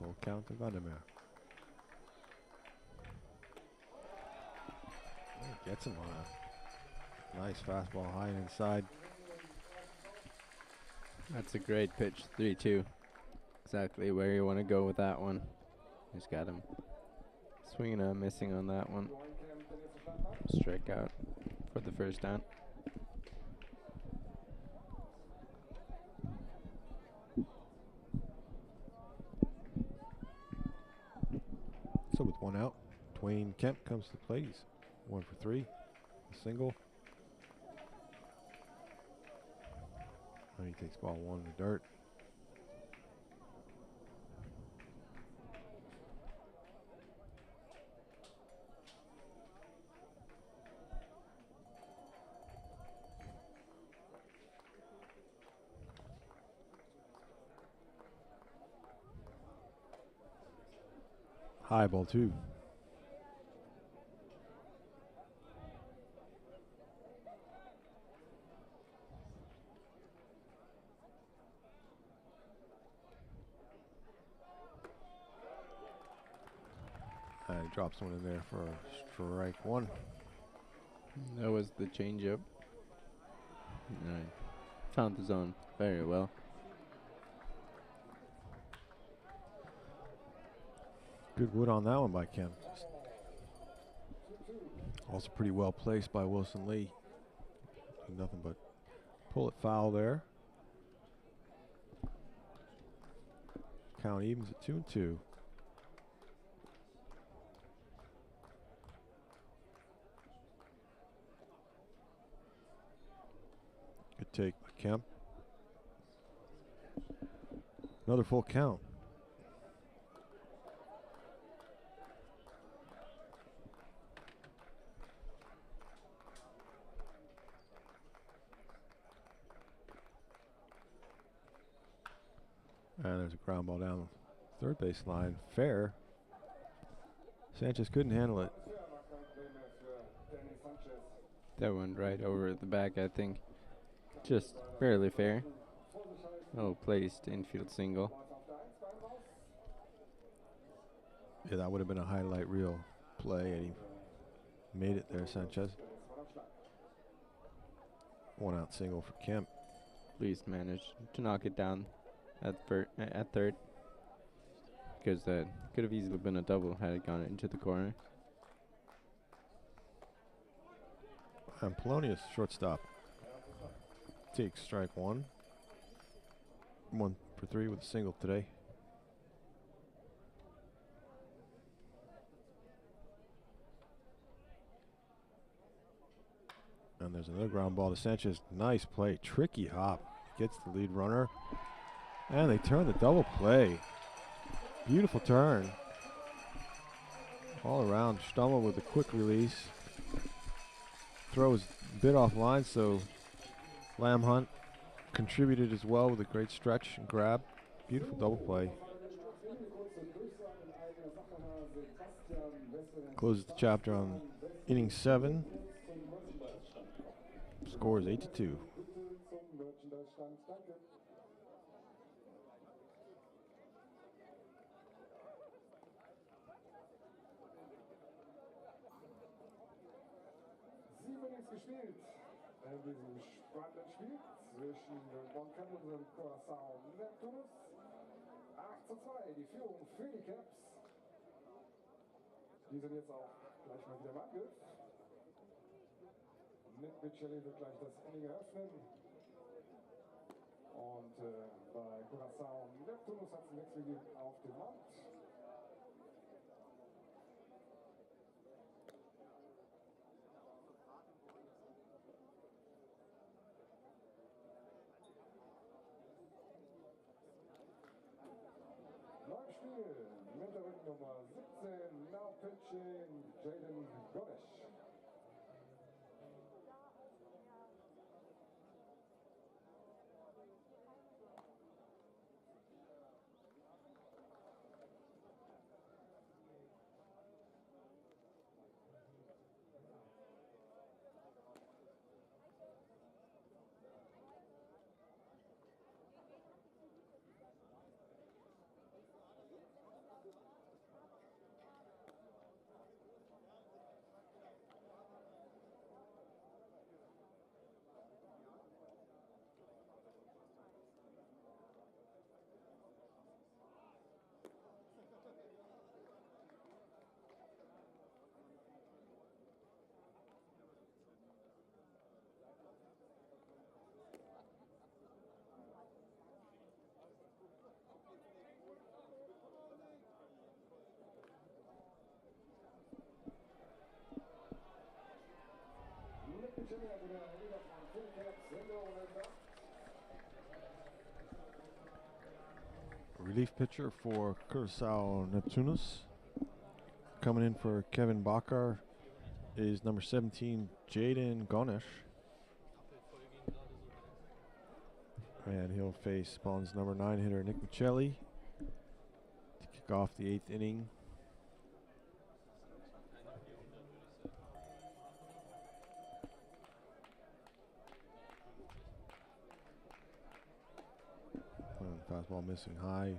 [SPEAKER 2] Full count to Vandermeer. Gets him on a nice fastball high and inside.
[SPEAKER 3] That's a great pitch, 3-2. Exactly where you want to go with that one. He's got him swinging and missing on that one. Strikeout for the first down.
[SPEAKER 2] So with 1 out, Dwayne Kemp comes to the plate. He's 1 for 3, a single. And he takes ball 1 in the dirt. High ball 2. And he drops one in there for strike 1.
[SPEAKER 3] That was the changeup. Found the zone very well.
[SPEAKER 2] Good wood on that one by Kemp. Also pretty well placed by Wilson Lee. Nothing but pull it foul there. Count evens at 2-2. Good take by Kemp. Another full count. And there's a ground ball down the third base line. Fair. Sanchez couldn't handle it.
[SPEAKER 3] That went right over the back, I think. Just barely fair. Oh, placed infield single.
[SPEAKER 2] Yeah, that would have been a highlight reel play, and he made it there, Sanchez. 1 out single for Kemp.
[SPEAKER 3] At least managed to knock it down at third. Because that could have easily been a double had it gone into the corner.
[SPEAKER 2] And Polonius, shortstop, takes strike 1. 1 for 3 with a single today. And there's another ground ball to Sanchez. Nice play, tricky hop. Gets the lead runner. And they turn the double play. Beautiful turn. All around, Stummel with a quick release. Throws a bit offline, so Lamb Hunt contributed as well with a great stretch and grab. Beautiful double play. Closes the chapter on inning 7. Score is 8-2.
[SPEAKER 1] Innings gespielt in diesem spannenden Spiel zwischen den Bonn Kemp und dem Curacao Neptunus. 8:2, die Führung für die Caps. Die sind jetzt auch gleich mal wieder im Angriff. Miceli wird gleich das Inning eröffnen. Und bei Curacao Neptunus hat es einen Wechsel gegeben auf dem Mount. Neues Spiel mit der Rücknummer 17, now pitching Jaden Gonesh.
[SPEAKER 2] Relief pitcher for Curacao Neptunus. Coming in for Kevin Bacher is number 17, Jaden Gonesh. And he'll face Bonn's number 9 hitter, Nick Miceli, to kick off the 8th inning. Fastball missing high.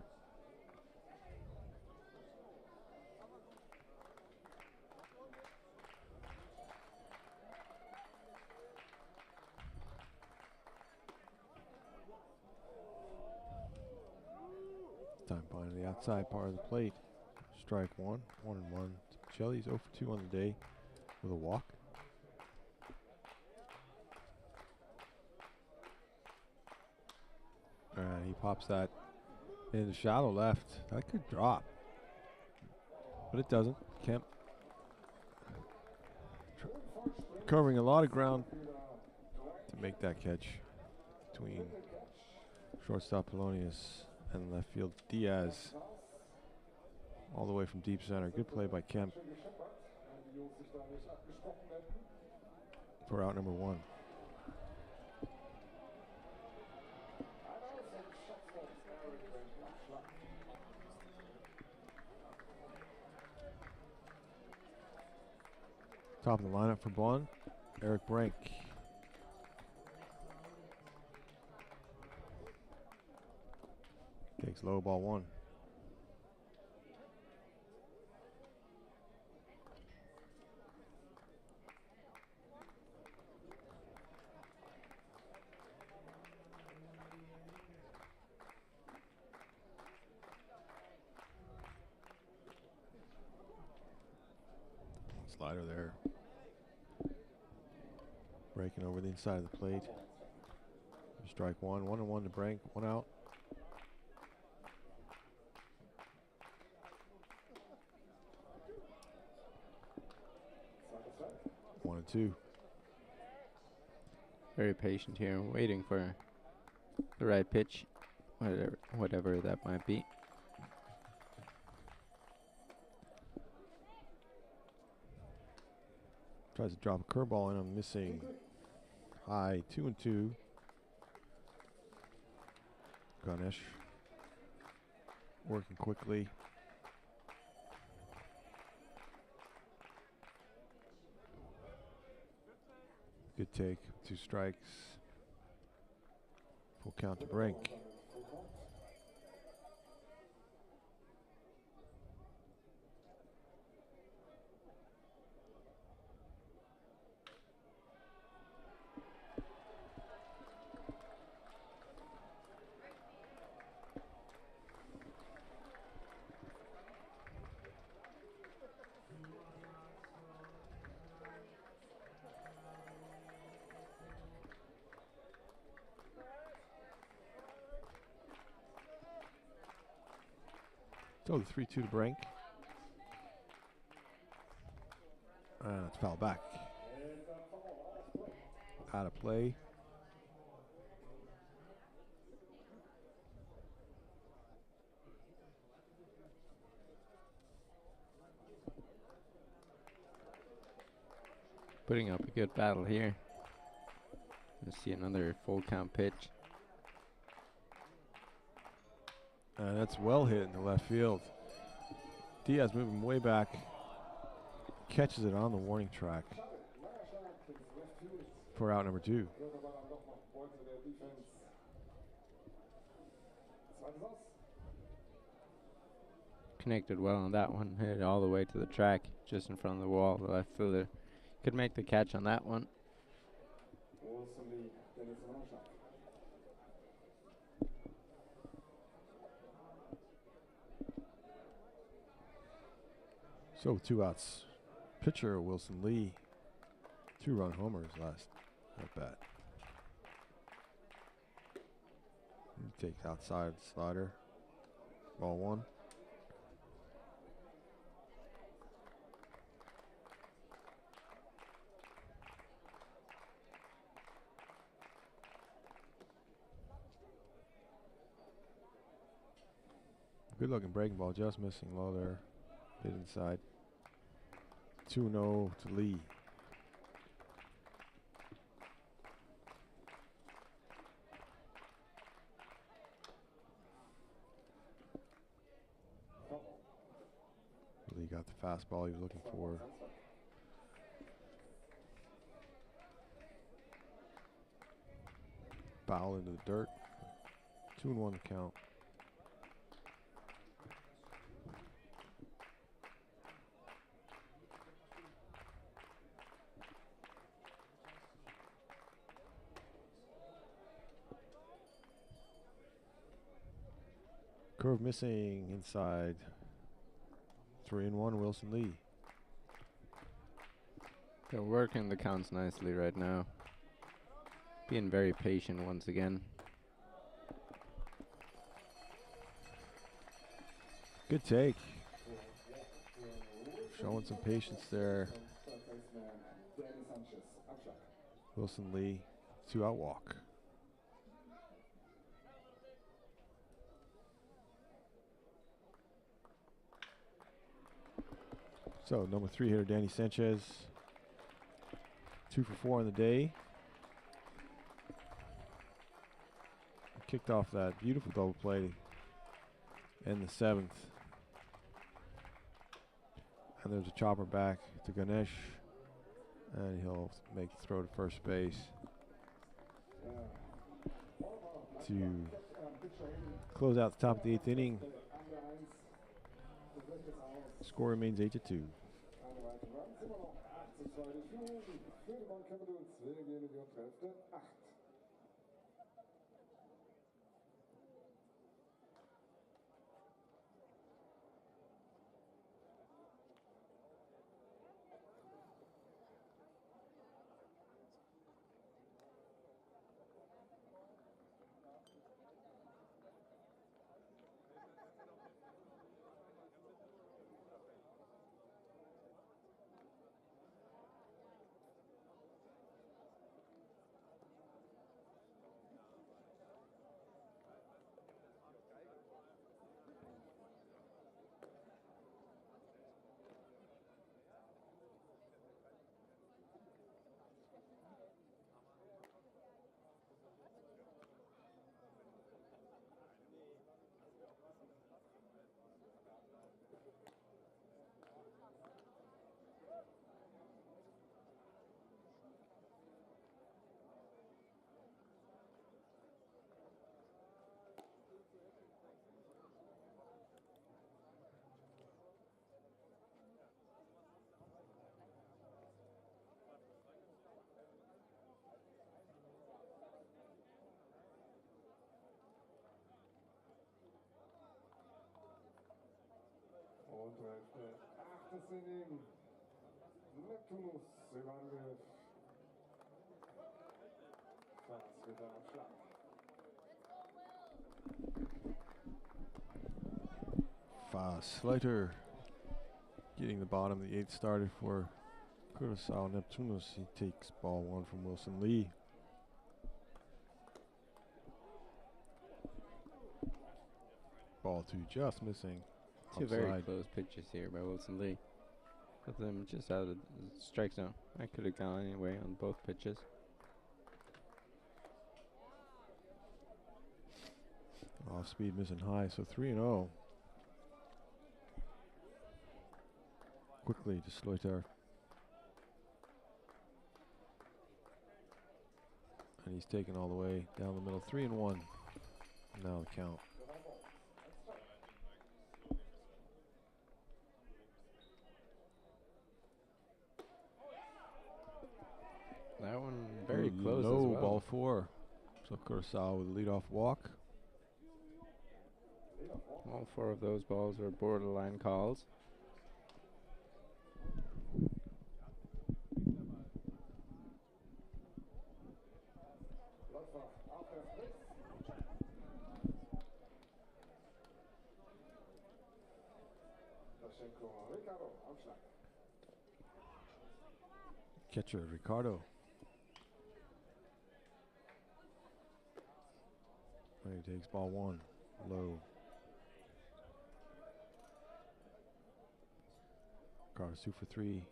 [SPEAKER 2] Time finding the outside part of the plate. Strike one, 1-1. Miceli's 0 for 2 on the day with a walk. He pops that in the shallow left. That could drop, but it doesn't. Kemp covering a lot of ground to make that catch between shortstop Polonius and left field Diaz. All the way from deep center. Good play by Kemp for out number 1. Top of the lineup for Bonn, Eric Brank. Takes low, ball 1. Slider there. Breaking over the inside of the plate. Strike 1, 1-1 to Brank, 1 out. One and 2.
[SPEAKER 3] Very patient here, waiting for the right pitch, whatever that might be.
[SPEAKER 2] Tries to drop a curveball in, I'm missing. High, 2-2. Gonesh working quickly. Good take, 2 strikes. Full count to Brank. So the 3-2 to Brink. It's foul back. Out of play.
[SPEAKER 3] Putting up a good battle here. Let's see another full count pitch.
[SPEAKER 2] That's well hit in the left field. Diaz moving way back. Catches it on the warning track for out number 2.
[SPEAKER 3] Connected well on that one. Hit it all the way to the track, just in front of the wall. The left fielder could make the catch on that one.
[SPEAKER 2] So 2 outs. Pitcher Wilson Lee. 2-run homers last at bat. He takes outside slider. Ball 1. Good looking breaking ball, just missing low there. Hit inside. 2-0 to Lee. Lee got the fastball he was looking for. Foul into the dirt. 2-1 to count. Curve missing inside. 3-1 Wilson Lee.
[SPEAKER 3] They're working the counts nicely right now. Being very patient once again.
[SPEAKER 2] Good take. Showing some patience there. Wilson Lee, 2-out walk. So number 3 hitter Danny Sanchez, 2 for 4 on the day. Kicked off that beautiful double play in the 7th. And there's a chopper back to Ganesh, and he'll make the throw to first base to close out the top of the 8th inning. Score remains 8-2.
[SPEAKER 1] Und achtes Inning. Neptunus Angriff. Fast wieder am Schlag.
[SPEAKER 2] Slater getting the bottom of the 8th started for Curacao. Neptunus, he takes ball 1 from Wilson Lee. Ball 2 just missing.
[SPEAKER 3] Two very
[SPEAKER 2] Upside.
[SPEAKER 3] close pitches here by Wilson Lee. Put them just out of the strike zone. I could have gone anyway on both pitches.
[SPEAKER 2] Off speed missing high, so 3-0. Quickly to Slater. And he's taken all the way down the middle. 3-1. Now the count.
[SPEAKER 3] That one very close
[SPEAKER 2] Low,
[SPEAKER 3] as well.
[SPEAKER 2] ball 4. So Curacao with a leadoff walk.
[SPEAKER 3] All 4 of those balls were borderline calls.
[SPEAKER 2] Catcher Ricardo. He takes ball 1. Low. Ricardo's 2 for 3.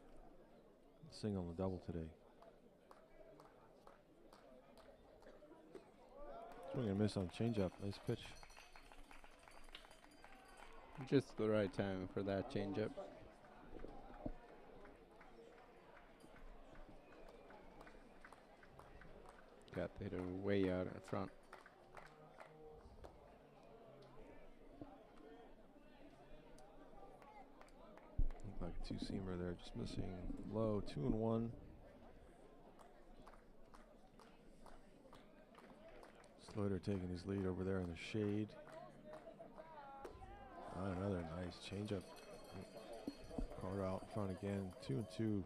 [SPEAKER 2] Single and a double today. Swing and miss on changeup. Nice pitch.
[SPEAKER 3] Just the right time for that changeup. Got the hitter way out in front.
[SPEAKER 2] Looked like a 2-seamer there, just missing low. 2-1. Slater taking his lead over there in the shade. Another nice changeup. Carter out in front again. 2-2.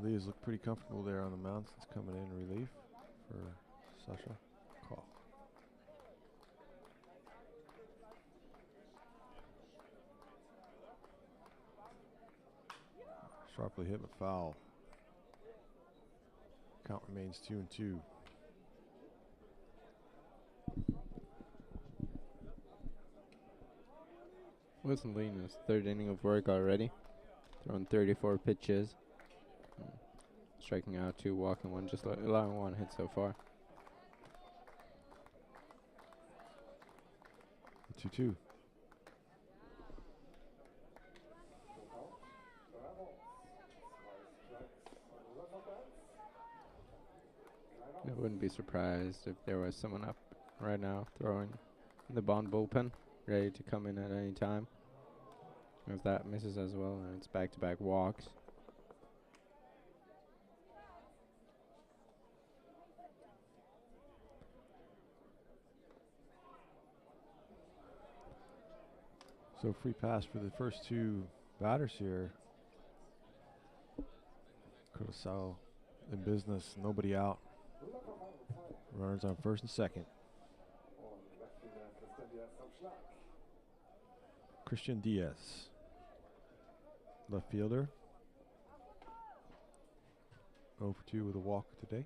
[SPEAKER 2] Lee has looked pretty comfortable there on the mound since coming in relief for Sasha Koch. Sharply hit but foul. Count remains 2-2.
[SPEAKER 3] Wilson Lee in his 3rd inning of work already. Throwing 34 pitches. Striking out 2, walking 1, just allowing 1 hit so far.
[SPEAKER 2] 2-2.
[SPEAKER 3] I wouldn't be surprised if there was someone up right now throwing in the Bonn bullpen, ready to come in at any time. If that misses as well, and it's back-to-back walks.
[SPEAKER 2] So free pass for the first 2 batters here. Curacao in business, nobody out. Runners on 1st and 2nd. Christian Diaz, left fielder. 0 for 2 with a walk today.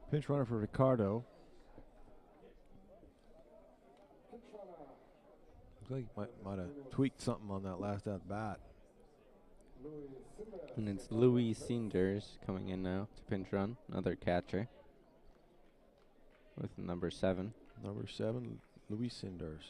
[SPEAKER 2] Pinch runner for Ricardo. Looks like he might have tweaked something on that last at bat.
[SPEAKER 3] And it's Louis Sinders coming in now to pinch run, another catcher. With number 7.
[SPEAKER 2] Number 7, Louis Sinders.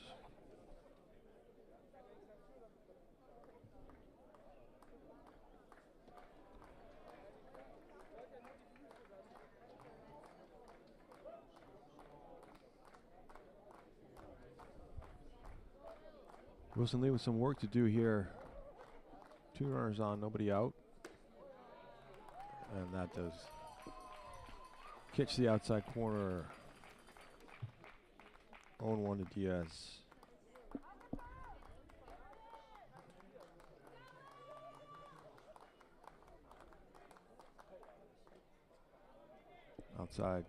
[SPEAKER 2] Wilson Lee with some work to do here. 2 runners on, nobody out. And that does Catch the outside corner. 0-1 to Diaz. Outside.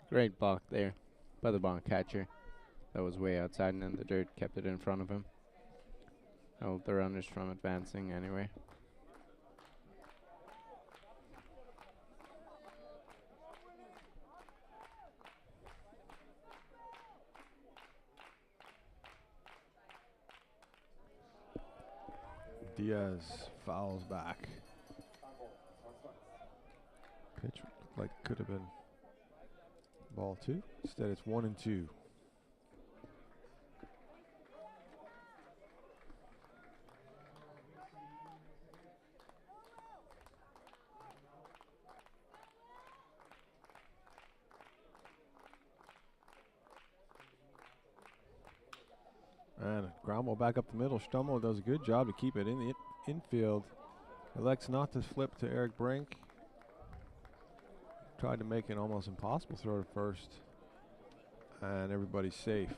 [SPEAKER 3] Great block there by the Bonn catcher. That was way outside, and then the dirt kept it in front of him. Held the runners from advancing anyway.
[SPEAKER 2] Diaz fouls back. Pitch looked like could have been ball 2. Instead, it's 1-2. And a ground ball back up the middle. Stummel does a good job to keep it in the infield. Elects not to flip to Eric Brink. Tried to make an almost impossible throw to first. And everybody's safe.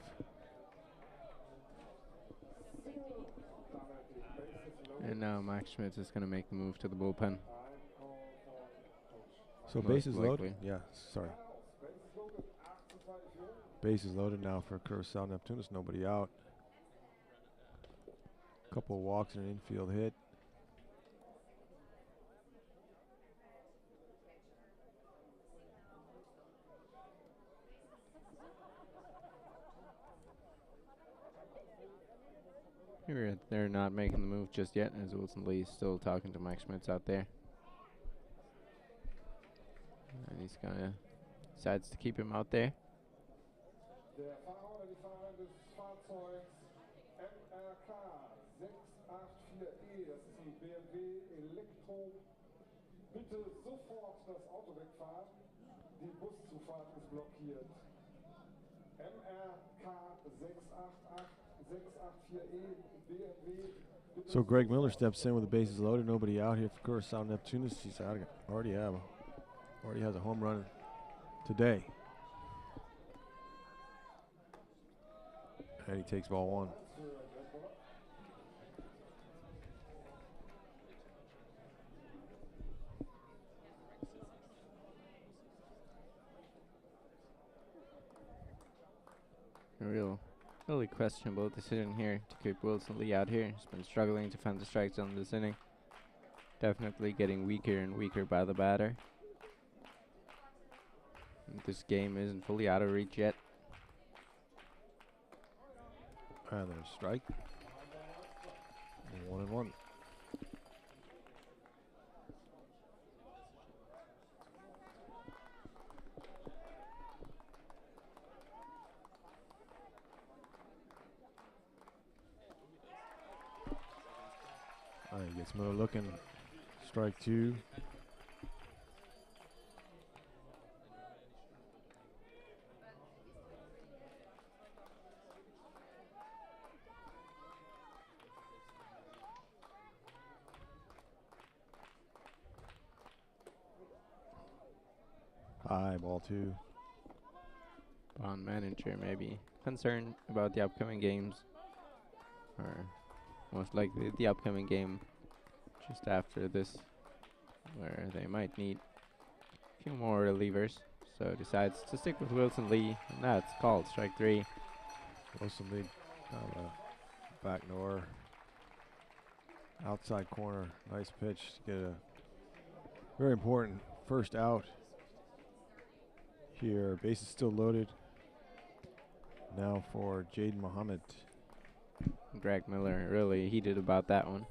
[SPEAKER 3] And now Max Schmidt is going to make the move to the bullpen.
[SPEAKER 2] So
[SPEAKER 3] Most
[SPEAKER 2] bases loaded.
[SPEAKER 3] likely.
[SPEAKER 2] Yeah, sorry. Bases loaded now for Curacao Neptunus. Nobody out. Couple of walks and an infield hit.
[SPEAKER 3] Here they're not making the move just yet, as Wilson Lee is still talking to Mike Schmitz out there. And he's gonna decides to keep him out there.
[SPEAKER 1] Der Fahrer oder die Fahrerin des Fahrzeugs MRK 684E, das ist ein BMW Elektro. Bitte sofort das Auto wegfahren. Die Buszufahrt ist blockiert. MRK 684E BMW.
[SPEAKER 2] So Greg Miller steps in with the bases loaded. Nobody out here for Curacao Neptunus. He's already has a home run today. And he takes ball 1.
[SPEAKER 3] Really questionable decision here to keep Wilson Lee out here. He's been struggling to find the strike zone this inning. Definitely getting weaker and weaker by the batter. And this game isn't fully out of reach yet.
[SPEAKER 2] And there's a strike. 1-1. He gets Miller looking. Strike 2. High, ball 2.
[SPEAKER 3] Bonn manager maybe concerned about the upcoming games, or most likely the upcoming game just after this, where they might need a few more relievers. So decides to stick with Wilson Lee, and that's called strike 3.
[SPEAKER 2] Wilson Lee down the back door. Outside corner. Nice pitch to get a very important first out. Here, base is still loaded. Now for Jaden Muhammad.
[SPEAKER 3] Greg Miller really heated about that one,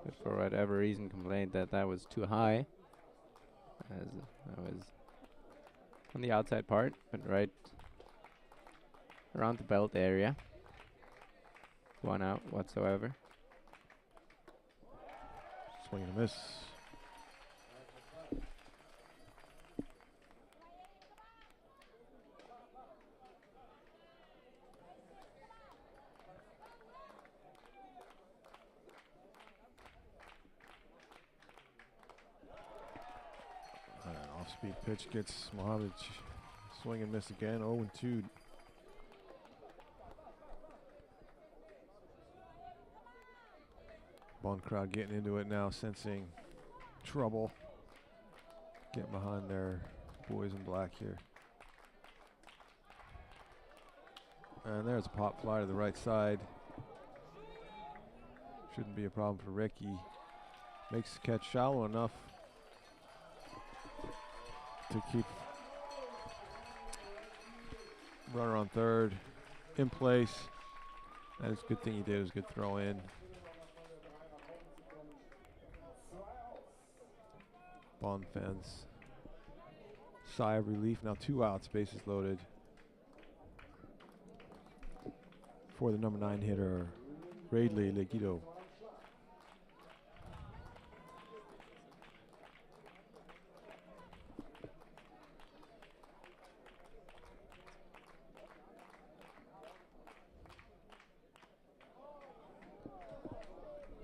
[SPEAKER 3] but for whatever reason complained that that was too high, as that was on the outside part, but right around the belt area. 1 out whatsoever.
[SPEAKER 2] Swing and a miss. Off-speed pitch gets Mohammed swing and miss again. 0-2. Bonn crowd getting into it now, sensing trouble. Getting behind their boys in black here. And there's a pop fly to the right side. Shouldn't be a problem for Ricky. Makes the catch shallow enough to keep runner on third in place. That is a good thing he did. It was a good throw in. Bonn fans sigh of relief. Now 2 outs, bases loaded for the number 9 hitter, Radley Leguido.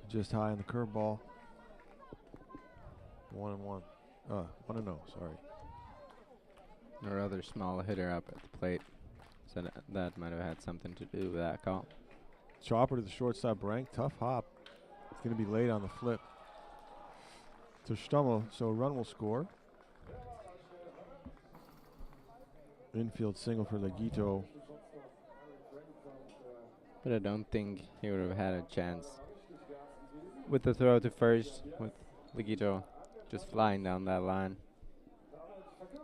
[SPEAKER 2] Just high on the curveball. 1-1. 1-0, sorry.
[SPEAKER 3] Or other small hitter up at the plate. So that might have had something to do with that call.
[SPEAKER 2] Chopper to the shortstop rank. Tough hop. It's going to be late on the flip to Stummel, so a run will score. Infield single for Leguito.
[SPEAKER 3] But I don't think he would have had a chance with the throw to first, with Leguito just flying down that line.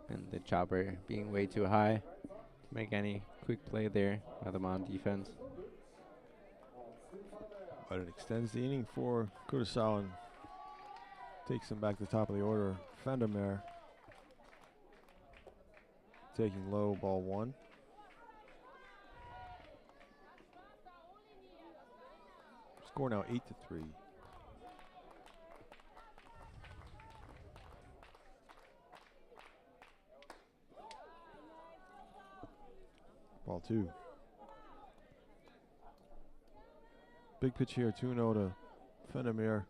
[SPEAKER 3] And the chopper being way too high to make any quick play there by the Bonn defense.
[SPEAKER 2] But it extends the inning for Curacao and takes him back to the top of the order. Vandermeer taking low, ball 1. Score now 8-3. Ball 2. Big pitch here, 2-0 to Vandermeer.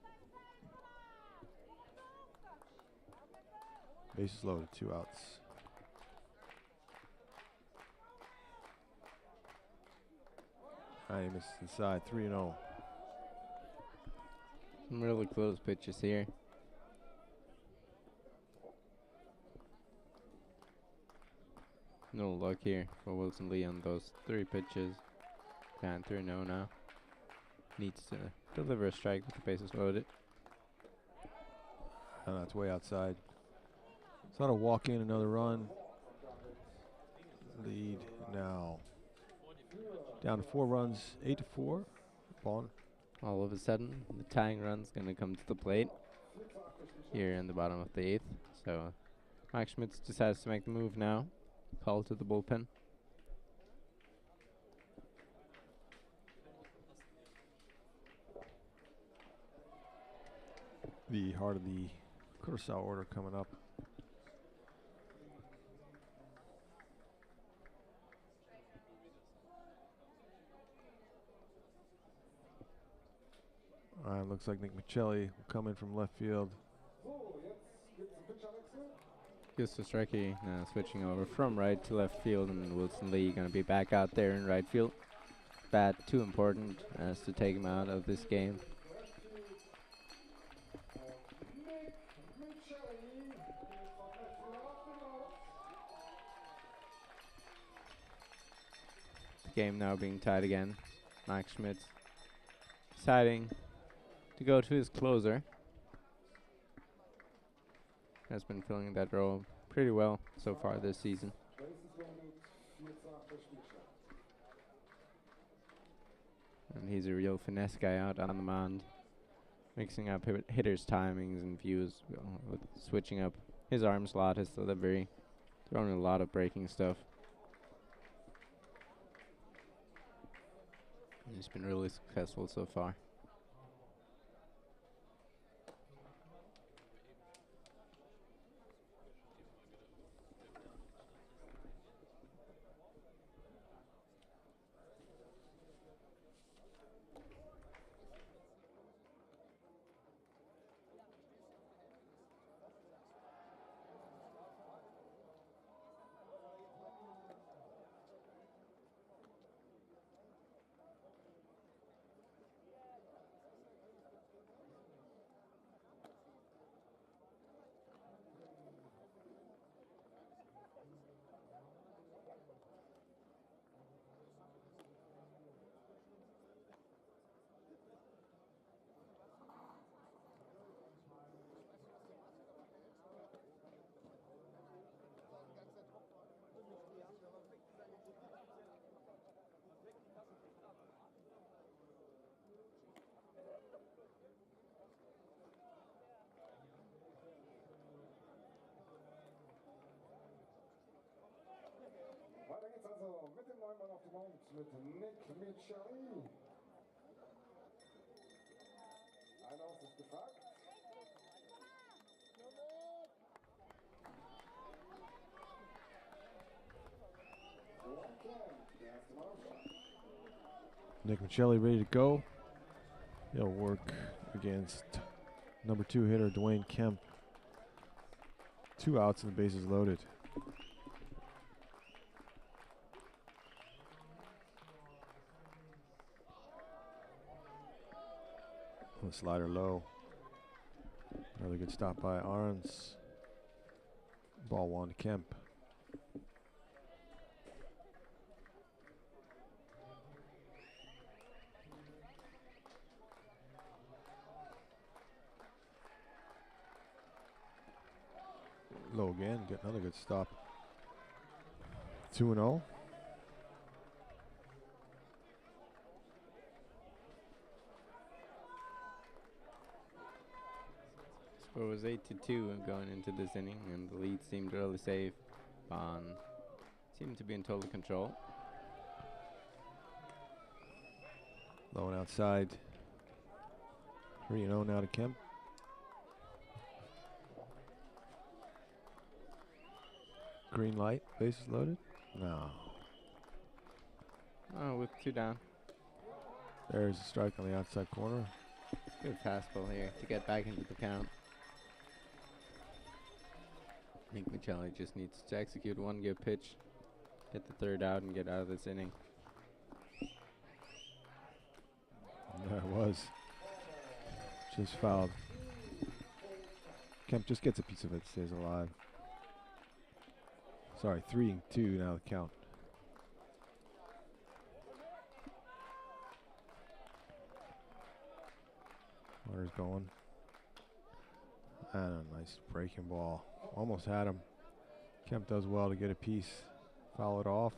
[SPEAKER 2] Bases loaded, 2 outs. He misses inside, 3-0.
[SPEAKER 3] Some really close pitches here. No luck here for Wilson Lee on those 3 pitches. And 3-0 now. Needs to deliver a strike with the bases loaded.
[SPEAKER 2] And that's way outside. It's not a walk in, another run. Lead now. Down to 4 runs, 8-4. Bonn.
[SPEAKER 3] All of a sudden, the tying run's going to come to the plate here in the bottom of the 8th. So Mike Schmitz decides to make the move now. Call to the bullpen.
[SPEAKER 2] The heart of the Curacao order coming up. Looks like Nick Miceli will come in from left field.
[SPEAKER 3] Gets Strikey now switching over from right to left field, and Wilson Lee going to be back out there in right field. Bat too important as to take him out of this game. The game now being tied again. Mike Schmitz deciding to go to his closer. Has been filling that role pretty well so far this season. And he's a real finesse guy out on the mound, mixing up hitters' timings and views, with switching up his arm slot, his delivery, throwing a lot of breaking stuff. And he's been really successful so far.
[SPEAKER 1] mit Miceli. Ein Aus ist gefragt. Dwayne Kemp, der erste Mannschaft.
[SPEAKER 2] Nick Miceli ready to go. He'll work against number 2 hitter Dwayne Kemp. 2 outs and the bases loaded. The slider low. Another good stop by Arns. Ball 1 to Kemp. Low again, get another good stop. 2-0.
[SPEAKER 3] Score was 8-2 going into this inning, and the lead seemed really safe. Bonn seemed to be in total control.
[SPEAKER 2] Low and outside. 3-0 now to Kemp. Green light, bases loaded. No.
[SPEAKER 3] Oh, with 2 down.
[SPEAKER 2] There's a strike on the outside corner.
[SPEAKER 3] Good fastball here to get back into the count. I think Miceli just needs to execute one good pitch, get the 3rd out, and get out of this inning.
[SPEAKER 2] There it was. Just fouled. Kemp just gets a piece of it, stays alive. Sorry, 3-2 now the count. Runner's going. And a nice breaking ball. Almost had him. Kemp does well to get a piece. Foul it off.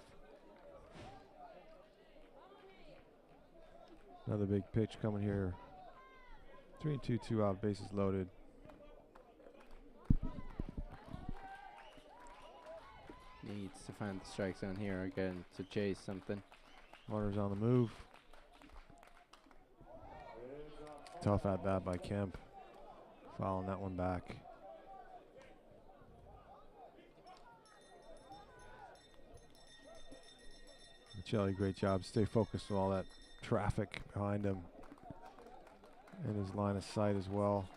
[SPEAKER 2] Another big pitch coming here. 3-2, 2 out, bases loaded.
[SPEAKER 3] Needs to find the strike zone here again to chase something.
[SPEAKER 2] Runner's on the move. Tough at bat by Kemp. Fouling that one back. Miceli, great job. Stay focused with all that traffic behind him. And his line of sight as well.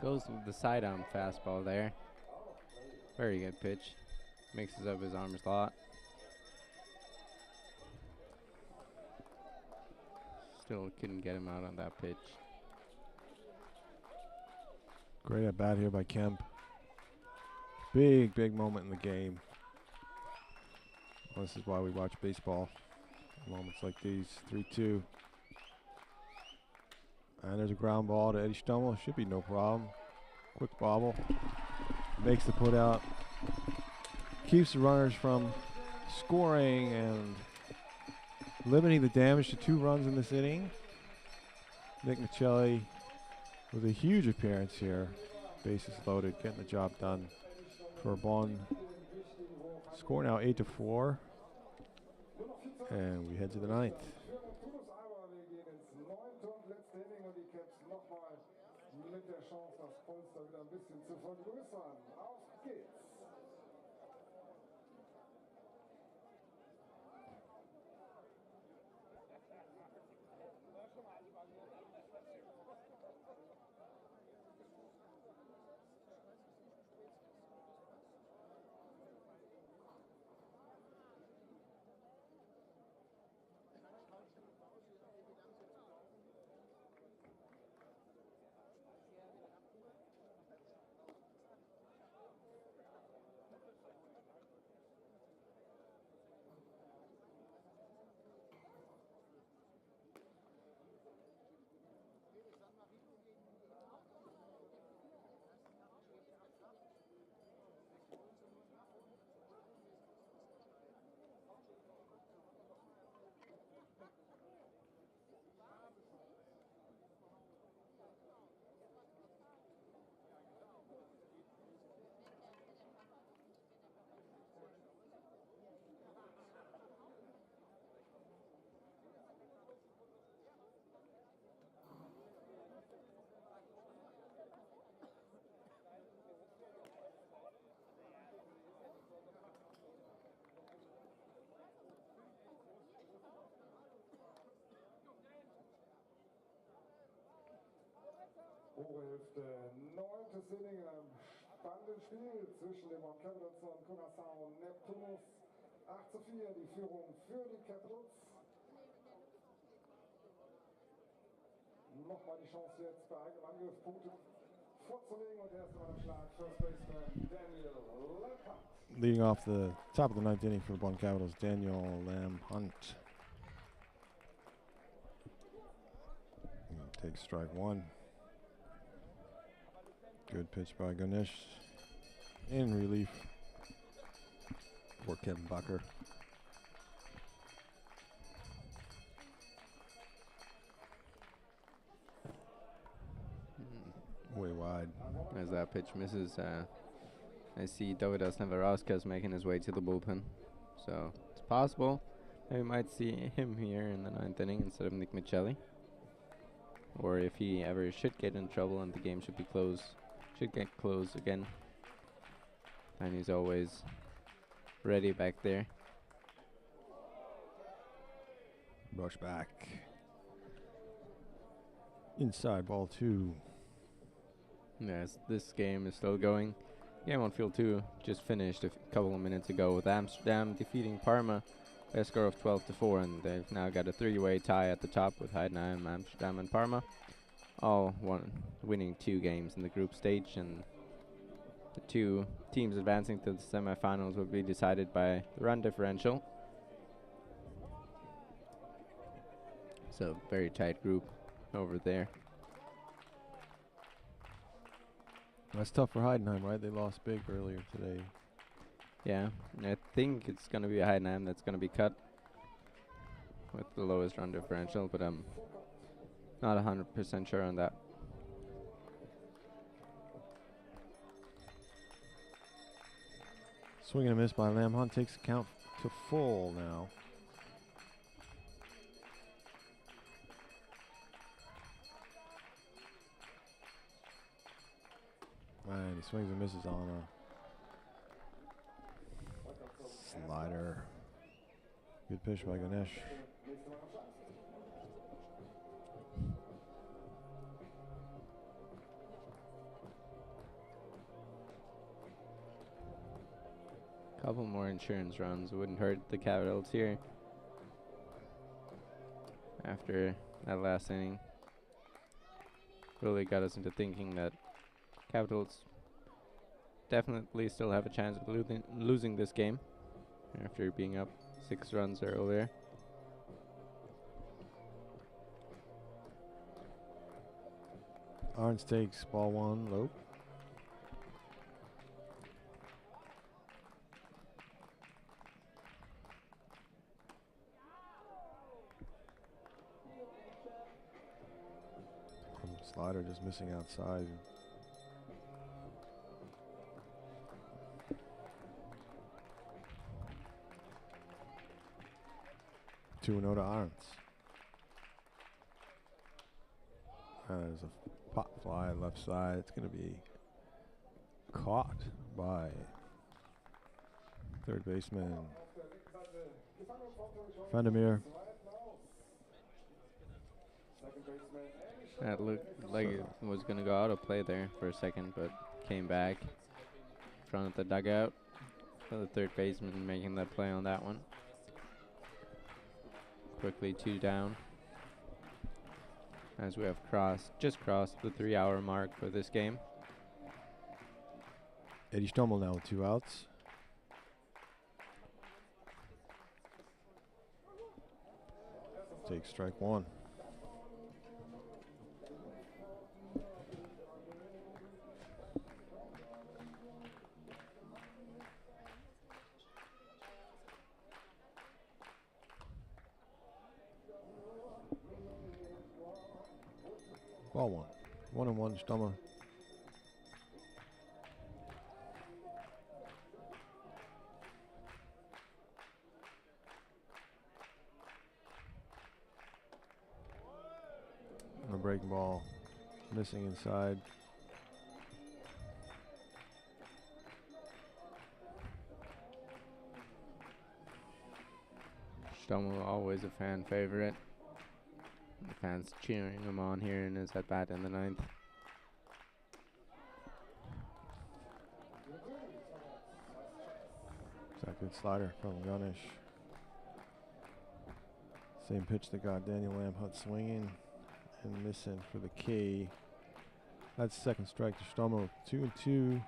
[SPEAKER 3] Goes with the side-on fastball there. Very good pitch. Mixes up his arm a lot. Still couldn't get him out on that pitch.
[SPEAKER 2] Great at bat here by Kemp. Big, big moment in the game. Well, this is why we watch baseball. Moments like these. 3-2. And there's a ground ball to Eddie Stummel. Should be no problem. Quick bobble. Makes the put out. Keeps the runners from scoring and limiting the damage to 2 runs in this inning. Nick Miceli with a huge appearance here. Bases loaded, getting the job done for Bonn. Score now 8-4. And we head to the 9th.
[SPEAKER 1] Mit der Chance, das Polster wieder ein bisschen zu vergrößern. Auf geht's. dürfte 9. Inning in einem spannenden Spiel zwischen den Bonn Capitals und Curacao und Neptunus. 8:4 die Führung für die Capitals. Nochmal die Chance jetzt bei eigenem Angriff Punkte vorzulegen und erst mal Schlag First Baseman Daniel Lamp.
[SPEAKER 2] Leading off the top of the 9th inning for the Bonn Capitals, Daniel Lamb Hunt. Takes strike one. Good pitch by Ganesh. In relief for Kevin Bacher. Way wide.
[SPEAKER 3] As that pitch misses, I see Dovidas Neverauskas making his way to the bullpen. So it's possible that we might see him here in the 9th inning instead of Nick Miceli. Or if he ever should get in trouble and the game should get close again. And he's always ready back there.
[SPEAKER 2] Brush back. Inside ball 2.
[SPEAKER 3] Yes, this game is still going. Game on field 2 just finished a couple of minutes ago with Amsterdam defeating Parma by a score of 12-4, and they've now got a 3-way tie at the top with Heidenheim, Amsterdam, and Parma, all winning 2 games in the group stage, and the 2 teams advancing to the semifinals will be decided by the run differential. So very tight group over there.
[SPEAKER 2] That's tough for Heidenheim, right? They lost big earlier today.
[SPEAKER 3] Yeah, and I think it's going to be a Heidenheim that's going to be cut with the lowest run differential, but I'm not 100% sure on that.
[SPEAKER 2] Swing and a miss by Lamb. Hunt takes the count to full now. And he swings and misses on a slider. Good pitch by Ganesh.
[SPEAKER 3] Couple more insurance runs wouldn't hurt the Capitals here after that last inning. Really got us into thinking that Capitals definitely still have a chance of losing this game after being up 6 runs earlier.
[SPEAKER 2] Arns takes ball 1 low. Slider just missing outside. 2-0 to Arns. There's a pop fly left side. It's going to be caught by third baseman Vandermeer.
[SPEAKER 3] That looked like it was going to go out of play there for a second, but came back in front of the dugout for the third baseman making that play on that one. Quickly 2 down as we have just crossed the 3-hour mark for this game.
[SPEAKER 2] Eddie Stommel now with 2 outs. Takes strike 1. Ball 1. 1-1 Stommer. A breaking ball missing inside.
[SPEAKER 3] Stommel always a fan favorite. The fans cheering him on here in his at bat in the 9th.
[SPEAKER 2] That good slider from Gunish. Same pitch that got Daniel Lamhunt swinging and missing for the K. That's second strike to Stommel. 2-2.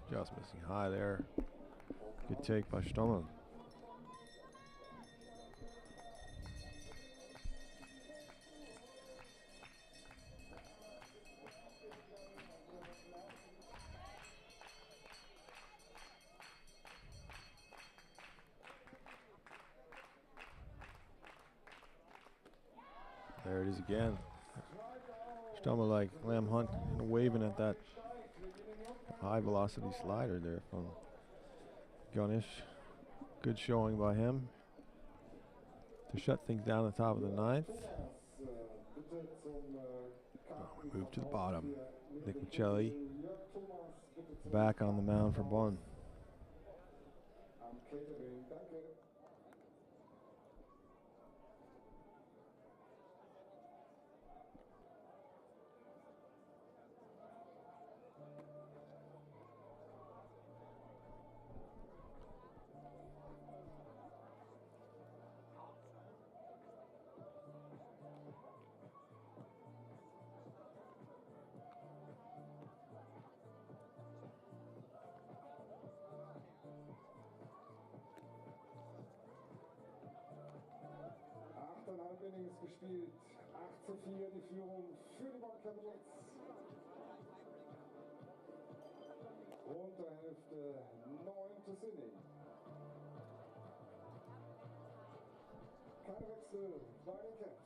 [SPEAKER 2] Just missing high there. Good take by Stommel. There it is again. Stommel like Lamhunt waving at that high velocity slider there from Gunish. Good showing by him to shut things down at the top of the ninth. We move to the bottom. Nick Miceli back on the mound for Bonn.
[SPEAKER 1] Innings gespielt. 8-4 die Führung für die Bonn Capitals. Runterhälfte, 9. Inning. Keine Wechsel bei den Camps.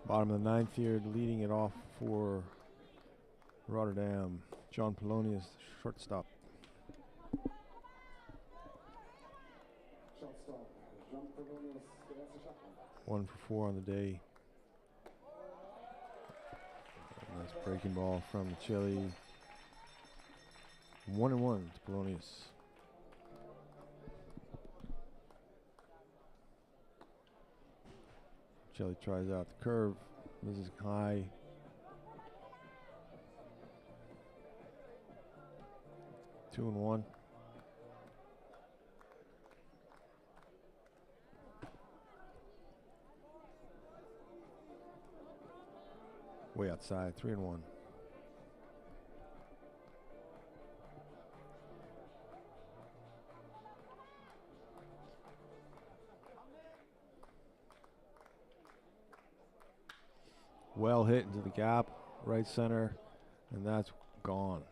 [SPEAKER 2] Bottom of the ninth here, leading it off for Rotterdam. John Polonius, shortstop.
[SPEAKER 1] John Polonius, der erste Schatten.
[SPEAKER 2] 1 for 4 on the day. Nice breaking ball from Miceli. 1-1 to Polonius. Miceli tries out the curve, misses high. Two and one. Way outside, 3-1. Well hit into the gap, right center, and that's gone.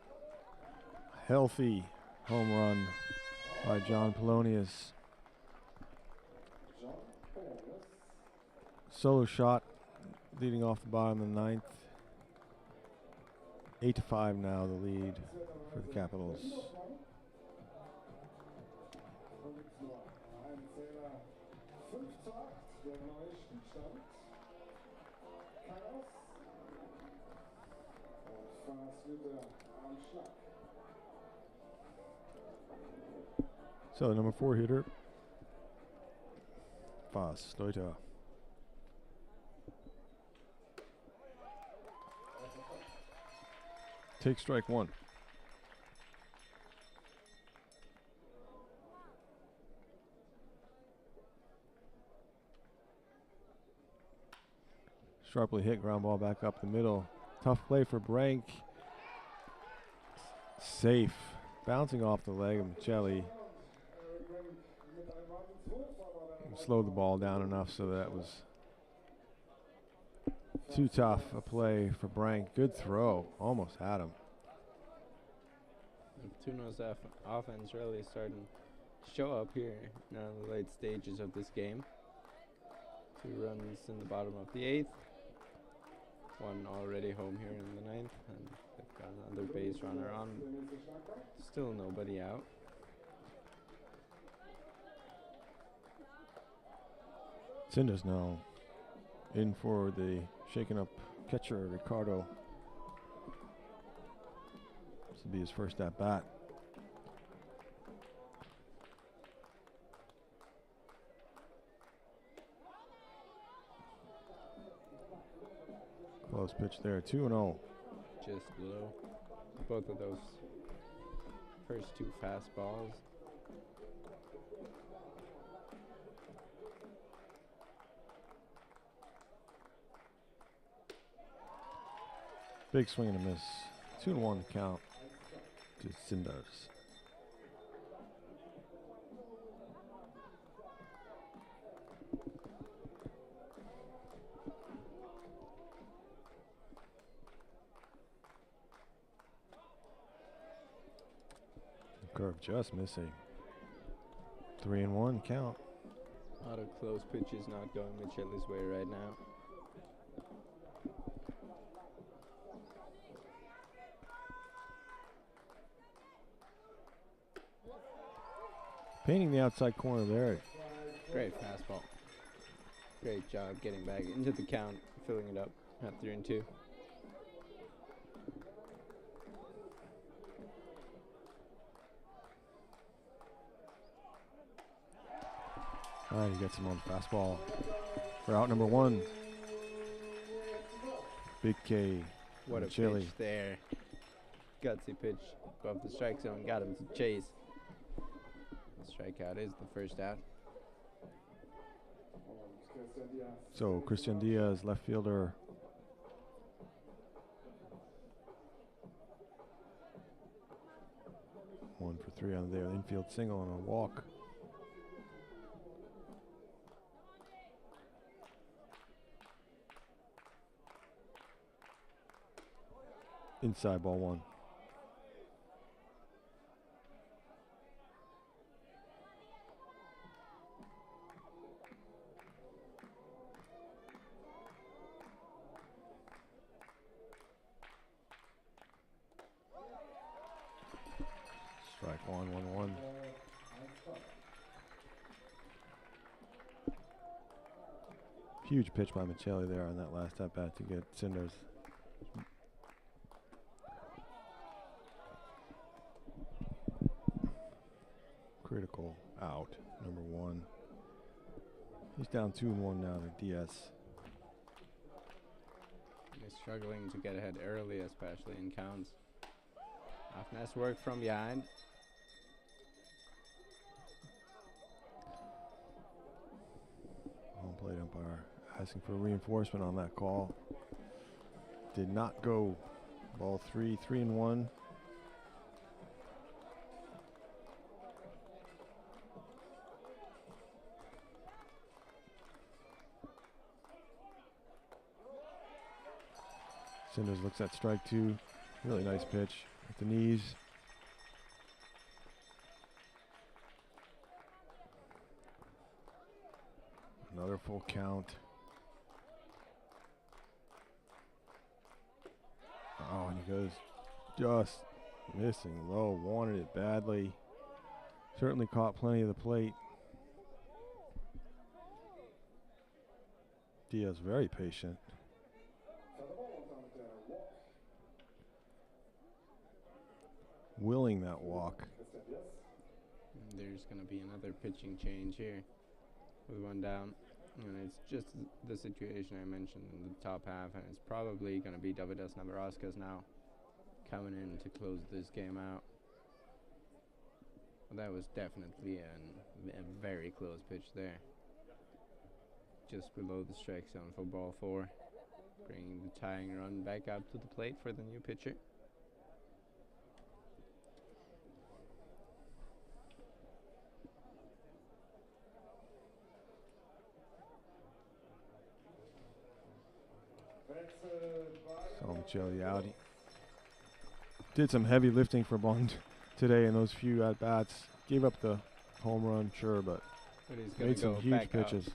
[SPEAKER 2] Healthy home run by John Polonius. Solo shot leading off the bottom of the ninth. 8-5 now the lead for the Capitals. So the number 4 hitter, Fast Deuter. Take strike one. Sharply hit, ground ball back up the middle. Tough play for Brank. Safe. Bouncing off the leg of Miceli. Slowed the ball down enough so that was too tough a play for Brank. Good throw. Almost had him.
[SPEAKER 3] Neptunus' offense really starting to show up here in the late stages of this game. 2 runs in the bottom of the 8th. 1 already home here in the 9th. And they've got another base runner on. Still nobody out.
[SPEAKER 2] Cinders now in for the shaken up catcher, Ricardo. This will be his first at bat. Close pitch there, 2-0.
[SPEAKER 3] Just low. Both of those first two fastballs.
[SPEAKER 2] Big swing and a miss. 2-1 count to Cinders. Curve just missing. 3-1 count.
[SPEAKER 3] A lot of close pitches not going Miceli's way right now.
[SPEAKER 2] Painting the outside corner there.
[SPEAKER 3] Great fastball. Great job getting back into the count, filling it up at 3-2.
[SPEAKER 2] All right, he gets him on the fastball for out number 1. Big K.
[SPEAKER 3] What a
[SPEAKER 2] Miceli.
[SPEAKER 3] pitch there. Gutsy pitch above the strike zone. Got him to chase. The strikeout is the first out.
[SPEAKER 2] So Christian Diaz, left fielder. One for 3 on there. Infield single and a walk. Inside, ball 1. Strike 1-1-1. Huge pitch by Miceli there on that last at bat to get Cinders. Critical out, number 1. He's down 2-1 now to Diaz.
[SPEAKER 3] He's struggling to get ahead early, especially in counts. Nice work from behind.
[SPEAKER 2] Home plate umpire asking for reinforcement on that call. Did not go. Ball 3, 3-1. Cinders looks at strike 2. Really nice pitch at the knees. Another full count. Oh, and he goes just missing low. Wanted it badly. Certainly caught plenty of the plate. Diaz very patient. Willing that walk.
[SPEAKER 3] There's going to be another pitching change here with 1 down. And it's just the situation I mentioned in the top half. And it's probably going to be Davidas Navarascas now coming in to close this game out. Well, that was definitely a very close pitch there. Just below the strike zone for ball 4. Bringing the tying run back up to the plate for the new pitcher.
[SPEAKER 2] So Miceli out. He did some heavy lifting for Bonn today in those few at bats. Gave up the home run, sure, but
[SPEAKER 3] he's
[SPEAKER 2] made some
[SPEAKER 3] go
[SPEAKER 2] huge
[SPEAKER 3] back
[SPEAKER 2] pitches.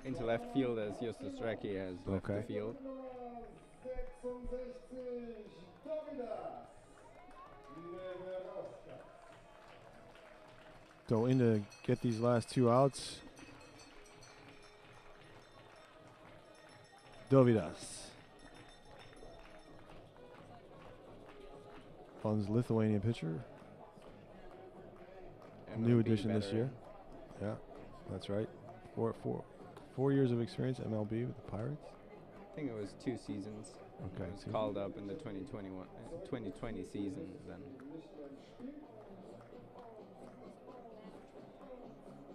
[SPEAKER 3] Into left field as Justus Recki has left the field.
[SPEAKER 2] So in to get these last 2 outs. Dovydas. Bonn's Lithuanian pitcher. New addition this year. Yeah, that's right. 4 years of experience MLB with the Pirates.
[SPEAKER 3] I think it was 2 seasons.
[SPEAKER 2] Okay.
[SPEAKER 3] He was called up in the 2020 season then.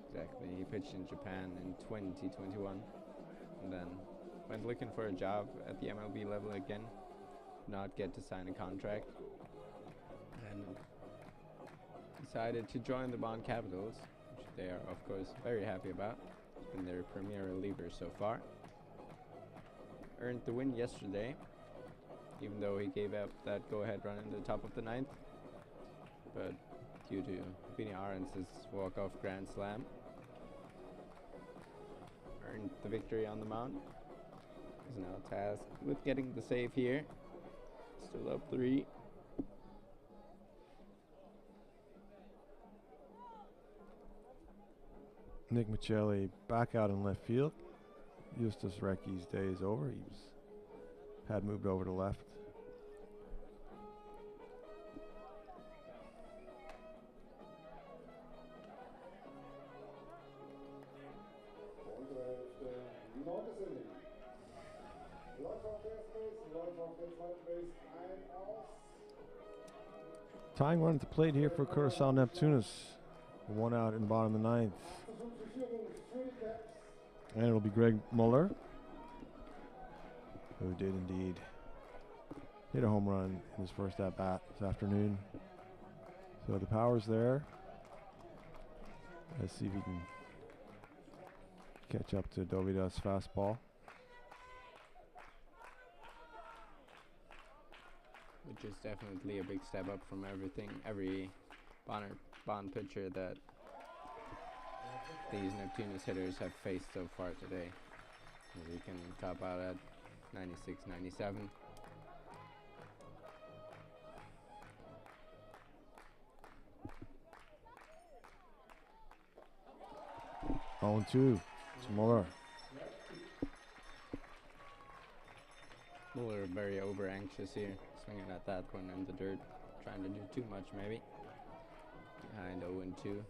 [SPEAKER 3] Exactly. He pitched in Japan in 2021 and then went looking for a job at the MLB level again. Not get to sign a contract. And decided to join the Bonn Capitals, which they are of course very happy about. It's been their premier reliever so far. Earned the win yesterday, even though he gave up that go-ahead run in the top of the 9th. But due to Vinny Ahrens' walk-off grand slam, earned the victory on the mound. Is now tasked with getting the save here. Still up 3.
[SPEAKER 2] Nick Miceli back out in left field. Justus Recky's day is over. Had moved over to left. Tying run at the plate here for Curacao Neptunus. 1 out in the bottom of the 9th. And it'll be Greg Muller, who did indeed hit a home run in his first at-bat this afternoon. So the power's there. Let's see if he can catch up to Dovydas' fastball.
[SPEAKER 3] Which is definitely a big step up from every Bonn pitcher that these Neptunus hitters have faced so far today. We can top out at 96, 97.
[SPEAKER 2] Oh, 2 to Muller.
[SPEAKER 3] Muller very over anxious here, swinging at that one in the dirt, trying to do too much maybe. Behind 0-2.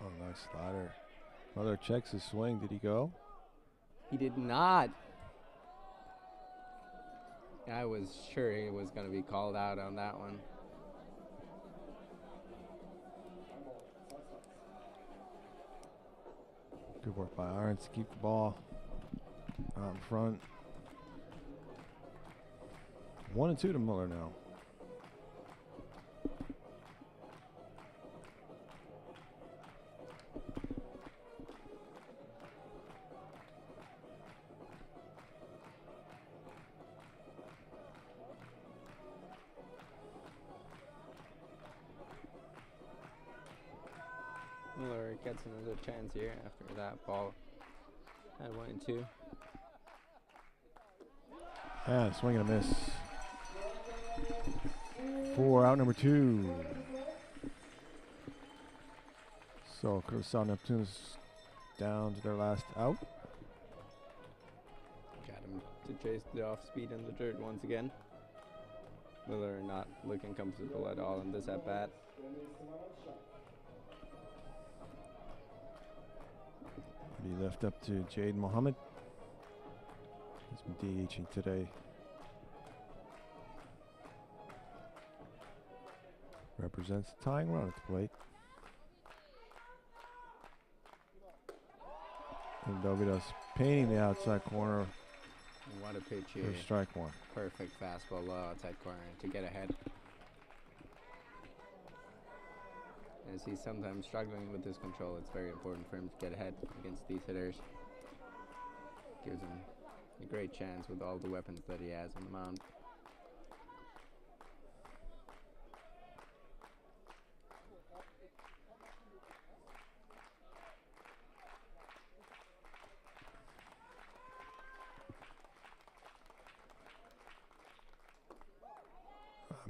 [SPEAKER 2] Oh, nice slider. Muller checks his swing. Did he go?
[SPEAKER 3] He did not. I was sure he was going to be called out on that one.
[SPEAKER 2] Good work by Irons to keep the ball out in front. 1-2 to Muller now.
[SPEAKER 3] Muller gets another chance here after that ball at 1-2.
[SPEAKER 2] And swing and a miss. For out number 2. So Curacao Neptunus down to their last out.
[SPEAKER 3] Got him to chase the off speed in the dirt once again. Muller not looking comfortable at all in this at bat.
[SPEAKER 2] Be left up to Jade Mohammed. He's been DHing today. Represents the tying run at the plate. And Dovydas painting the outside corner.
[SPEAKER 3] And what a pitch here.
[SPEAKER 2] For strike 1.
[SPEAKER 3] Perfect fastball low outside corner to get ahead. As he's sometimes struggling with his control, it's very important for him to get ahead against these hitters. Gives him a great chance with all the weapons that he has on the mound.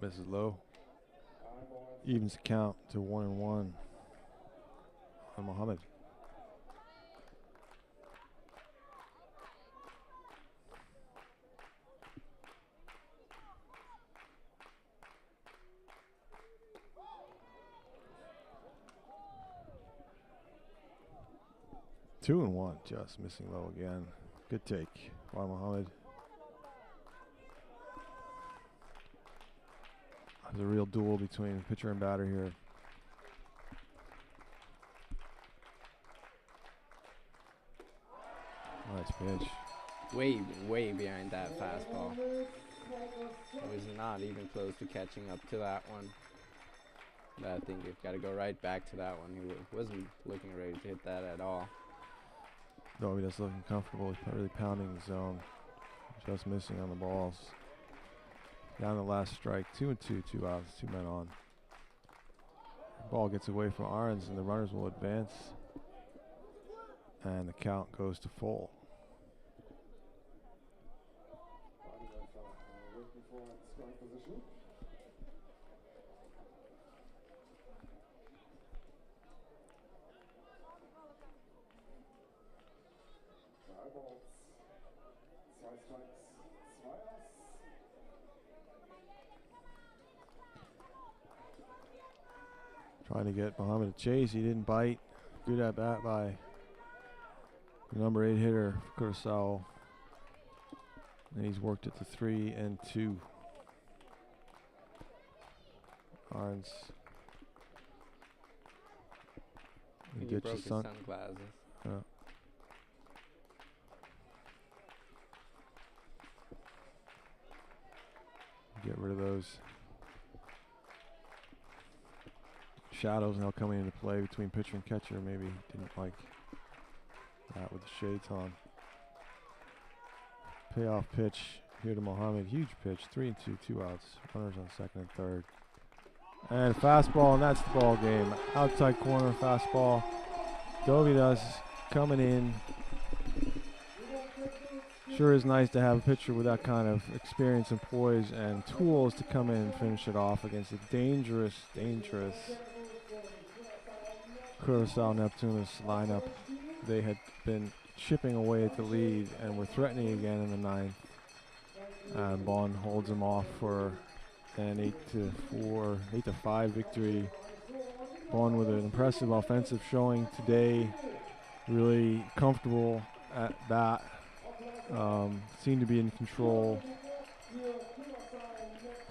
[SPEAKER 2] Misses low. Evens the count to 1-1 on Muhammad. Two and one, just missing low again. Good take by Muhammad. There's a real duel between pitcher and batter here. Nice pitch.
[SPEAKER 3] Way behind that fastball. He was not even close to catching up to that one. But I think you've got to go right back to that one. He wasn't looking ready to hit that at all.
[SPEAKER 2] No, he just looking comfortable. He's really pounding the zone. Just missing on the balls. Down the last strike. 2-2, 2 outs, 2 men on. Ball gets away from Arons and the runners will advance. And the count goes to full. Trying to get Muhammad a chase. He didn't bite. Good at bat by the number 8 hitter, Curacao. And he's worked it to 3-2. Arons.
[SPEAKER 3] He
[SPEAKER 2] Get
[SPEAKER 3] broke
[SPEAKER 2] your
[SPEAKER 3] his
[SPEAKER 2] son.
[SPEAKER 3] sunglasses.
[SPEAKER 2] Yeah. Get rid of those shadows now coming into play between pitcher and catcher. Maybe didn't like that with the shades on. Payoff pitch here to Muhammad. Huge pitch. 3-2, 2 outs. Runners on second and third. And fastball, and that's the ball game. Outside corner fastball. Dovidas coming in. Sure is nice to have a pitcher with that kind of experience and poise and tools to come in and finish it off against a dangerous Curacao Neptunus lineup. They had been chipping away at the lead and were threatening again in the ninth. And Bonn holds them off for an 8-5 victory. Bonn with an impressive offensive showing today. Really comfortable at bat. Seemed to be in control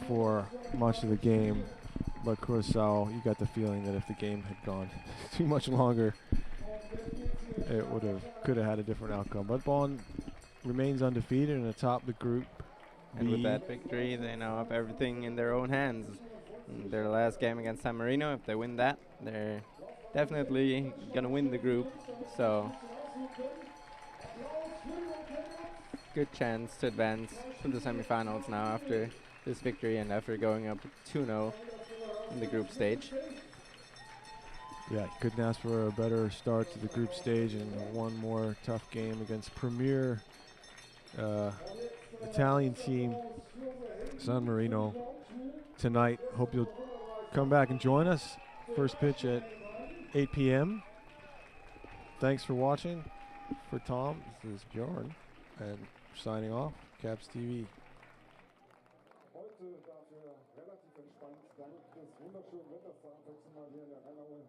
[SPEAKER 2] for much of the game, but Curacao, you got the feeling that if the game had gone too much longer, it could have had a different outcome. But Bonn remains undefeated and atop the group.
[SPEAKER 3] And with that victory, they now have everything in their own hands. In their last game against San Marino, if they win that, they're definitely gonna win the group. So good chance to advance to the semifinals now after this victory and after going up 2-0 in the group stage.
[SPEAKER 2] Yeah, couldn't ask for a better start to the group stage, and one more tough game against premier Italian team, San Marino, tonight. Hope you'll come back and join us. First pitch at 8 p.m. Thanks for watching. For Tom, this is Bjorn, and signing off, Caps TV.
[SPEAKER 1] Heute dafür relativ entspannt, dank des wunderschönen Wetters zur Abwechslung mal hier in der Rheinaue.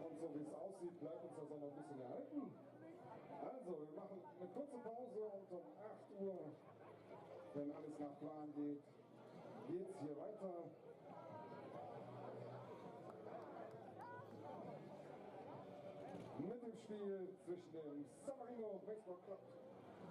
[SPEAKER 1] Und so wie es aussieht, bleibt uns das auch noch ein bisschen erhalten. Also, wir machen eine kurze Pause und um 8 Uhr, wenn alles nach Plan geht, geht's hier weiter. Mit dem Spiel zwischen dem San Marino Baseball Club